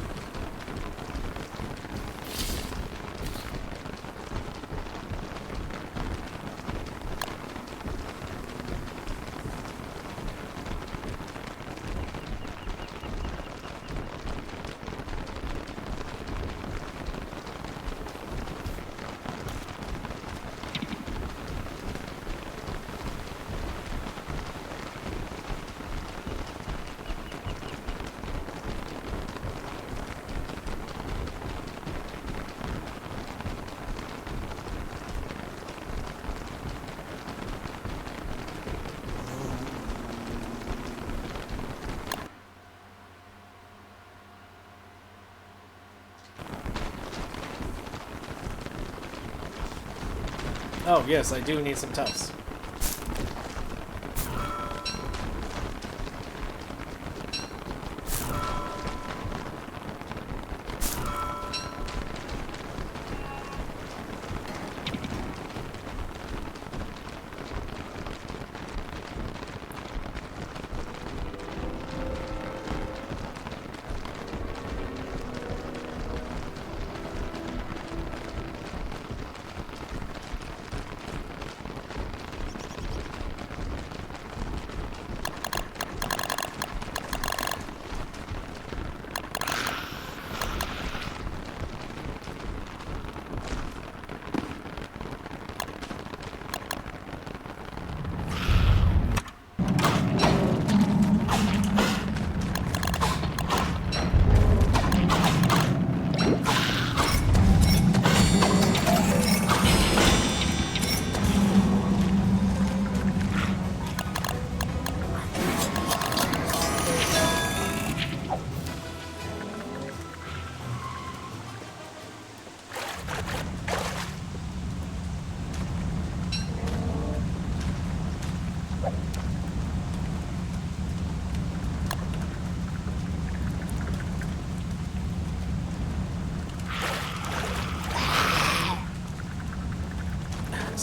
Oh, yes, I do need some tufts.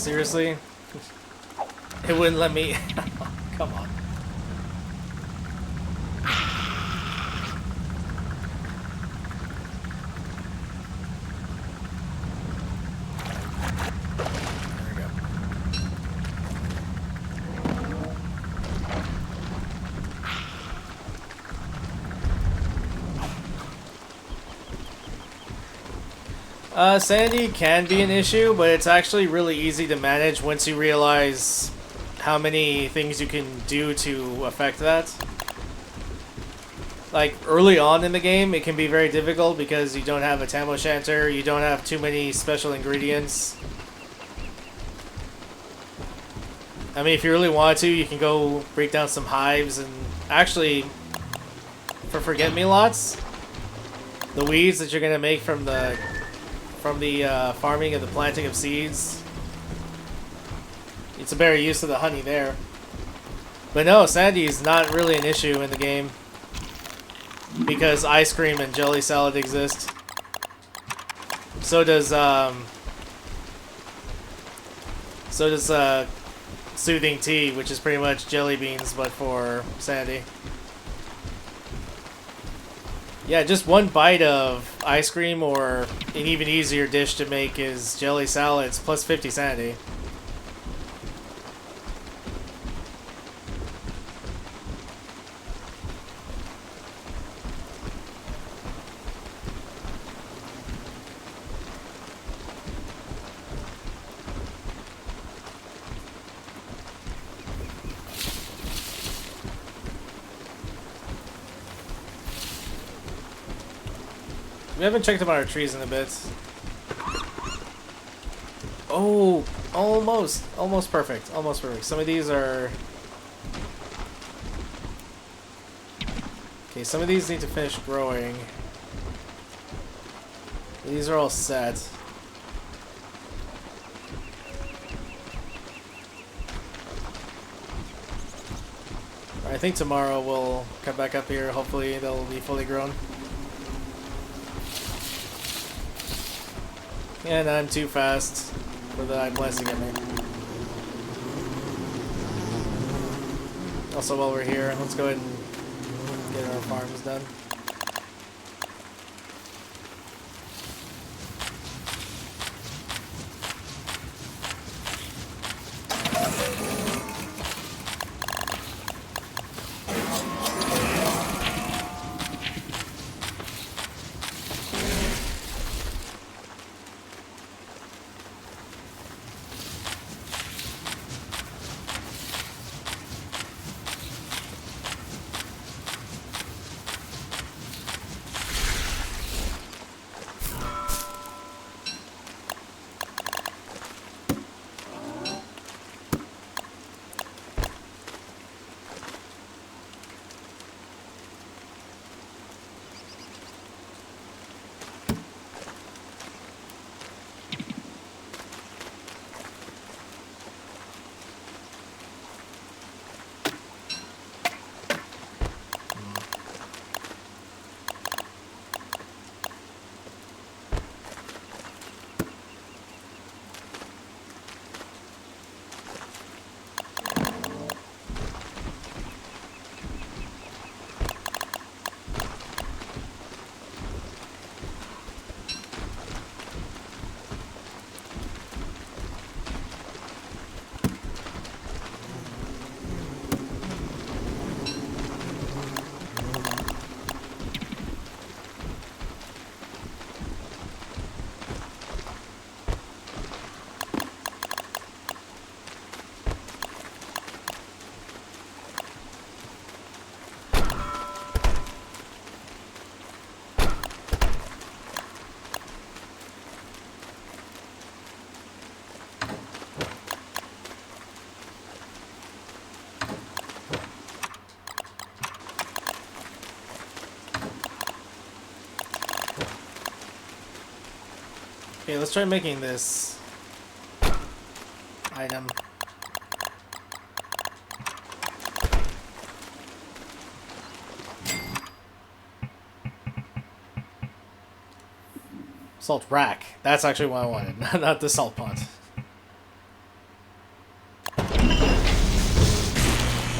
Seriously? It wouldn't let me... Come on. There we go. Sandy can be an issue, but it's actually really easy to manage once you realize how many things you can do to affect that. Like, early on in the game, it can be very difficult because you don't have a Tamo Shanter, you don't have too many special ingredients. I mean, if you really want to, you can go break down some hives, and actually, for Forget-Me-Lots, the weeds that you're going to make from the farming and the planting of seeds, it's a better use of the honey there. But no, Sandy is not really an issue in the game because ice cream and jelly salad exist. So does soothing tea, which is pretty much jelly beans but for Sandy. Yeah, just one bite of ice cream, or an even easier dish to make is jelly salads plus 50 Sandy. We haven't checked about our trees in a bit. Oh, almost perfect. Almost perfect. Some of these are... Okay, some of these need to finish growing. These are all set. I think tomorrow we'll come back up here. Hopefully they'll be fully grown. And I'm too fast for the plants to get me. Also, while we're here, let's go ahead and get our farms done. Okay, let's try making this item. Salt rack. That's actually what I wanted, not the salt pot.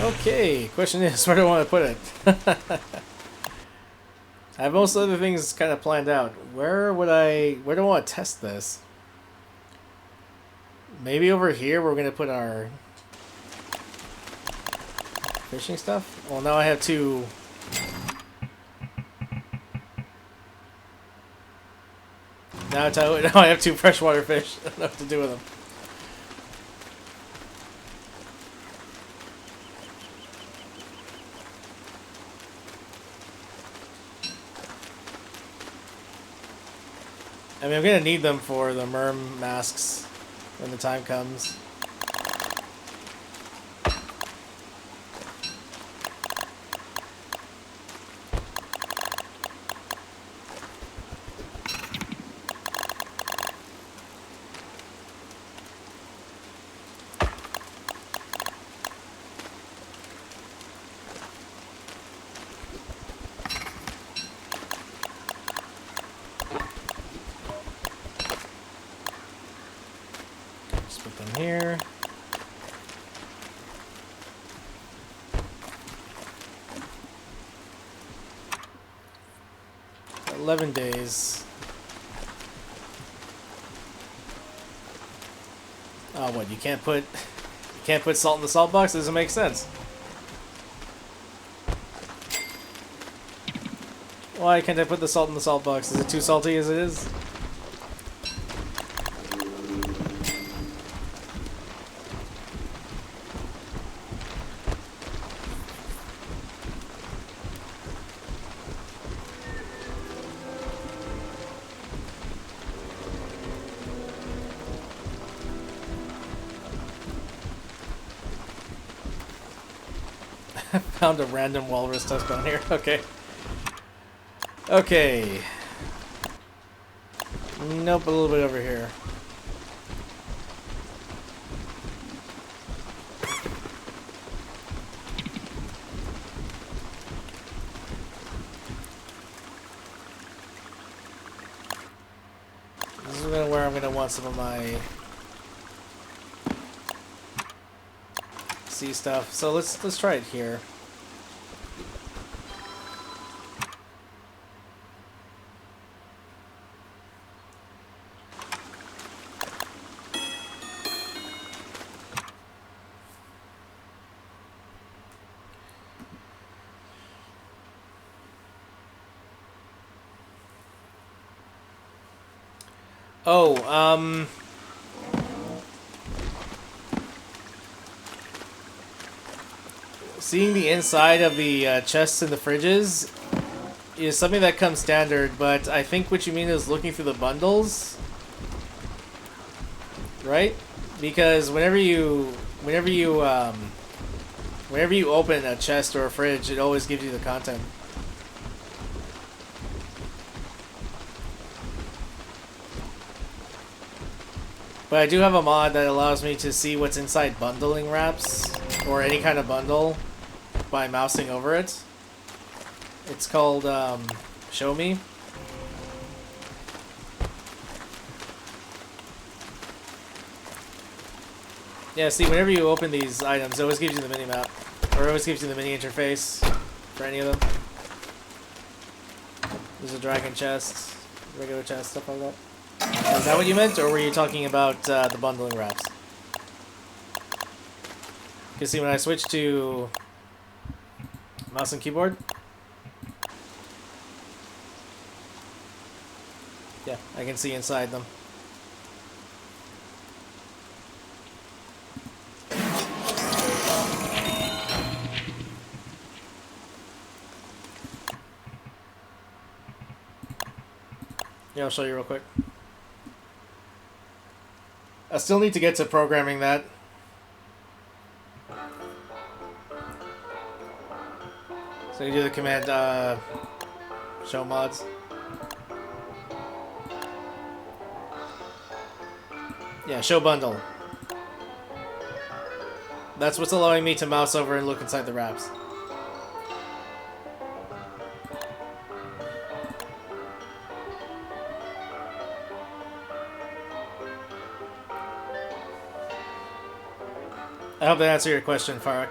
Okay, question is, where do I want to put it? I have most other things kind of planned out. Where do I want to test this? Maybe over here we're going to put our fishing stuff? Well, now I have two... Now I have two freshwater fish. I don't know what to do with them. I mean, I'm gonna need them for the merm masks when the time comes. Here. $11 days. Oh, what? You can't put salt in the salt box? It doesn't make sense. Why can't I put the salt in the salt box? Is it too salty as it is? Found a random walrus tusk down here. Okay. Okay. Nope, a little bit over here. This is where I'm going to want some of my sea stuff. So let's try it here. Oh, seeing the inside of the chests in the fridges is something that comes standard, but I think what you mean is looking through the bundles, right? Because whenever you open a chest or a fridge, it always gives you the content. But I do have a mod that allows me to see what's inside bundling wraps, or any kind of bundle, by mousing over it. It's called, Show Me. Yeah, see, whenever you open these items, it always gives you the mini-map. Or it always gives you the mini-interface for any of them. There's a dragon chest, regular chest, stuff like that. Is that what you meant, or were you talking about the bundling wraps? Because see, when I switch to mouse and keyboard, yeah, I can see inside them. Yeah, I'll show you real quick. I still need to get to programming that. So you do the command, show mods. Yeah, show bundle. That's what's allowing me to mouse over and look inside the wraps. I hope that answered your question, Farak.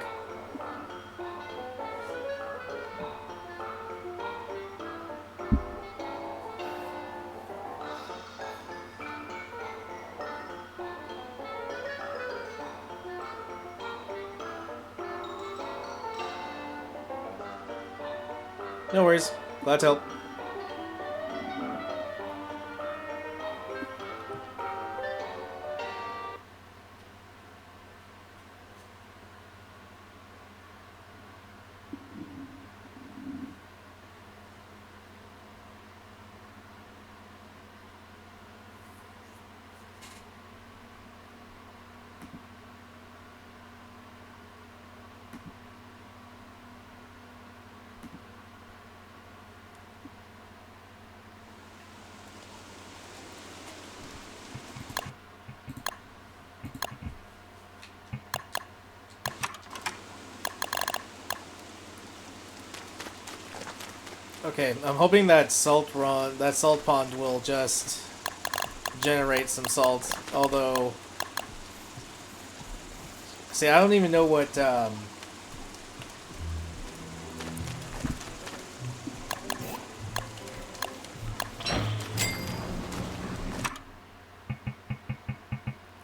No worries. Glad to help. Okay, I'm hoping that salt pond will just generate some salt. Although, see, I don't even know what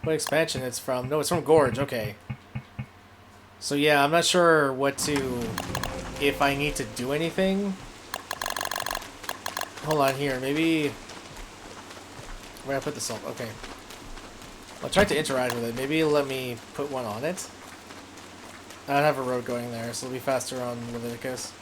what expansion it's from. No, it's from Gorge. Okay. So yeah, I'm not sure if I need to do anything. Hold on here, maybe... Where I put the salt? Okay. I'll try to interact with it. Maybe let me put one on it. I don't have a road going there, so it'll be faster on Leviticus.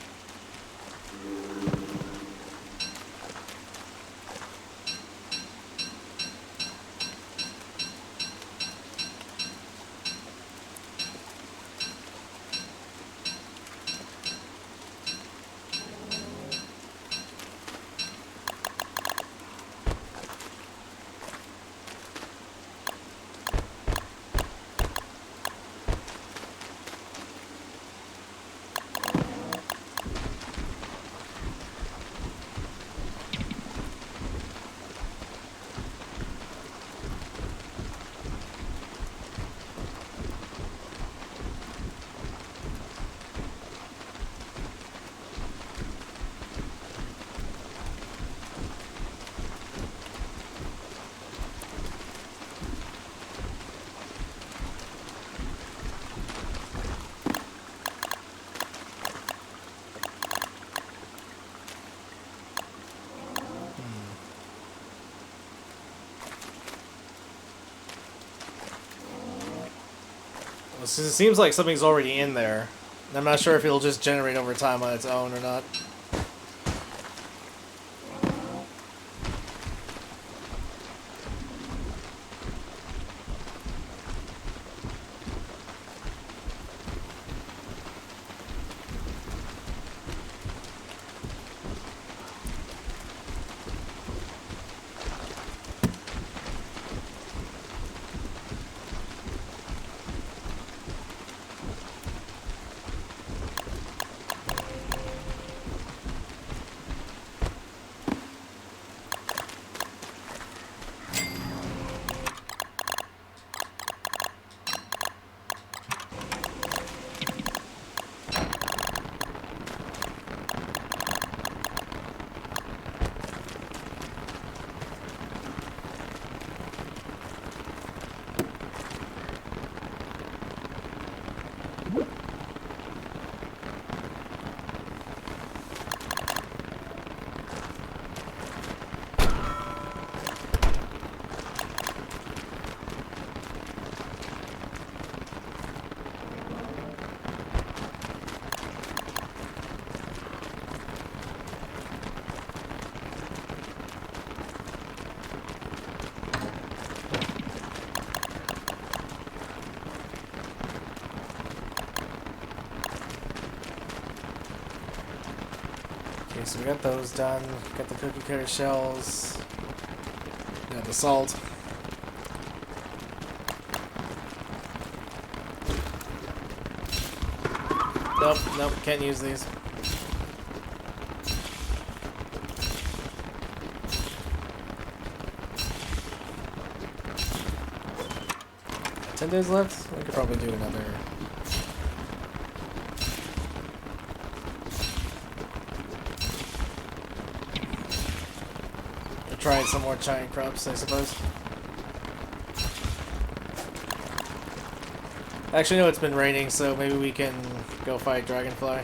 It seems like something's already in there. I'm not sure if it'll just generate over time on its own or not. Okay, so we got those done. Got the cookie cutter shells. Got the salt. Nope, nope, can't use these. $10 days left? We could probably do another. Try some more giant crops, I suppose. Actually, no, it's been raining, so maybe we can go fight Dragonfly.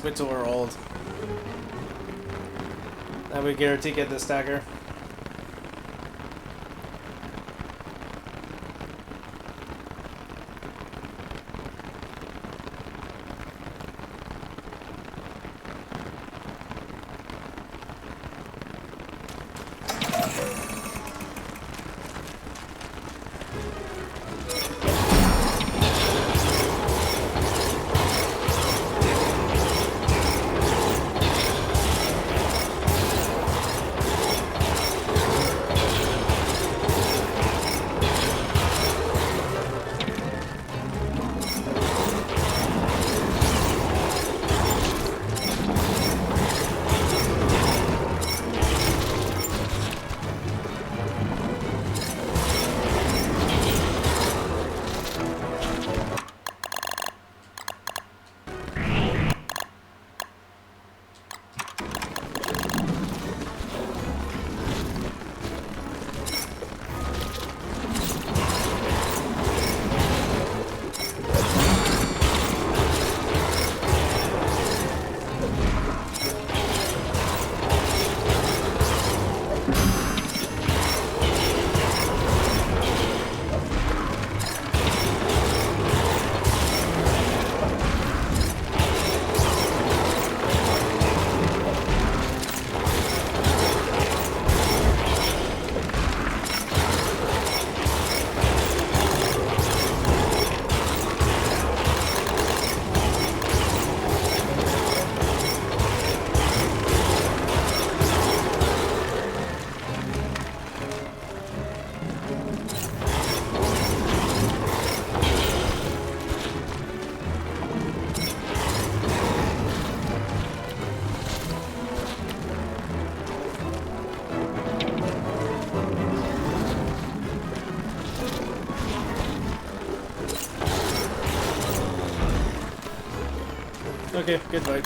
Let's wait till we're old. Then we guarantee get the stacker. Okay, good fight.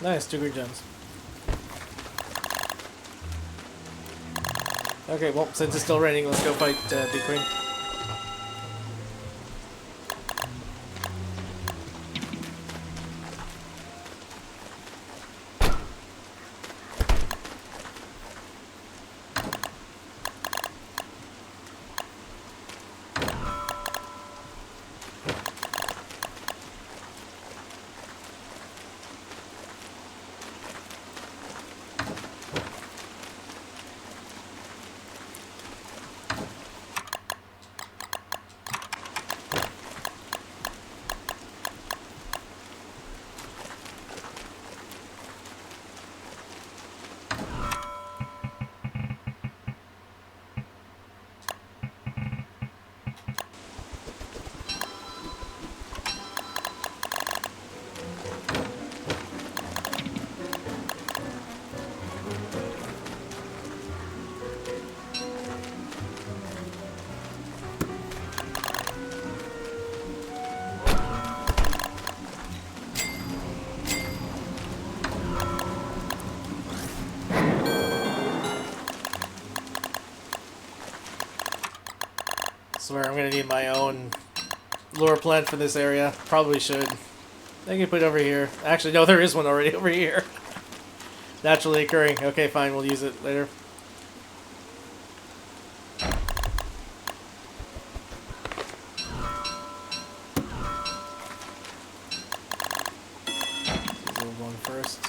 Nice, 2 green gems. Okay, well, since it's still raining, let's go fight Big Queen. Swear I'm gonna need my own lure plant for this area. Probably should. I can put it over here. Actually, no, there is one already over here. Naturally occurring. Okay, fine. We'll use it later. Use one first.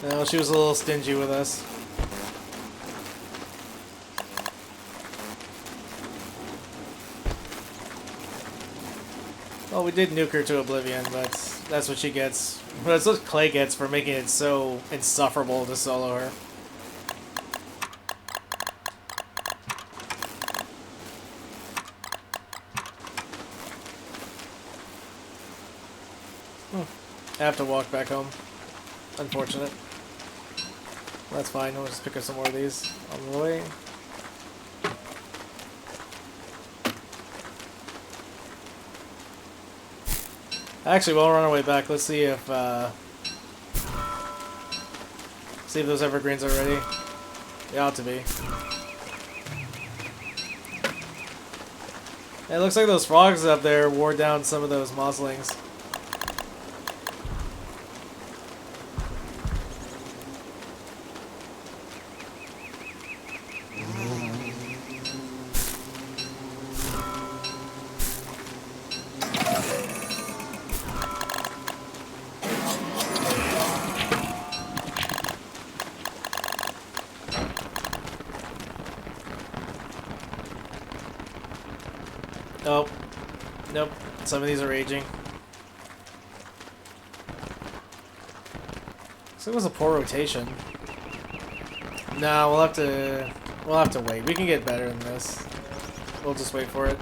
No, she was a little stingy with us. Well, we did nuke her to oblivion, but that's what she gets. That's what Clay gets for making it so insufferable to solo her. I have to walk back home. Unfortunate. That's fine, we'll just pick up some more of these on the way. Actually, while we're on our way back, let's see if those evergreens are ready. They ought to be. It looks like those frogs up there wore down some of those moslings. Oh, nope. Some of these are aging. So it was a poor rotation. No, we'll have to wait. We can get better than this. We'll just wait for it.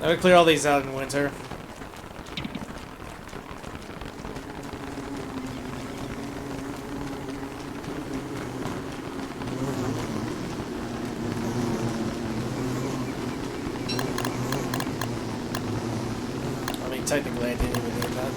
I would clear all these out in winter. Technically, I didn't even do that.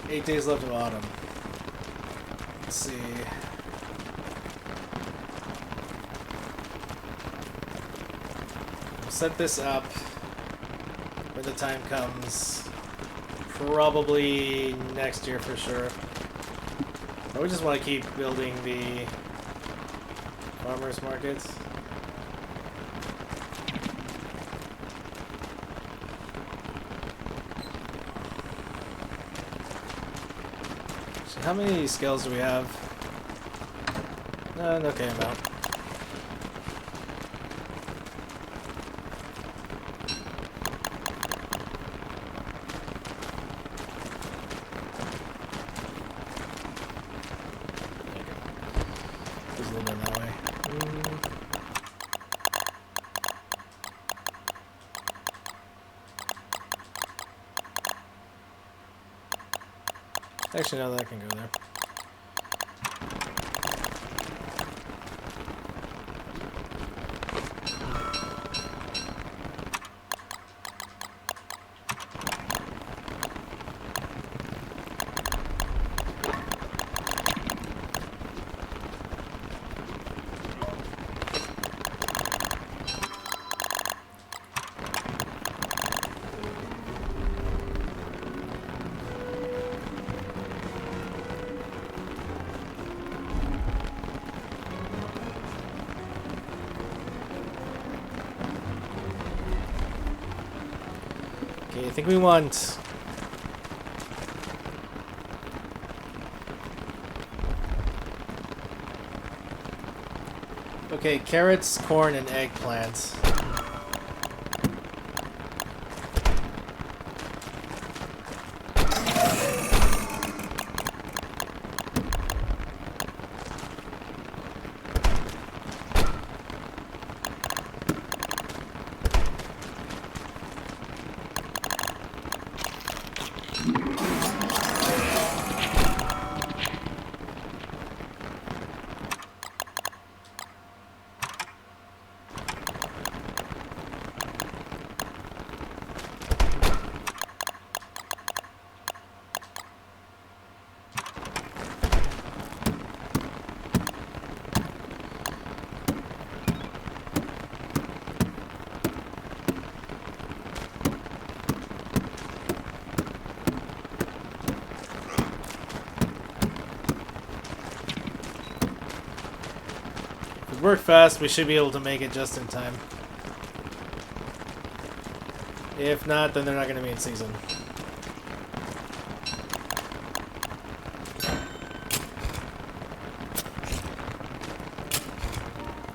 8 days left of autumn. Let's see. We'll set this up when the time comes. Probably next year for sure. But we just want to keep building the farmers markets. So how many scales do we have? An okay amount. Actually, no, that can go there. Okay, I think we want... Okay, carrots, corn, and eggplants. If we work fast, we should be able to make it just in time. If not, then they're not going to be in season.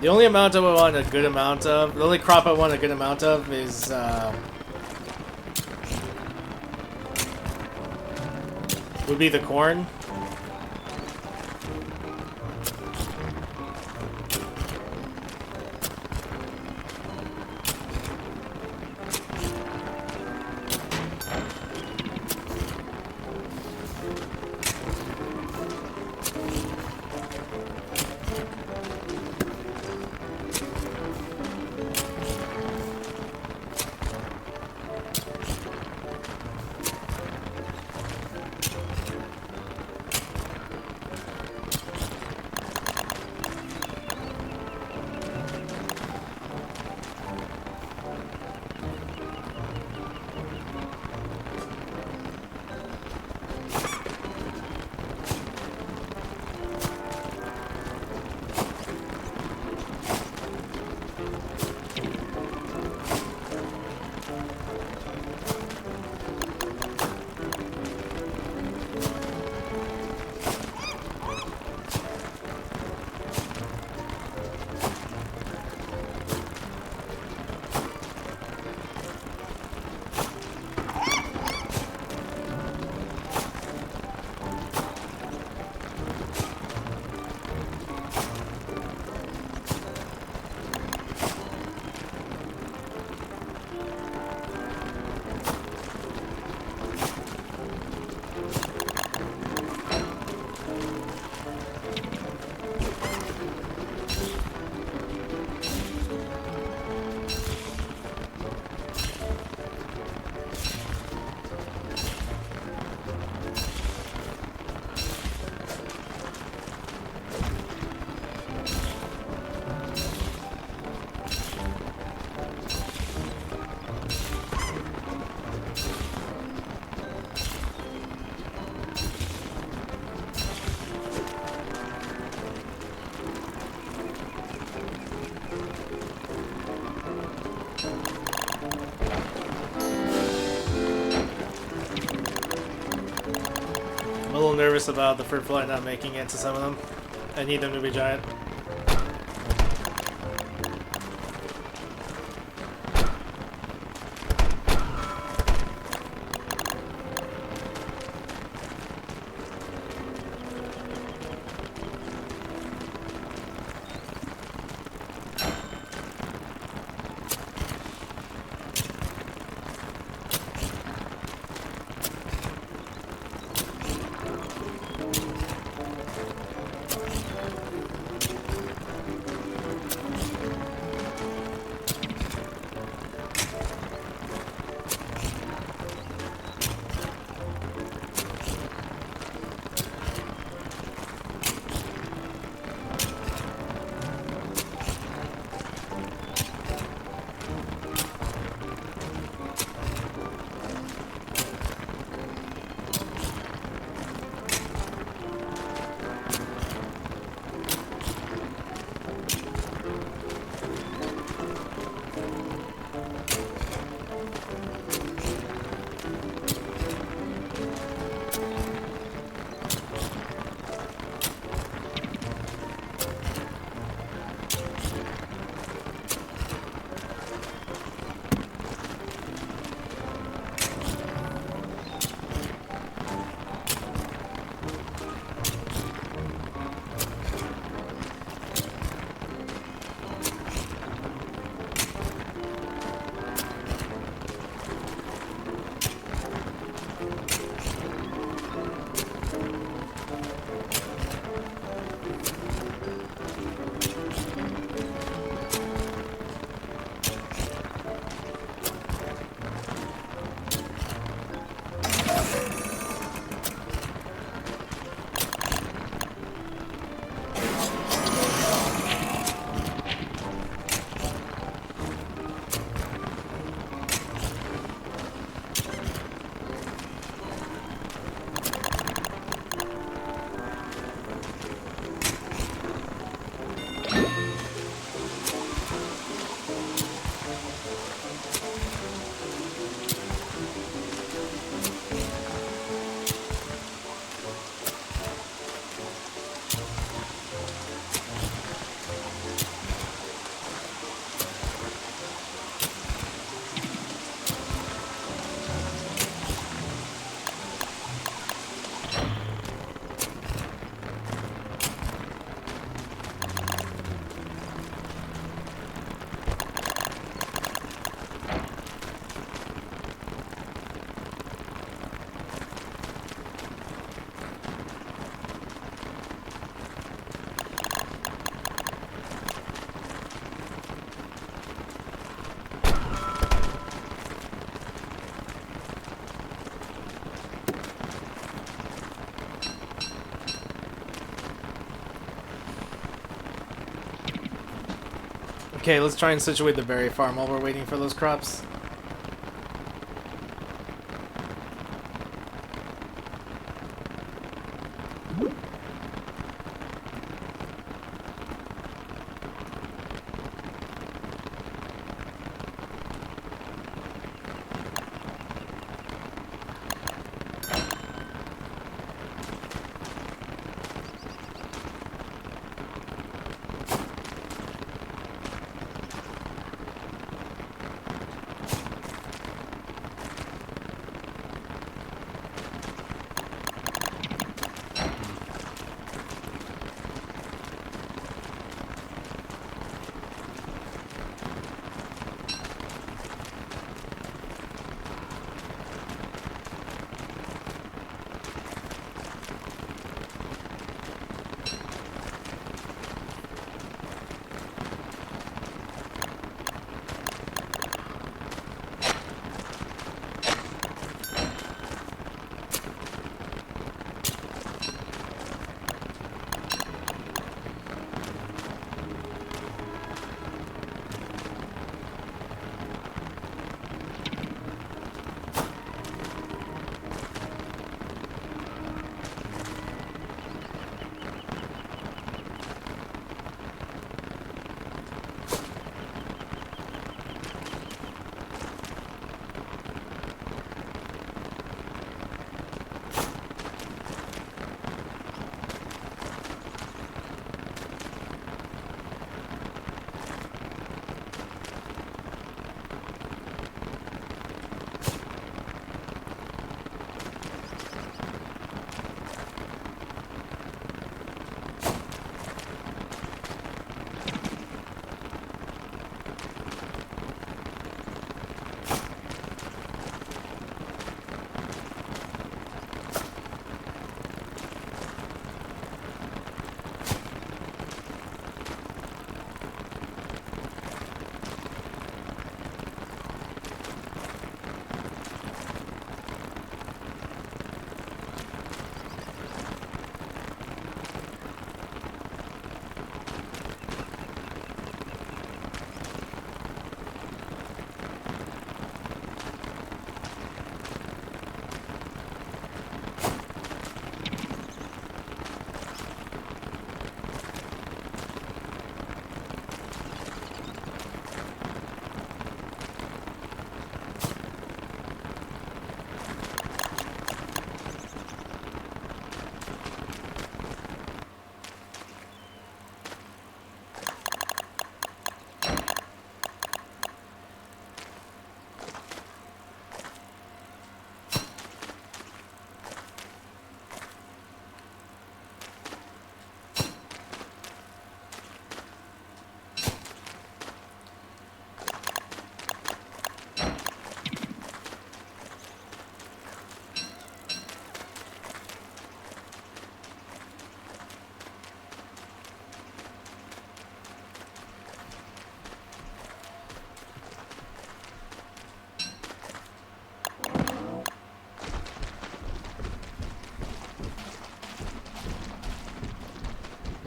The only amount I want a good amount of, the only crop I want a good amount of is would be the corn. little nervous about the fruit fly not making it to some of them. I need them to be giant. Okay, let's try and situate the berry farm while we're waiting for those crops.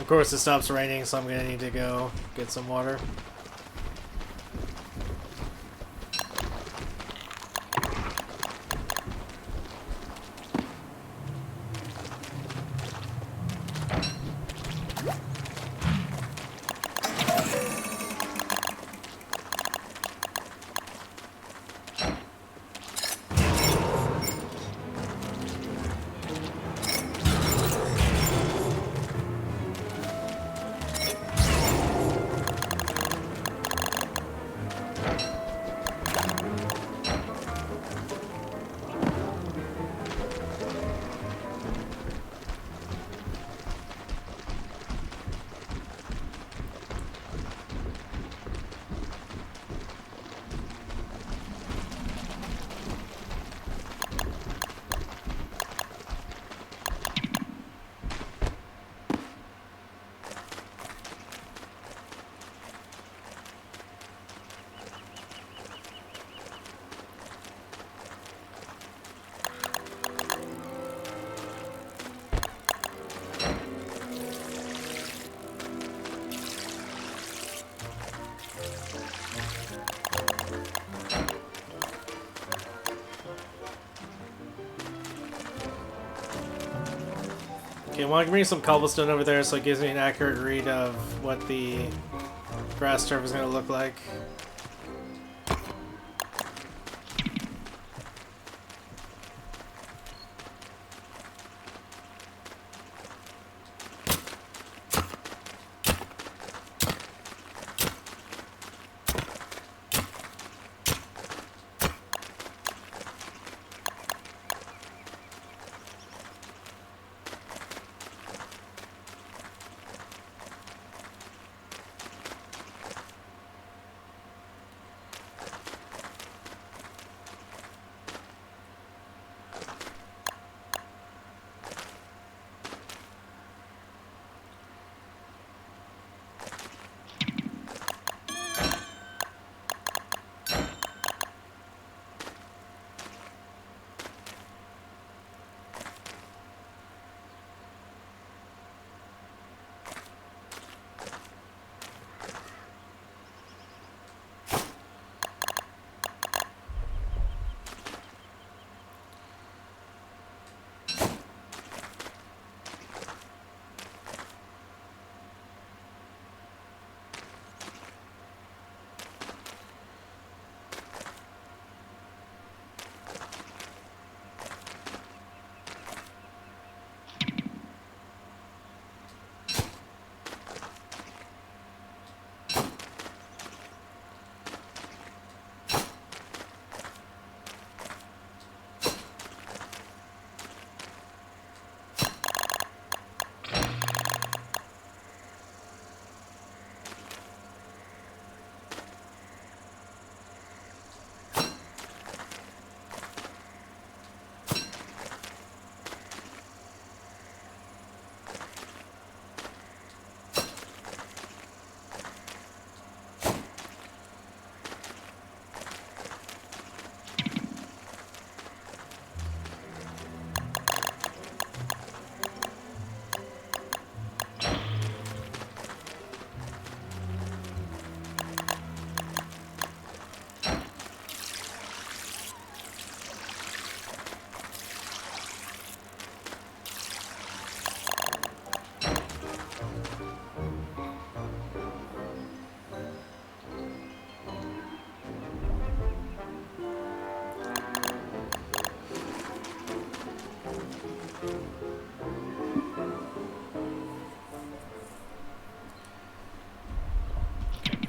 Of course, it stops raining, so I'm gonna need to go get some water. Okay, well, I can bring some cobblestone over there so it gives me an accurate read of what the grass turf is going to look like.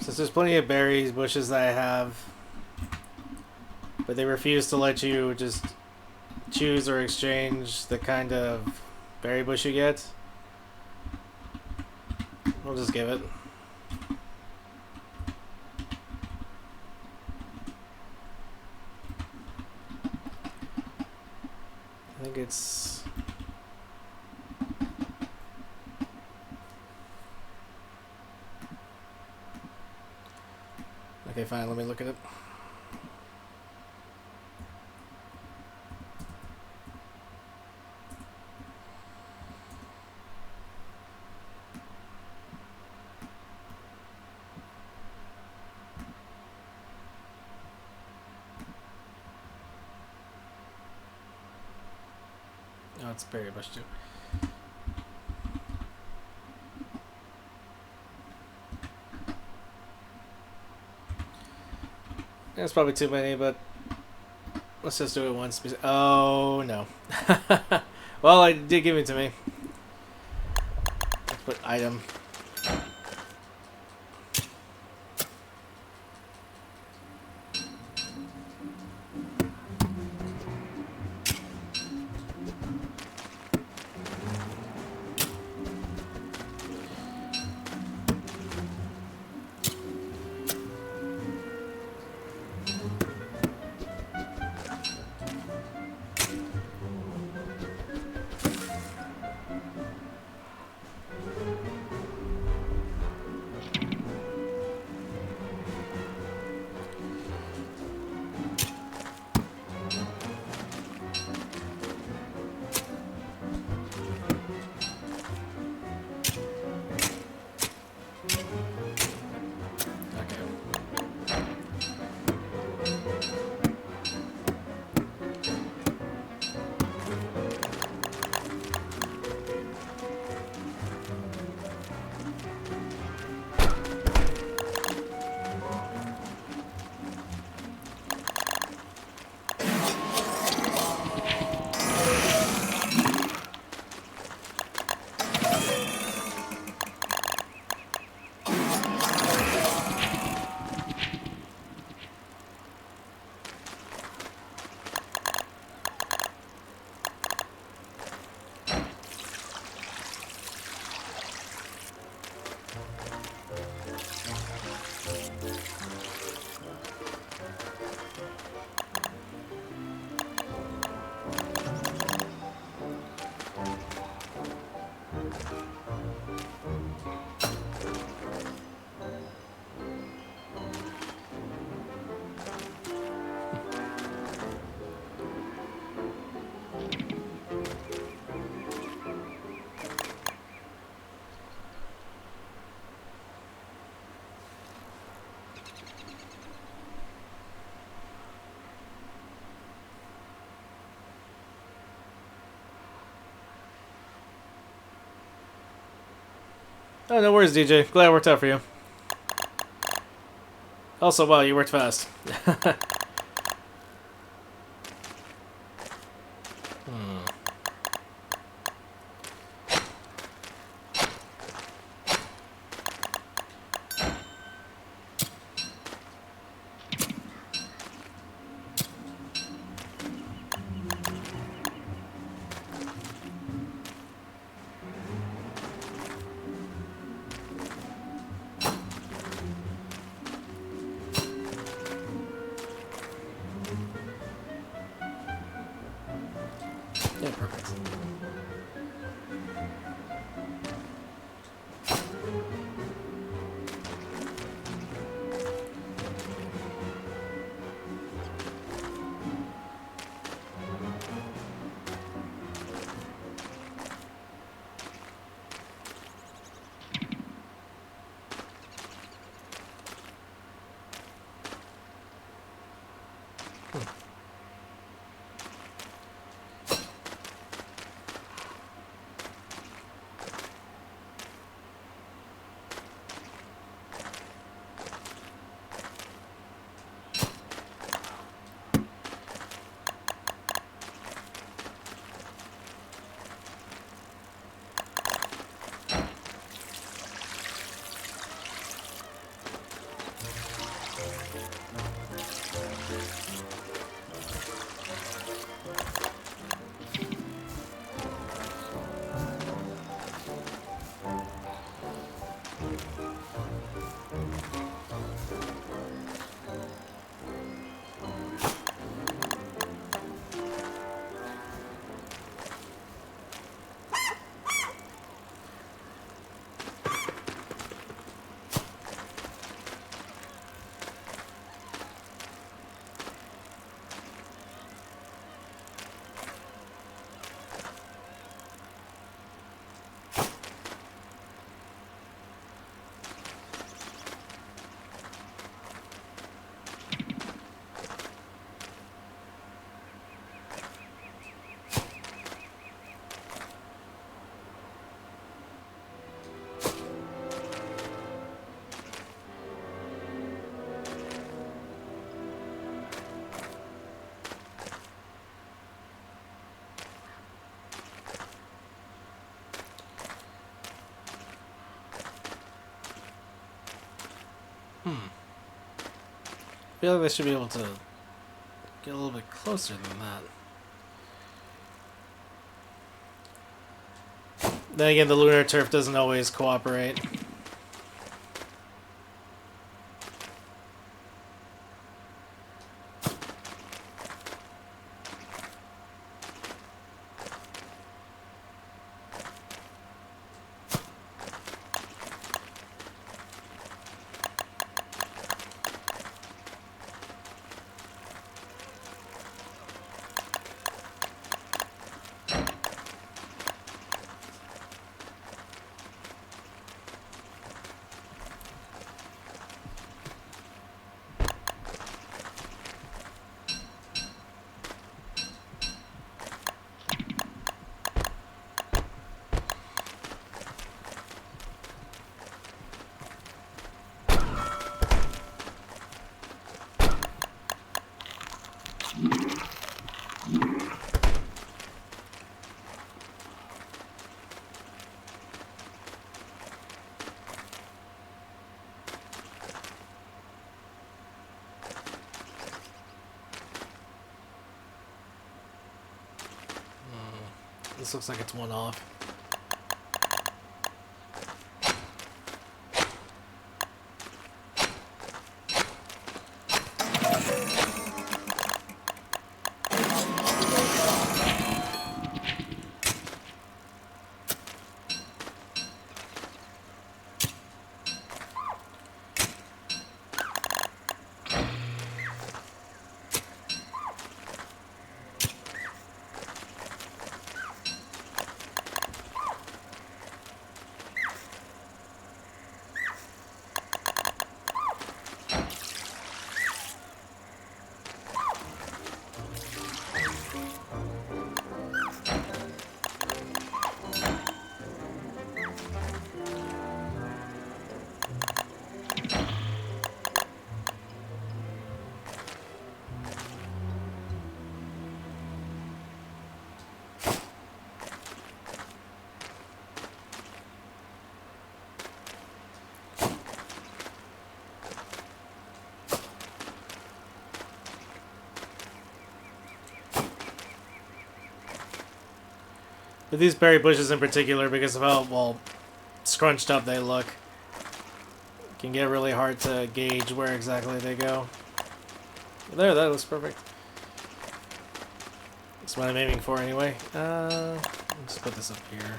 Since there's plenty of berries bushes that I have, but they refuse to let you just choose or exchange the kind of berry bush you get, we'll just give it. I think it's... Okay, fine, let me look at it. it's berry bush too. That's probably too many, but let's just do it once. Oh no. Well, it did give it to me. Let's put item. Oh, no worries, DJ. Glad it worked out for you. Also, wow, you worked fast. Yeah, perfect. feel like they should be able to get a little bit closer than that. Then again, the lunar turf doesn't always cooperate. This looks like it's one off. But these berry bushes in particular, because of how, well, scrunched up they look, it can get really hard to gauge where exactly they go. There, that looks perfect. That's what I'm aiming for anyway. Let's put this up here.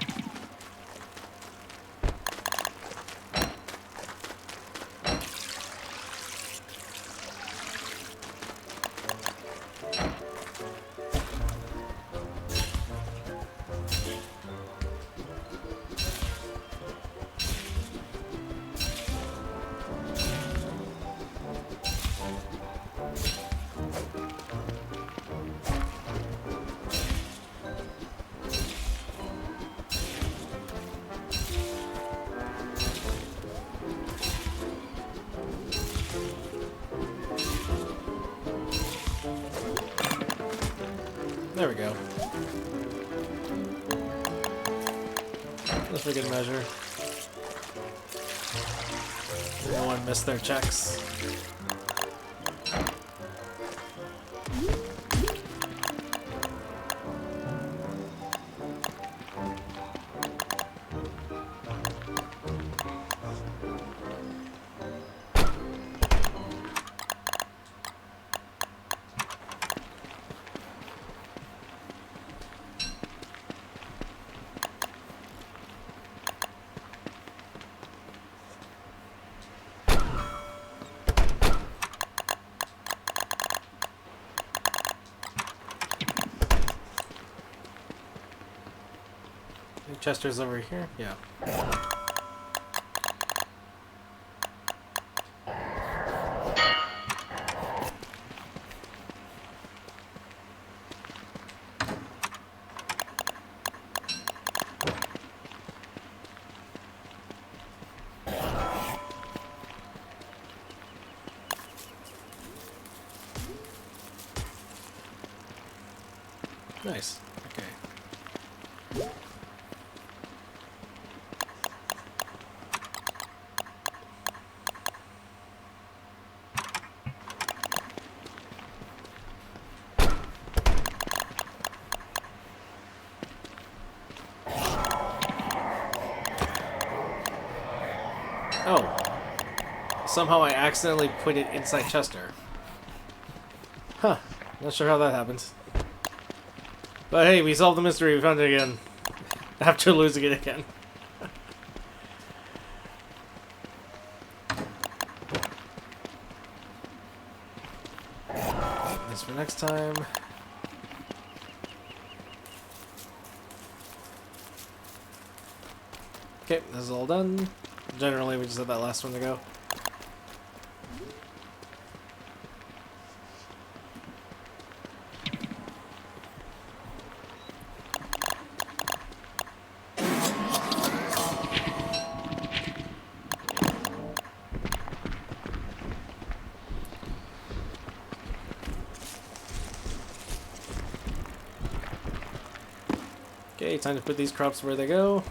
There we go. That's a good measure. No one missed their checks. Chester's over here? Yeah. Nice. Okay. somehow I accidentally put it inside Chester. Huh. Not sure how that happened. But hey, we solved the mystery. We found it again. After losing it again. This for next time. Okay, this is all done. Generally, we just had that last one to go. Okay, time to put these crops where they go.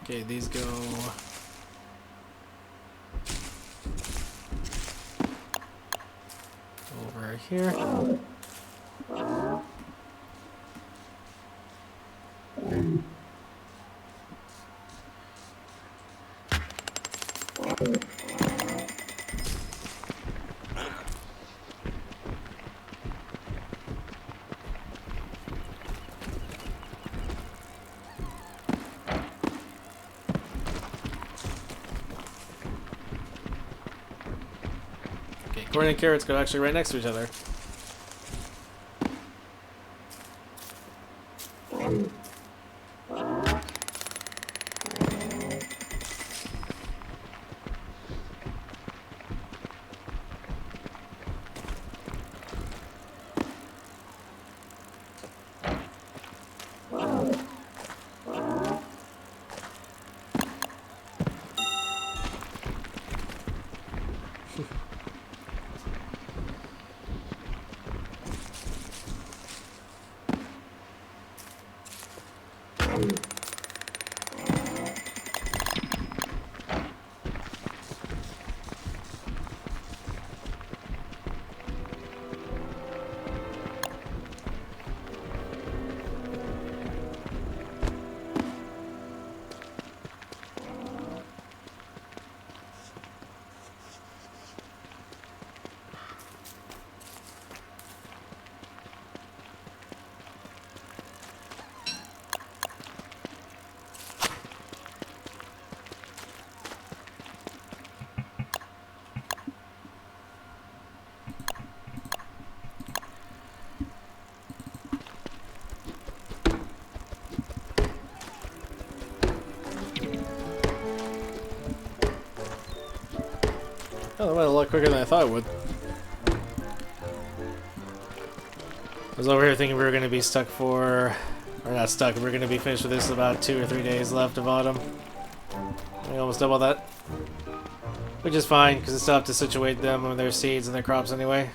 Okay, these go over here. Okay, corn and carrots go actually right next to each other. Oh, that went a lot quicker than I thought it would. I was over here thinking we were going to be stuck for... Or not stuck, we were going to be finished with this in about 2 or 3 days left of autumn. We almost double that. Which is fine, because it's still have to situate them with their seeds and their crops anyway.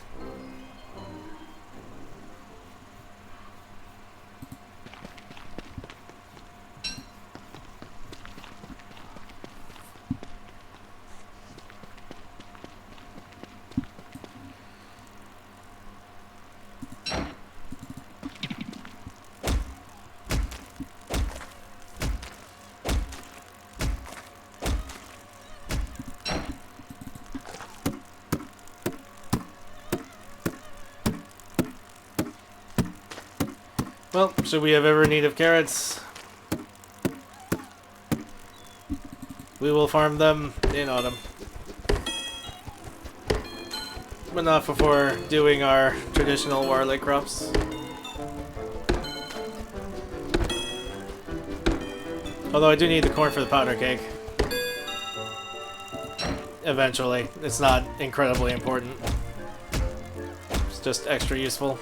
Well, should we have ever need of carrots, we will farm them in autumn. But not before doing our traditional warlike crops. Although I do need the corn for the powder cake. Eventually. It's not incredibly important. It's just extra useful.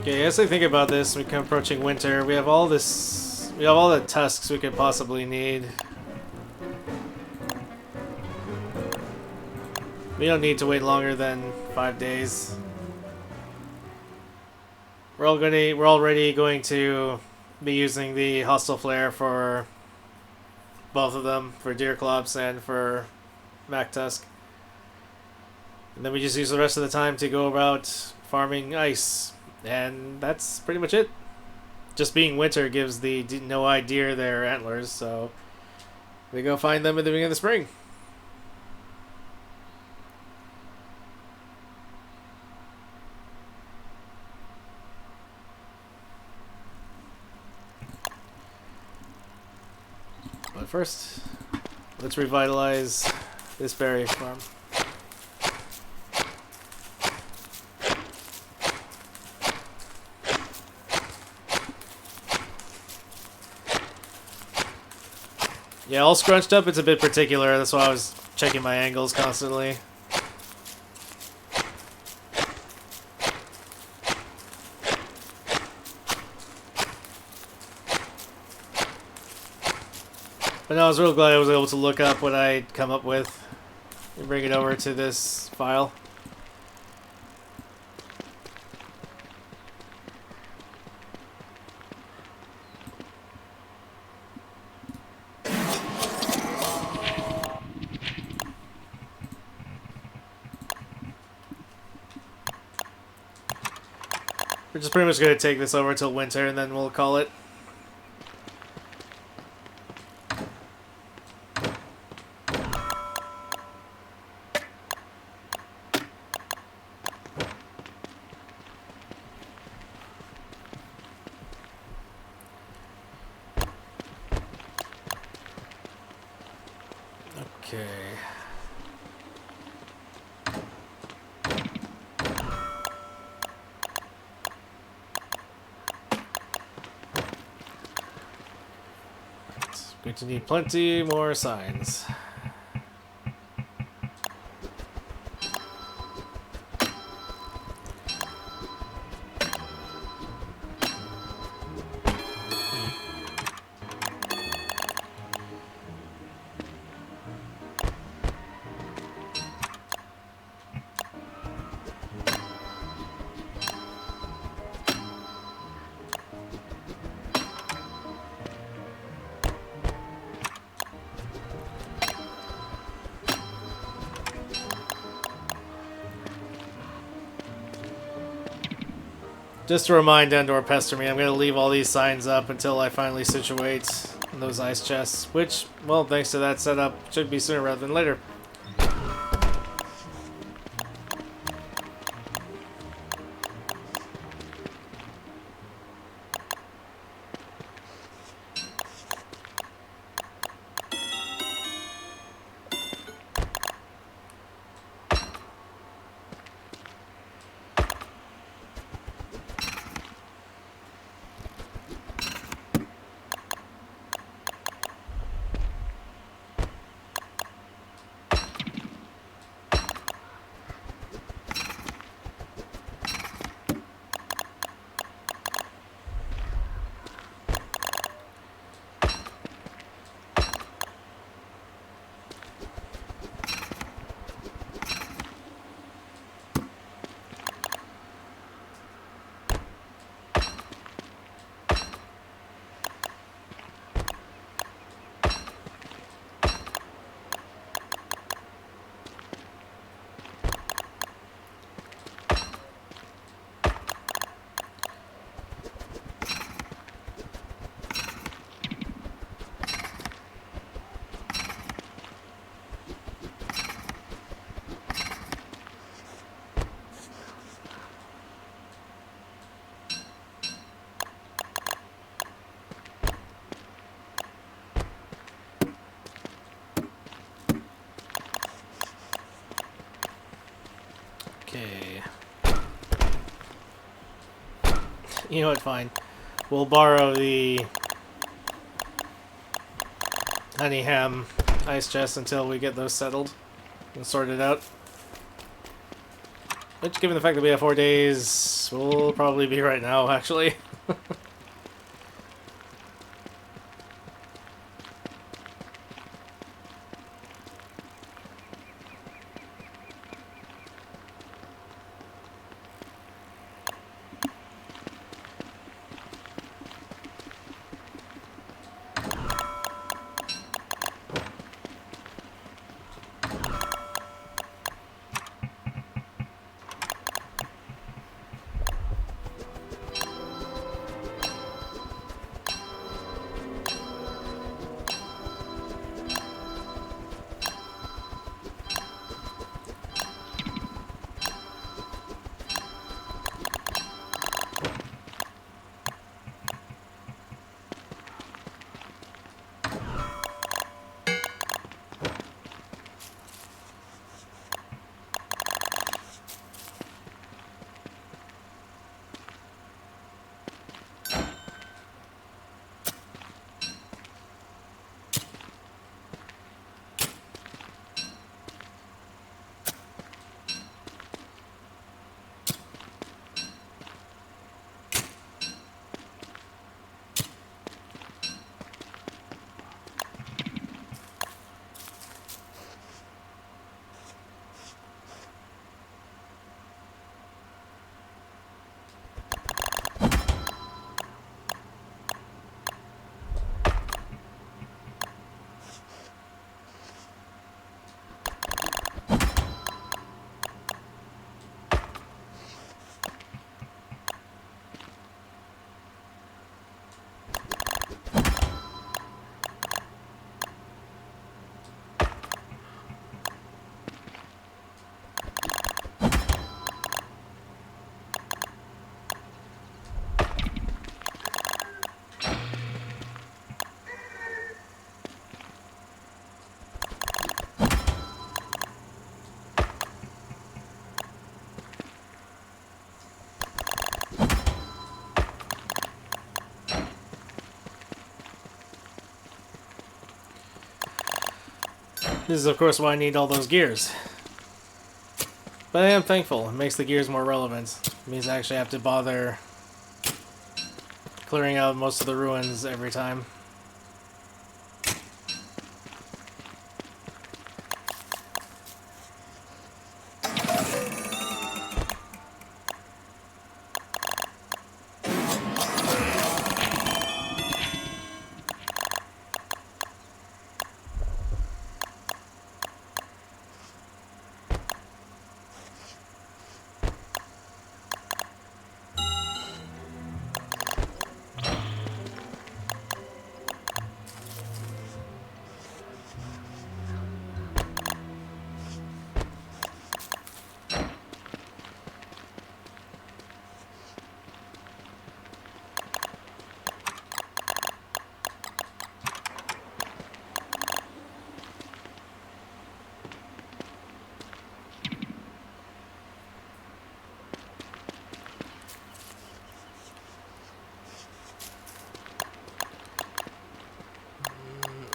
Okay, as I think about this, we come approaching winter. We have all this. We have all the tusks we could possibly need. We don't need to wait longer than 5 days. We're already going to be using the hostile flare for both of them, for Deerclops and for Mactusk. And then we just use the rest of the time to go about farming ice. And that's pretty much it. Just being winter gives the no-eye deer their antlers, so we go find them at the beginning of the spring. But first, let's revitalize this berry farm. Yeah, all scrunched up, it's a bit particular. That's why I was checking my angles constantly. But no, I was real glad I was able to look up what I'd come up with and bring it over to this file. We're just pretty much going to take this over till winter and then we'll call it. Okay. Going to need plenty more signs. Just to remind Endor pester me, I'm going to leave all these signs up until I finally situate those ice chests, which, well, thanks to that setup, should be sooner rather than later. Okay. You know what, fine. We'll borrow the honey ham ice chest until we get those settled and sorted out. Which, given the fact that we have 4 days, will probably be right now, actually. This is, of course, why I need all those gears. But I am thankful. It makes the gears more relevant. It means I actually have to bother clearing out most of the ruins every time.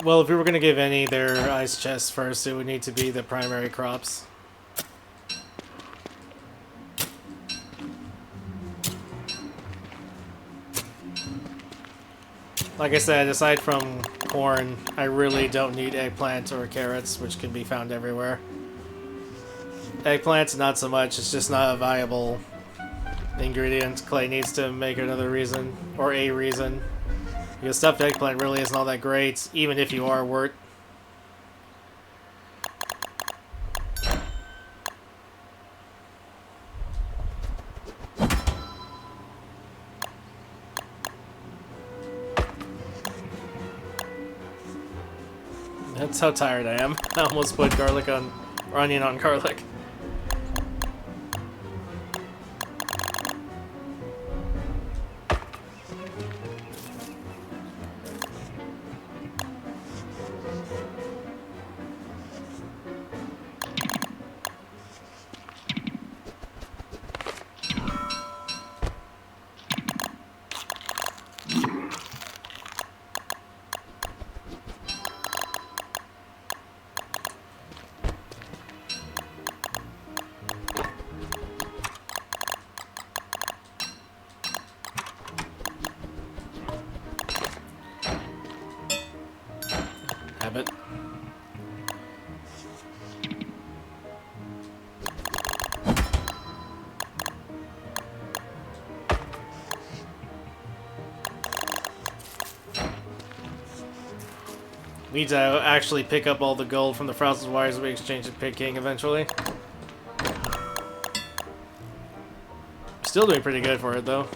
Well, if we were going to give any their ice chests first, it would need to be the primary crops. Like I said, aside from corn, I really don't need eggplant or carrots, which can be found everywhere. Eggplants, not so much. It's just not a viable ingredient. Clay needs to make another reason, or a reason. Because stuffed eggplant really isn't all that great, even if you are wort. That's how tired I am. I almost put garlic on, or onion on garlic. We need to actually pick up all the gold from the Frazzled Wires we exchanged at Pit King eventually. Still doing pretty good for it, though.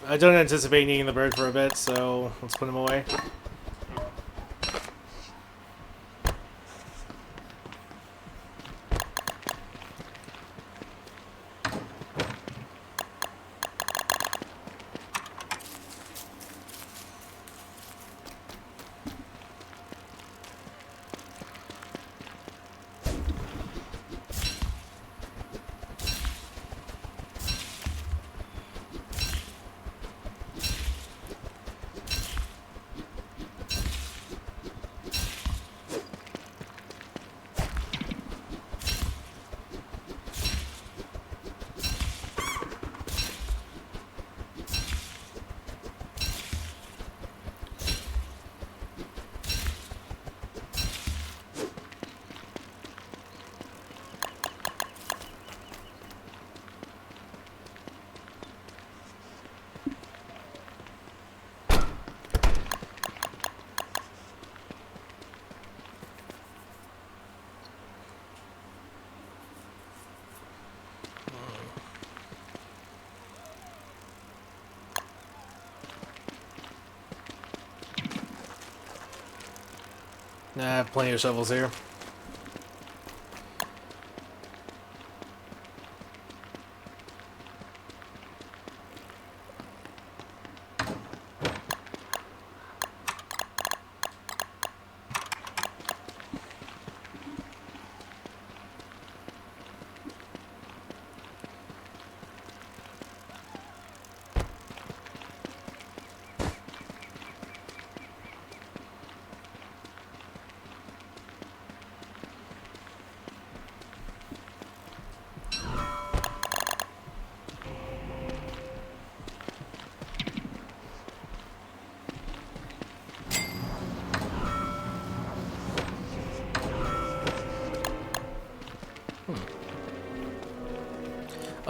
I don't anticipate needing the bird for a bit, so let's put him away. Nah, I have plenty of shovels here.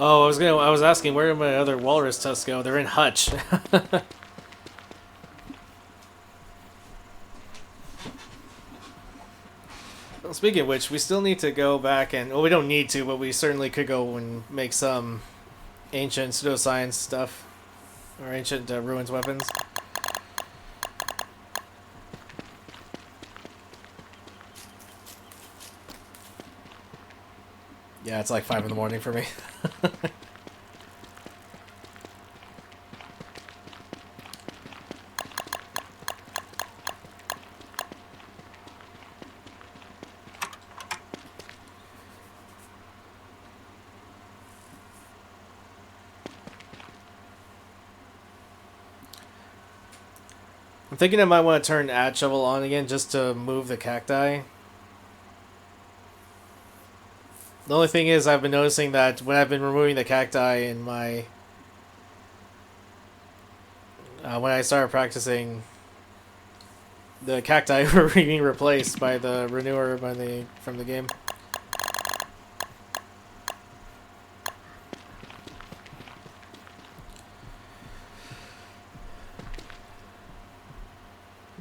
Oh, I was asking where did my other walrus tusks go? They're in Hutch. Well, speaking of which, we still need to go back and, well, we don't need to, but we certainly could go and make some ancient pseudoscience stuff. Or ancient ruins weapons. Yeah, it's like 5 in the morning for me. I'm thinking I might want to turn Add Shovel on again just to move the cacti. The only thing is I've been noticing that when I've been removing the cacti in my... when I started practicing, the cacti were being replaced by the renewer from the game.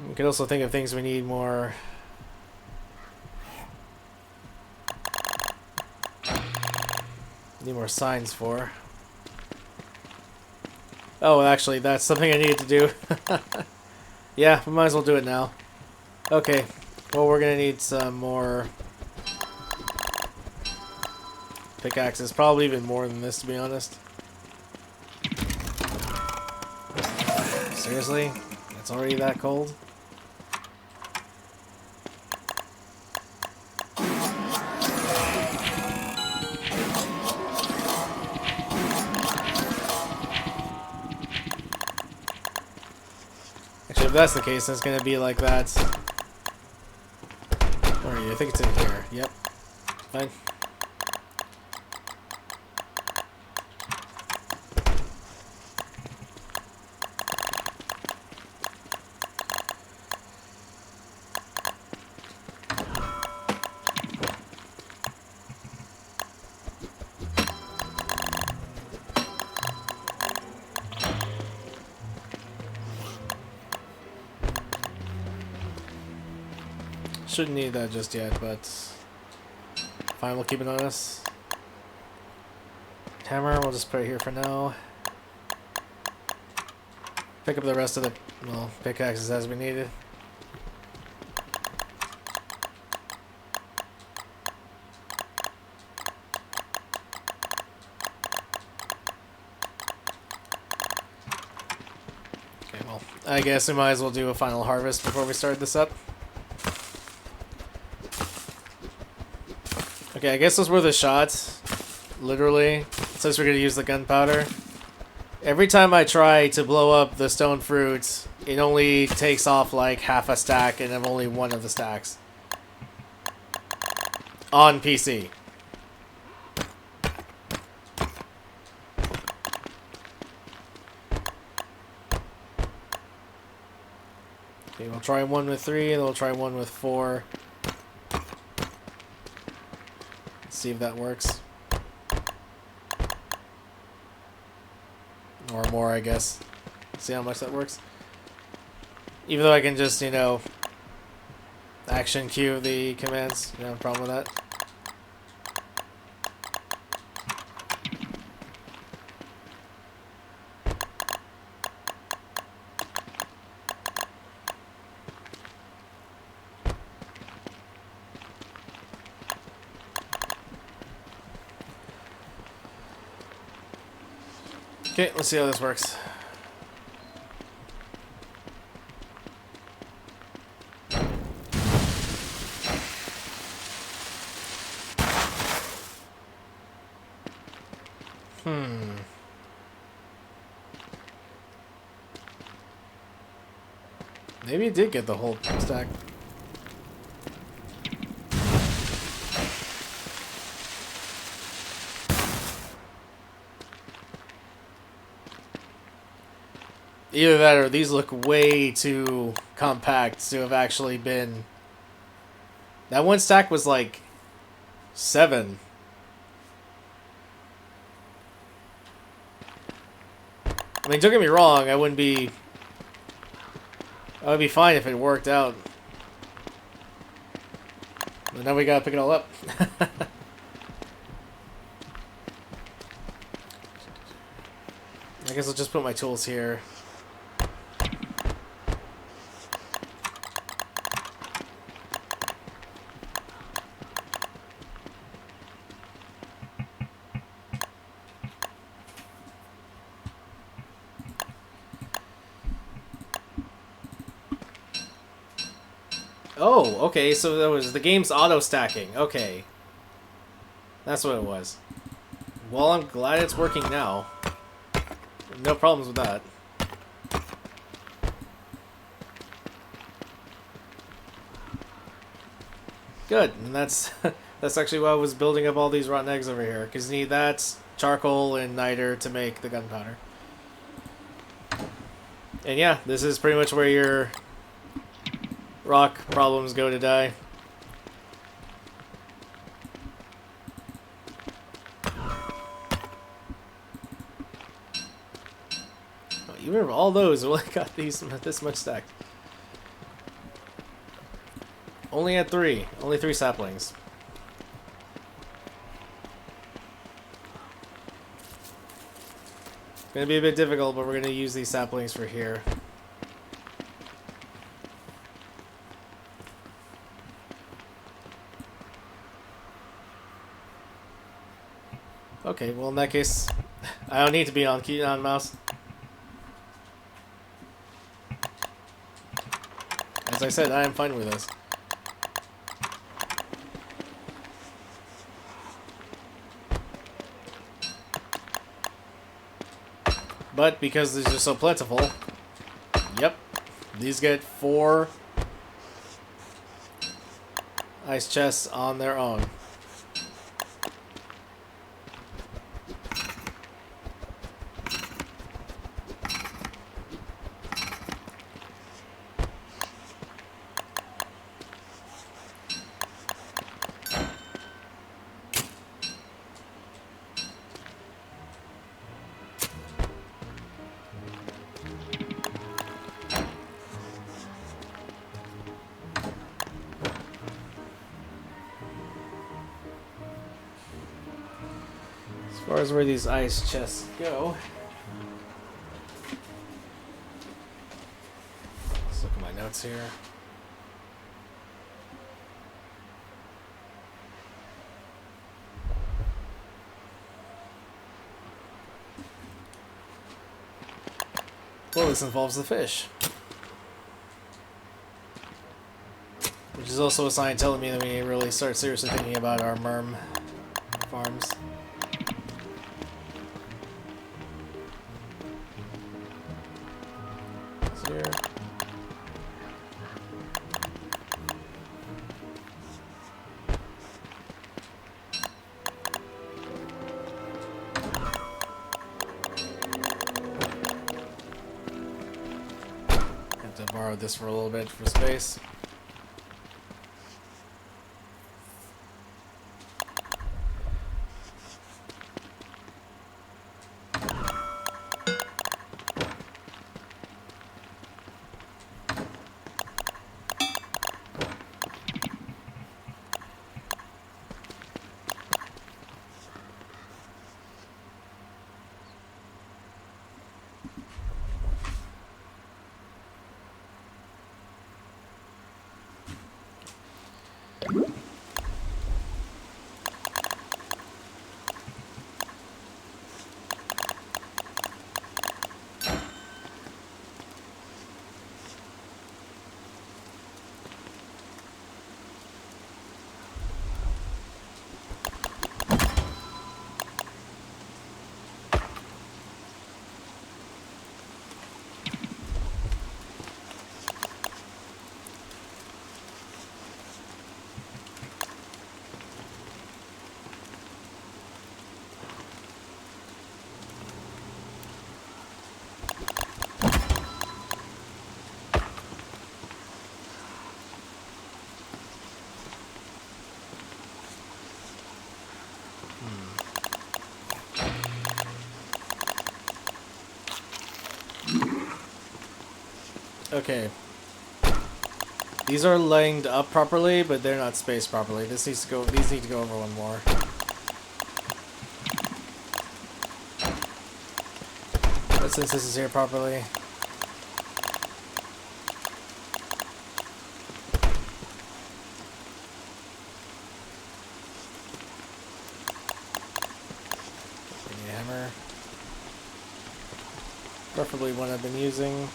We could also think of things we need more... Need more signs for. Oh, actually, that's something I needed to do. Yeah, we might as well do it now. Okay. Well, we're gonna need some more pickaxes. Probably even more than this, to be honest. Seriously? It's already that cold? Actually, if that's the case, then it's gonna be like that. Where are you? I think it's in here. Yep. Fine. Shouldn't need that just yet, but fine, we'll keep it on us. Hammer, we'll just put it here for now. Pick up the rest of the, well, pickaxes as we need it. Okay, well, I guess we might as well do a final harvest before we start this up. Okay, I guess those were the shots. Literally. Since we're going to use the gunpowder. Every time I try to blow up the stone fruits, it only takes off like half a stack and I'm only one of the stacks. On PC. Okay, we'll try one with 3 and we'll try one with 4. See if that works. Or more, I guess. See how much that works. Even though I can just, you know, action queue the commands. You don't have a problem with that. Okay, let's see how this works. Maybe it did get the whole stack. Either that or these look way too compact to have actually been... That one stack was like 7. I mean, don't get me wrong, I would be fine if it worked out. But now we gotta pick it all up. I guess I'll just put my tools here. Oh, okay, so that was the game's auto-stacking. Okay. That's what it was. Well, I'm glad it's working now. No problems with that. Good, and that's that's actually why I was building up all these rotten eggs over here, because you need that, charcoal, and niter to make the gunpowder. And yeah, this is pretty much where your rock problems go to die. Oh, even of all those, we only got this much stacked. Only had 3. Only 3 saplings. Gonna be a bit difficult, but we're gonna use these saplings for here. Okay, well in that case, I don't need to be on key on mouse. As I said, I am fine with this. But because these are so plentiful, yep, these get 4 ice chests on their own. As far as where these ice chests go, let's look at my notes here. Well, this involves the fish. Which is also a sign telling me that we really start seriously thinking about our merm farms. It's here. Have to borrow this for a little bit for space. Okay. These are lined up properly, but they're not spaced properly. This needs to go. These need to go over one more. But since this is here properly. Give me a hammer. Preferably one I've been using.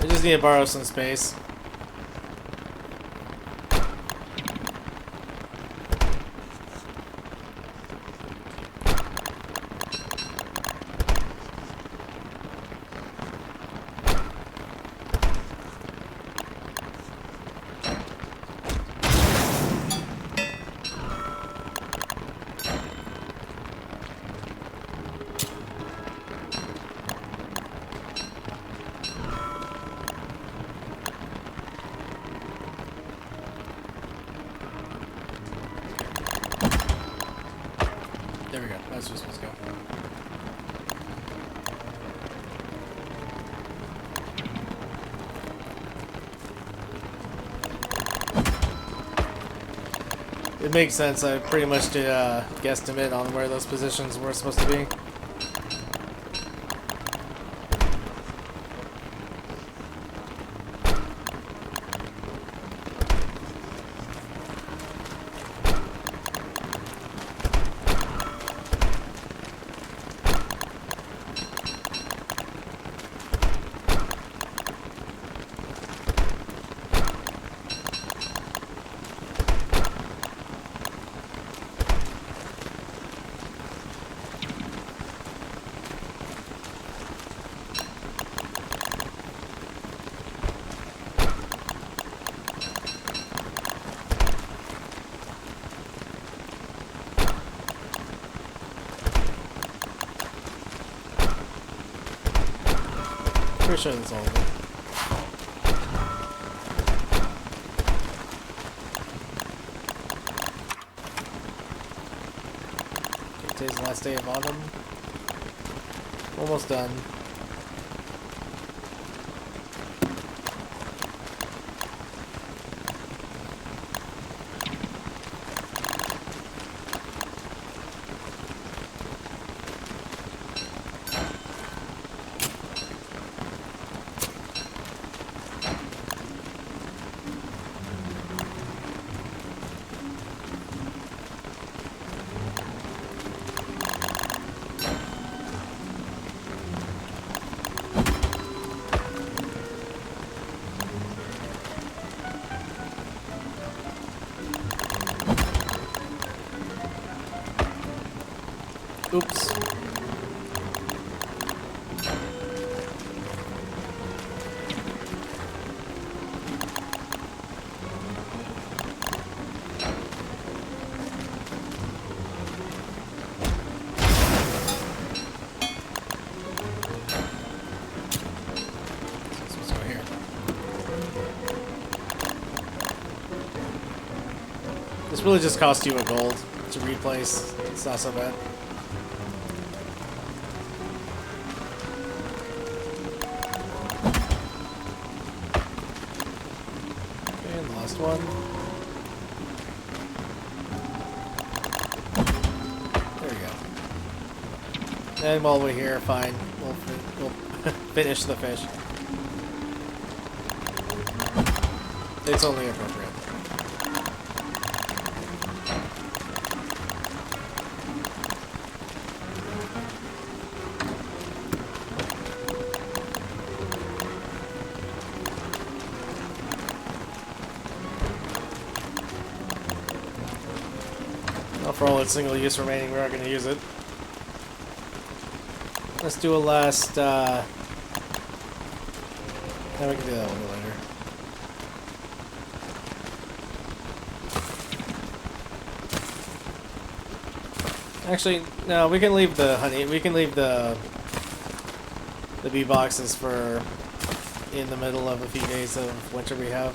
I just need to borrow some space. There we go. That's just supposed to go. It makes sense. I pretty much did a guesstimate on where those positions were supposed to be. Pretty sure that's all of it. Today's the last day of autumn. Almost done. Oops. Let's go here. This really just cost you a gold to replace. It's not so bad. One. There we go. And while we're here, fine. We'll finish the fish. It's only appropriate. For all its single use remaining, we are going to use it. Let's do a last, then we can do that one later. Actually, no, we can leave the honey, we can leave the bee boxes for in the middle of a few days of winter we have.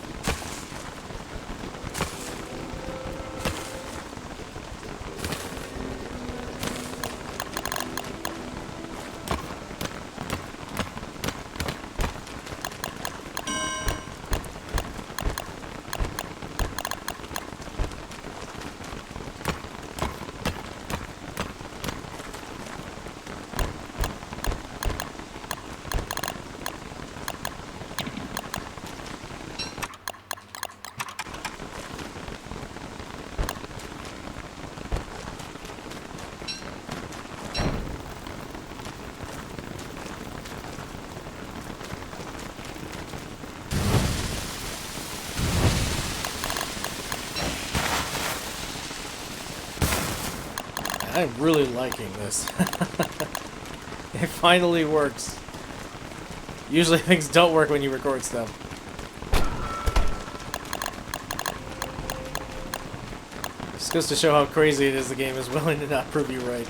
I'm really liking this. It finally works. Usually things don't work when you record stuff. Just goes to show how crazy it is the game is willing to not prove you right.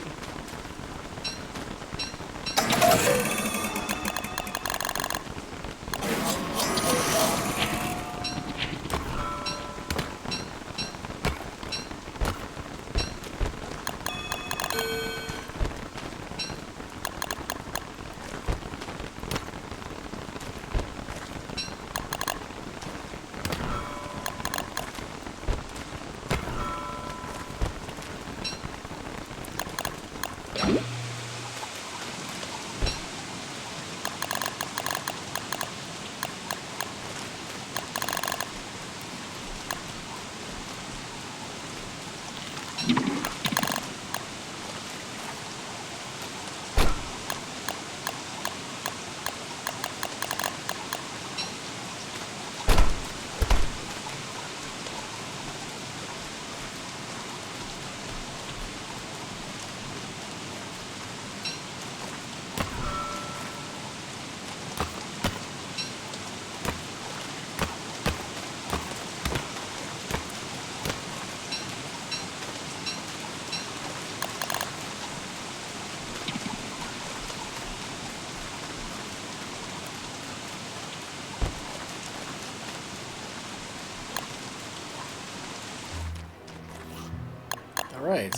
All right.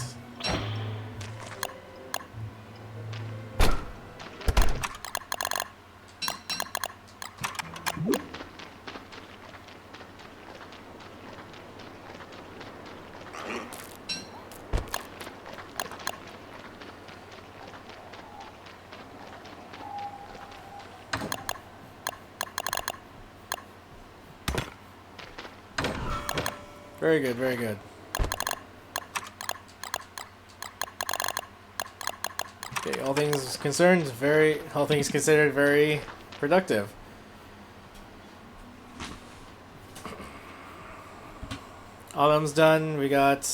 Very good, very good. Okay, all things concerned, all things considered, very productive. Autumn's done, we got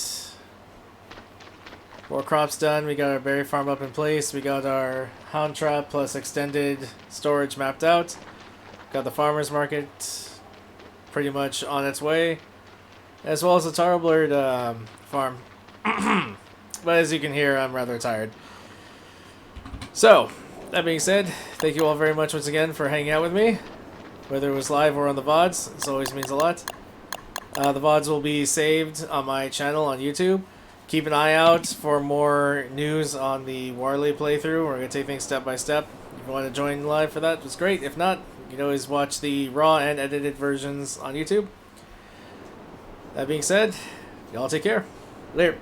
more crops done, we got our berry farm up in place, we got our hound trap plus extended storage mapped out, got the farmer's market pretty much on its way, as well as the Tarblerd farm. But as you can hear, I'm rather tired. So, that being said, thank you all very much once again for hanging out with me, whether it was live or on the VODs. This always means a lot. The VODs will be saved on my channel on YouTube. Keep an eye out for more news on the Warley playthrough. We're going to take things step by step. If you want to join live for that, it's great. If not, you can always watch the raw and edited versions on YouTube. That being said, y'all take care. Later.